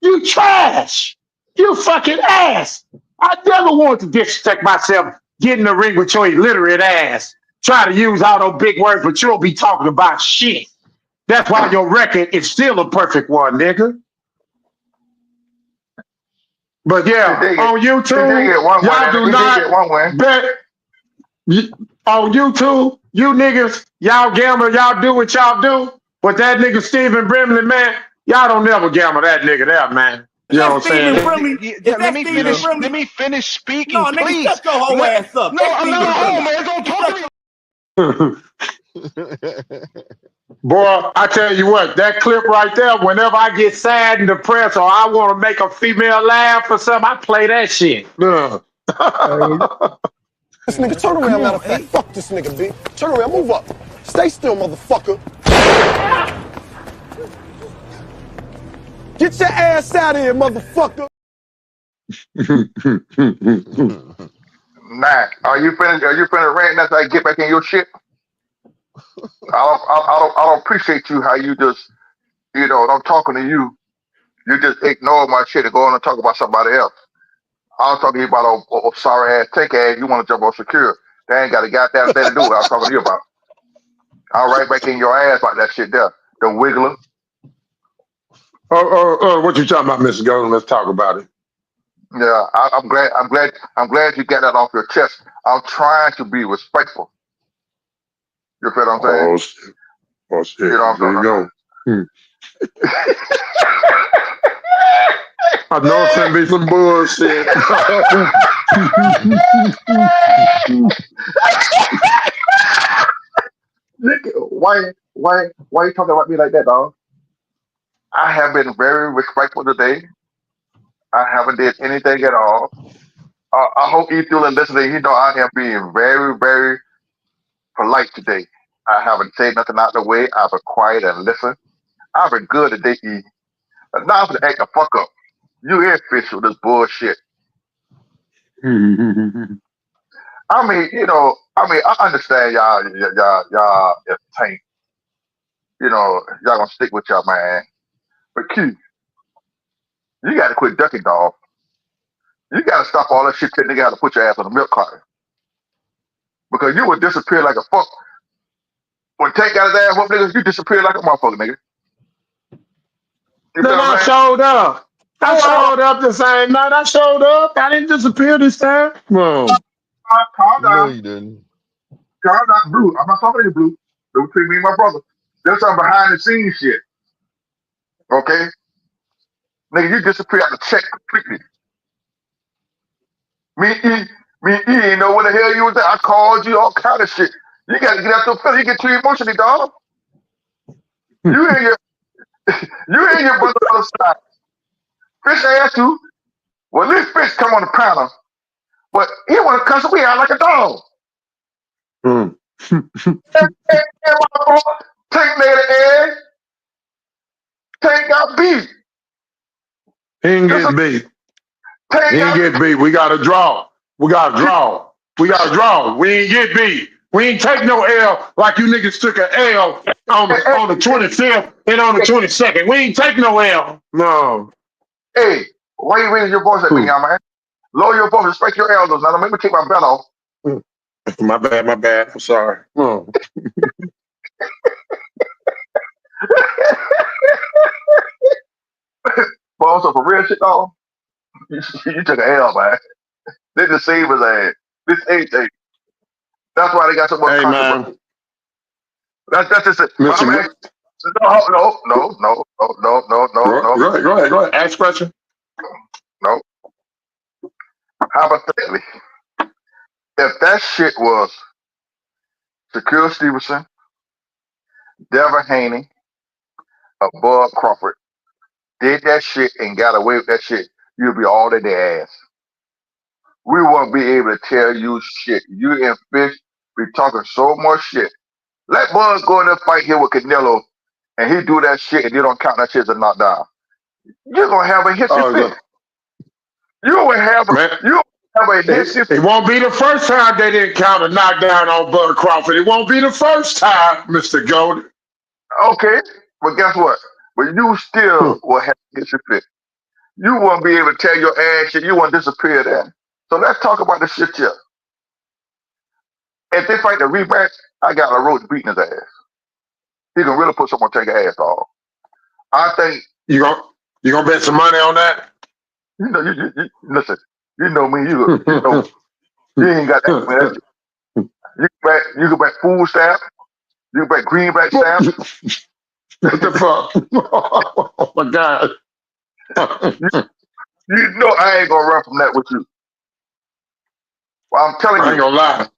You trash. You fucking ass. I never wanted to disrespect myself, get in the ring with your illiterate ass. Try to use all those big words, but you'll be talking about shit. That's why your record is still a perfect one, nigga. But He yeah, did get on he did YouTube, get one win, y'all and do he did get not one win. bet on YouTube. You niggas, y'all gamble, y'all do what y'all do. But that nigga Stephen Brimley, man, y'all don't never gamble that nigga there, man. You know what I'm saying? Let me Yeah. finish speaking, No, nigga, please. shut your whole ass up. No, That's I'm not Stephen a hoe, Brimley. man. Don't talk to me. Boy, I tell you what, that clip right there, whenever I get sad and depressed or I want to make a female laugh or something, I play that shit. Ugh. This nigga, turn around, matter of fact. Fuck this nigga, B. Turn around, move up. Stay still, motherfucker. Get your ass out of here, motherfucker. Nah, are you finished? Are you finished ranting? That's how you get back in your shit. I don't appreciate you how you just I'm talking to you. You just ignore my shit and go on and talk about somebody else. I was talking to you about a sorry ass take ass. You want to jump on secure? They ain't got a goddamn thing to do with what I was talking to you about. I'll right back in your ass about that shit there. The wiggler. What you talking about, Mr. Golden? Let's talk about it. Yeah, I'm glad you got that off your chest. I'm trying to be respectful. You feel what I'm saying? Oh, shit. Oh, shit. You know what Here you I'm go. saying? I know it's gonna be some bullshit. Nigga, why you talking about me like that, dog? I have been very respectful today. I haven't did anything at all. I hope you still listening. I am being very, very polite today. I haven't said nothing out the way. I've been quiet and listen. I've been good today, E. But now I'm gonna act the fuck up. You ain't fish with this bullshit. I understand y'all tank. Y'all gonna stick with y'all man. But Q, you gotta quit ducking, dog. You gotta stop all that shit that nigga had to put your ass on a milk carton. Because you would disappear like a fuck. When Tank got his ass whooped, niggas, you disappear like a motherfucker, nigga. You feel Then what I I'm saying? showed up. I showed up the same night. I showed up. I didn't disappear this time. Whoa. Calm No, down. you didn't. Calm down, Blue. I'm not talking to you, Blue. It was between me and my brother. There's some behind the scenes shit. Okay? Nigga, you disappear out the check completely. Me, ain't know where the hell you was at. I called you, all kind of shit. You gotta get out your feelings. You get too emotionally, dog. You and your brother on the side. Fish asked you. Well, this fish come on the panel, but he want to cuss me out like a dog. Mm. Tank made an egg. Tank got beat. He didn't get beat. He didn't get beat. We got to draw. We got to draw. We got to draw. We ain't get beat. We ain't take no L like you niggas took an L on the 25th and on the 22nd. We ain't take no L. No. Hey, why you raising your voice at me, young man? Lower your voice, respect your elders. Now, don't make me take my belt off. My bad. I'm sorry. Boy, so for real shit, though, you took an L, man. They just saved his ass. This ain't thing. That's why they got so much controversy. Man. That's just it. Mr. I'm asking, no. Go ahead. Ask question. No. Hypothetically, if that shit was Shakur Stevenson, Devin Haney, or Bud Crawford, did that shit and got away with that shit, you'll be all in their ass. We won't be able to tell you shit. You and Fish be talking so much shit. Let Bud go in there fight here with Canelo and he do that shit and you don't count that shit as a knockdown. You're gonna have a hissy fit. You will have a hissy fit. It won't be the first time they didn't count a knockdown on Bud Crawford. It won't be the first time, Mr. Golden. Okay, but guess what? But you still will have a hissy fit. You won't be able to tell your ass shit. You won't disappear there. So let's talk about the shit here. If they fight the rematch, I got a road beating his ass. He can really put someone take ass off. I think you gonna bet some money on that. You know, you listen. You know me. You ain't got that. You can bet food stamp. You can bet greenback stamp. What the fuck? Oh my God. You know I ain't gonna run from that with you. Well, I'm telling you. I ain't gonna lie.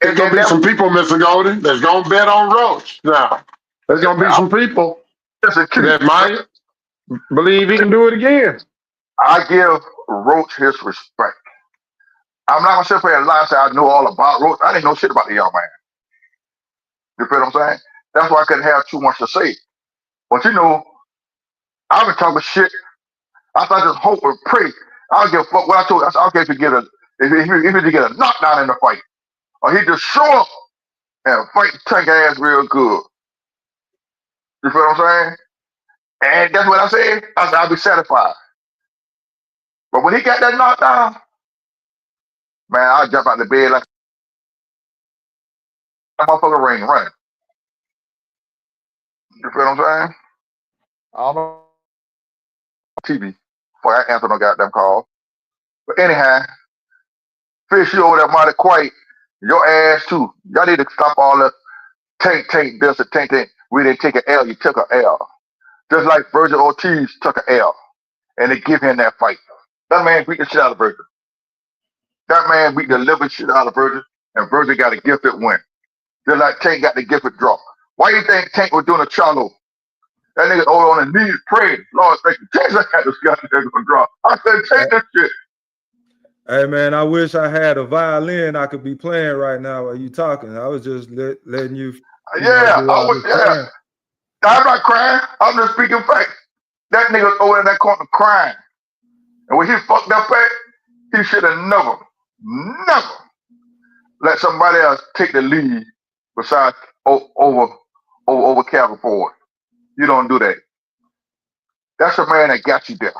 There's gonna be some people, Mr. Golden, that's gonna bet on Roach. Now, there's gonna be some people that might believe he can do it again. I give Roach his respect. I'm not gonna sit here and lie and say I know all about Roach. I didn't know shit about the young man. You feel what I'm saying? That's why I couldn't have too much to say. But you know, I've been talking shit. I thought just hope and pray. I don't give a fuck what I told you. I said, okay, if you get a knockdown in the fight, or he just show up and fight Tank ass real good. You feel what I'm saying? And that's what I said. I said I'll be satisfied. But when he got that knockdown, man, I jump out the bed like that motherfucker ring running. You feel what I'm saying? I don't know. TV before I answer no goddamn call. But anyhow, Fish, you over there mighty quiet. Your ass too. Y'all need to stop all the tank this and tank. We didn't take an L, you took an L. Just like Virgil Ortiz took an L. And they give him that fight. That man beat the shit out of Virgil. That man beat the living shit out of Virgil, and Virgil got a gifted win. Just like Tank got the gifted draw. Why you think Tank was doing a Charlo? That nigga over on his knees praying, Lord, thank you. Tank had this guy gonna draw. I said, take this shit. Hey man, I wish I had a violin I could be playing right now while you talking. I was just letting you. I'm not crying. I'm just speaking facts. That nigga over in that corner crying. And when he fucked up at, he should have never let somebody else take the lead besides over Calvin Ford. You don't do that. That's the man that got you there.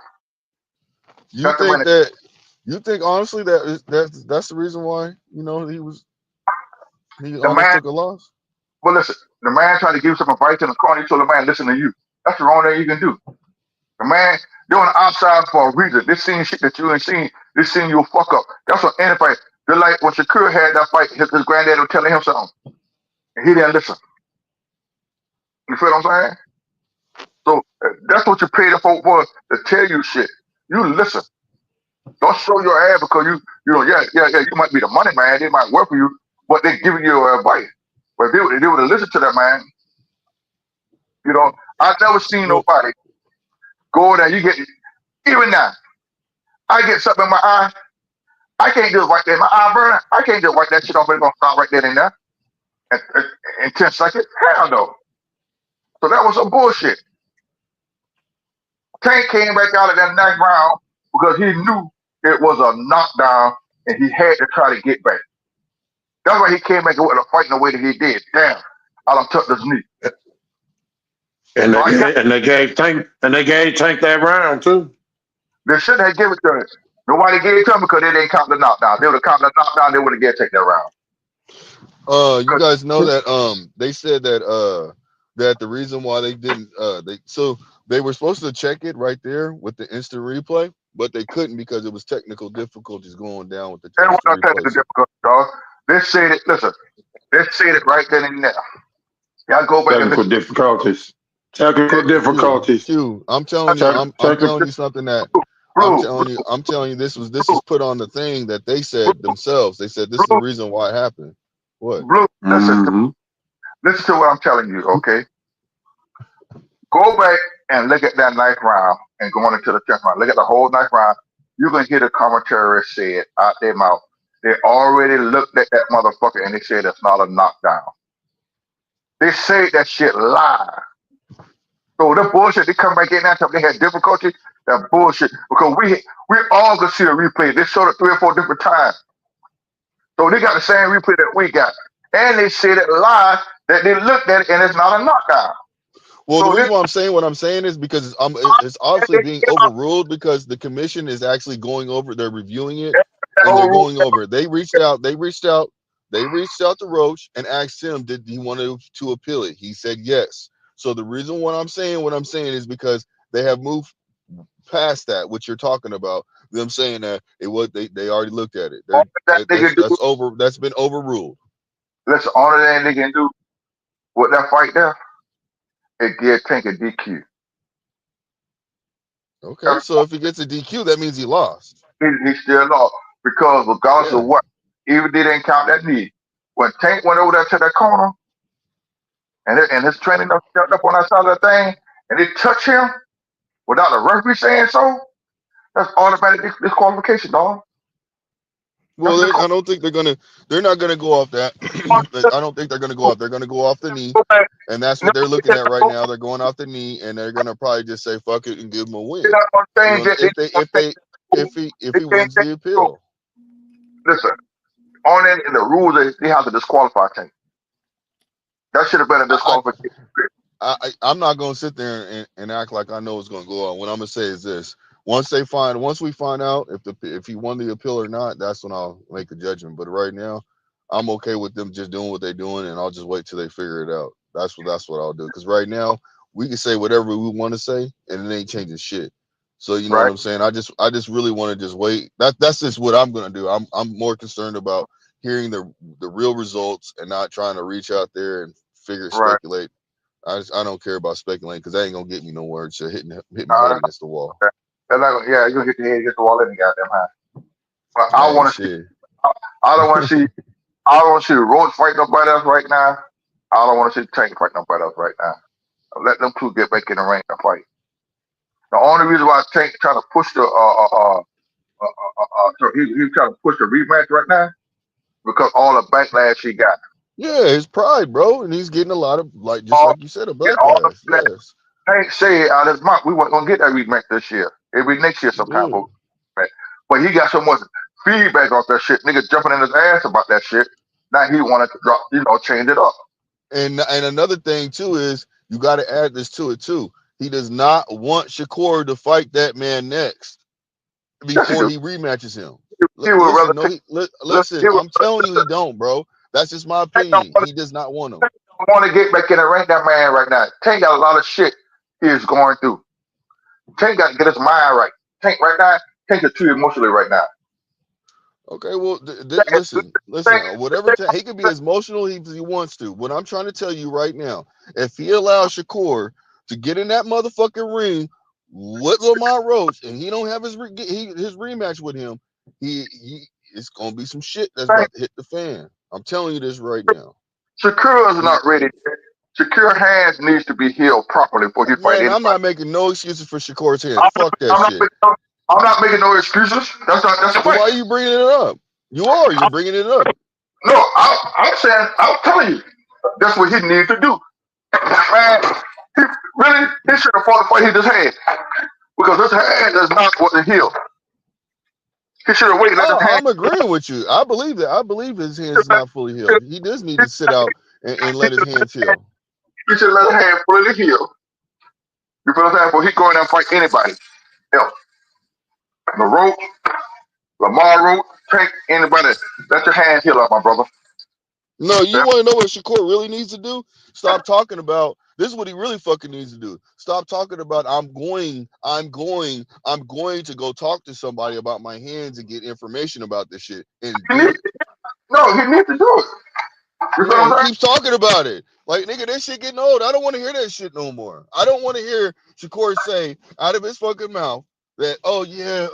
You think honestly that's the reason why, he almost took a loss? Well, listen, the man tried to give some advice in the corner. He told the man, listen to you. That's the wrong thing you can do. The man, you're on the outside for a reason. This scene shit that you ain't seen, this scene you'll fuck up. That's what any fight. Just like when Shakur had that fight, his granddad was telling him something. And he didn't listen. You feel what I'm saying? So that's what you paid the folk for, to tell you shit. You listen. Don't show your ass because you might be the money man. They might work for you, but they giving you advice. But if they would have listened to that man, I've never seen nobody go there. You get, even now, I get something in my eye. I can't just wipe that. My eye burning. I can't just wipe that shit off. It's gonna stop right there and there in 10 seconds. Hell no. So that was some bullshit. Tank came back out of that next round because he knew it was a knockdown and he had to try to get back. That's why he came back with a fight in the way that he did. Damn, I done took this knee. And So they gave Tank that round too. they shouldn't have given it to him. Nobody gave it to him because they didn't count the knockdown. They would have counted the knockdown, they would have get take that round. You guys know that they said that the reason why they didn't they were supposed to check it right there with the instant replay, but they couldn't because it was technical difficulties going down with the They weren't instant technical replay. So, difficult, dog. They said it. Listen, they said it right then and there. Y'all go back and Technical listen. difficulties. Technical difficulties. I'm telling you, I'm telling you something that Blue, I'm telling you this is put on the thing that they said themselves. They said this is the reason why it happened. What? Blue, Mm-hmm. listen to what I'm telling you, okay? Go back and look at that ninth round and going into the 10th round. Look at the whole ninth round. You're going to hear the commentary say it out their mouth. They already looked at that motherfucker and they said it's not a knockdown. They say that shit live. So the bullshit, they come back in that time, they had difficulty, that bullshit. Because we all could see a replay. They showed it 3 or 4 different times. So they got the same replay that we got. And they said it live that they looked at it and it's not a knockdown. Well, So the reason why I'm saying what I'm saying is because it's obviously being overruled because the commission is actually going over. They're reviewing it and they're going over it. They reached out to Roach and asked him, did he want to appeal it? He said yes. So the reason what I'm saying is because they have moved past that, what you're talking about. Them saying that it was they already looked at it. That's been overruled. That's the only thing they can do with that fight there. It give Tank a DQ. Okay, so if he gets a DQ, that means he lost. He still lost because regardless of what, even they didn't count that knee. When Tank went over there to that corner and his trainer stepped up on that side of the thing and they touched him without the referee saying so, that's automatic disqualification, dog. Well, I don't think they're not gonna go off that. I don't think they're gonna go off. They're gonna go off the knee, and that's what they're looking at right now. They're going off the knee, and they're gonna probably just say fuck it and give him a win. If he wins the appeal. Listen, on in the rules they have to disqualify Tank. That should have been a disqualification. I'm not gonna sit there and act like I know what's gonna go on. What I'm gonna say is this: once we find out if he won the appeal or not, that's when I'll make a judgment. But right now, I'm okay with them just doing what they're doing, and I'll just wait till they figure it out. That's what I'll do. Because right now, we can say whatever we want to say, and it ain't changing shit. So you know what I'm saying? I just really want to just wait. That's just what I'm gonna do. I'm more concerned about hearing the real results and not trying to reach out there and speculate. I don't care about speculating because that ain't gonna get me nowhere. It's hit my head against the wall. You're gonna hit your head against the wall any goddamn time. But I Hey, want to see. I don't want to see. I don't want to see Roach fight nobody else right now. I don't want to see Tank fight nobody else right now. Let them two get back in the ring and fight. The only reason why Tank trying to push the he's trying to push the rematch right now because all the backlash he got. Yeah, his pride, bro, and he's getting a lot of like you said, a backlash. Yes. Tank said out of his mouth we weren't gonna get that rematch this year. It'll be next year sometime. But he got so much feedback off that shit. Niggas jumping in his ass about that shit. Now he wanted to drop, change it up. And another thing too is you got to add this to it too. He does not want Shakur to fight that man next before he rematches him. Listen, I'm telling you, he don't, bro. That's just my opinion. He does not want him. I want to get back in the ring, that man right now. Tank got a lot of shit he is going through. Tank got to get his mind right. Tank right now, Tank is too emotionally right now. Okay, well, listen. Whatever he can be as emotional as he wants to. What I'm trying to tell you right now, if he allows Shakur to get in that motherfucking ring with Lamar Roach and he don't have his rematch with him, it's gonna be some shit that's about to hit the fan. I'm telling you this right now. Shakur is not ready. Shakur hands needs to be healed properly before he fight anybody. I'm not making no excuses for Shakur's hands. Fuck that shit. I'm not making no excuses. That's the why are you bringing it up? You're bringing it up. No, I'm telling you, that's what he needs to do. Man, he should have fought the fight he just had. because his hand is not what the heel. He should have waited. Let his hand. I'm agreeing with you. I believe that. I believe his hands not fully healed. He does need to sit out and let his hands heal. He should let his hand fully heal. You feel what I'm saying? Before he go in there and fight anybody else. The rope, Lamar rope, Tank, anybody. Let your hand heal up, my brother. No, you want to know what Shakur really needs to do? Stop talking about this is what he really fucking needs to do. Stop talking about I'm going to go talk to somebody about my hands and get information about this shit and do it. No, he needs to do it. No, he keeps talking about it. Like, nigga, that shit getting old. I don't want to hear that shit no more. I don't want to hear Shakur say out of his fucking mouth that, oh yeah,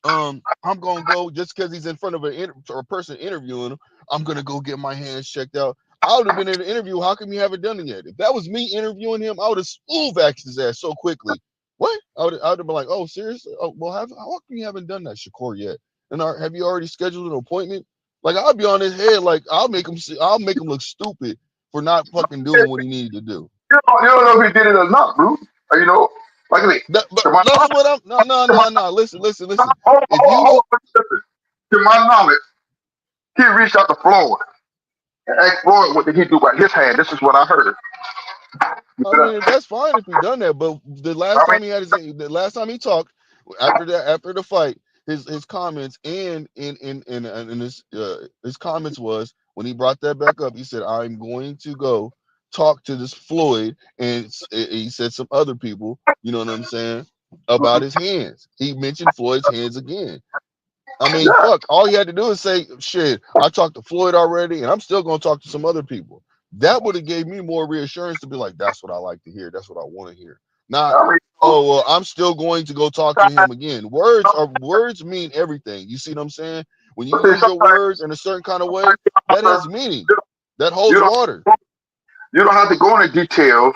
I'm gonna go just because he's in front of a person interviewing him. I'm gonna go get my hands checked out. I would have been in the interview. How come you haven't done it yet? If that was me interviewing him, I would have smooth axed his ass so quickly. What? I would have been like, oh, seriously? Oh, well, how come you haven't done that, Shakur, yet? And have you already scheduled an appointment? Like, I'll be on his head. Like, I'll make him look stupid for not fucking doing what he needed to do. You don't know if he did it or not, bro. You know, like me. But that's what I'm. No. Listen. If you To my knowledge, he reached out to Floyd and asked Floyd what did he do about his hand. This is what I heard. I mean, that's fine if he done that. But the last time he talked after the fight, his comments and his comments was when he brought that back up. He said, "I'm going to go talk to this Floyd," and he said some other people. You know what I'm saying about his hands. He mentioned Floyd's hands again. I mean, fuck. All he had to do is say, "Shit, I talked to Floyd already, and I'm still gonna talk to some other people." That would have gave me more reassurance to be like, "That's what I like to hear. That's what I want to hear." Not, "Oh, well, I'm still going to go talk to him again." Words mean everything. You see what I'm saying? When you use your words in a certain kind of way, that has meaning. That holds water. You don't have to go into details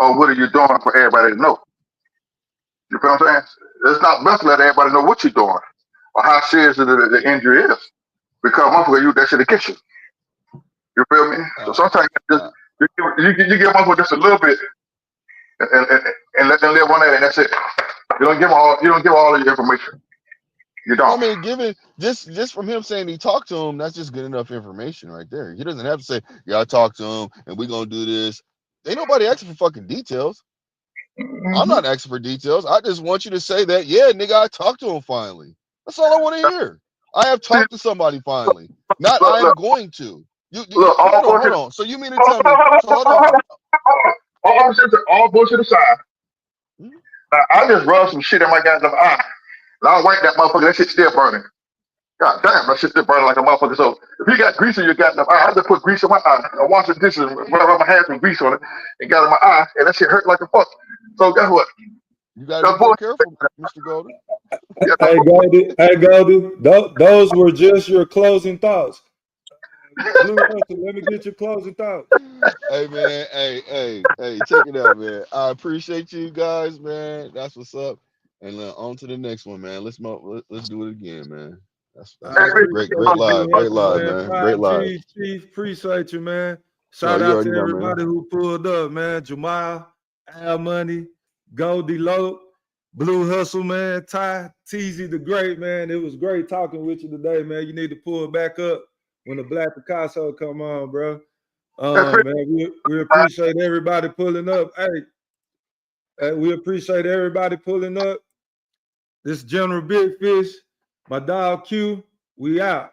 of what are you doing for everybody to know. You feel what I'm saying? It's not best to let everybody know what you're doing or how serious the injury is. Because motherfucker, you that shit against you. You feel me? So sometimes you give motherfucker just a little bit and let them live on that, and that's it. You don't give all of your information. You don't. I mean, given just from him saying he talked to him, that's just good enough information right there. He doesn't have to say, "Yeah, I talked to him, and we're gonna do this." Ain't nobody asking for fucking details. I'm not asking for details. I just want you to say that, yeah, nigga, I talked to him finally. That's all I want to hear. I have talked to somebody finally. Not I am going to. Hold on. So you mean to tell me? So hold on. All bullshit aside, I just rubbed some shit in my goddamn eye. And I wipe that motherfucker. That shit still burning. God damn, that shit still burning like a motherfucker. So if you got grease in your goddamn eye, I just put grease in my eye. I wash the dishes, rub my hands with grease on it, and got in my eye, and that shit hurt like a fuck. So guess what? You gotta be more careful, Mr. Golden. Hey, Goldie, those were just your closing thoughts. Blue Hustle, let me get your closing thoughts. Hey, man. Hey, check it out, man. I appreciate you guys, man. That's what's up. And on to the next one, man. Let's do it again, man. That's great live, man. Great live. Chief, appreciate you, man. So Shout you out already to know, everybody man. who pulled up, man. Jamal, Al Money, Goldie Lope, Blue Hustle, man. Ty, Teasy the Great, man. It was great talking with you today, man. You need to pull back up when the Black Picasso come on, bro. Man, we appreciate everybody pulling up. Hey, we appreciate everybody pulling up. This General Big Fish, my dog Q, we out.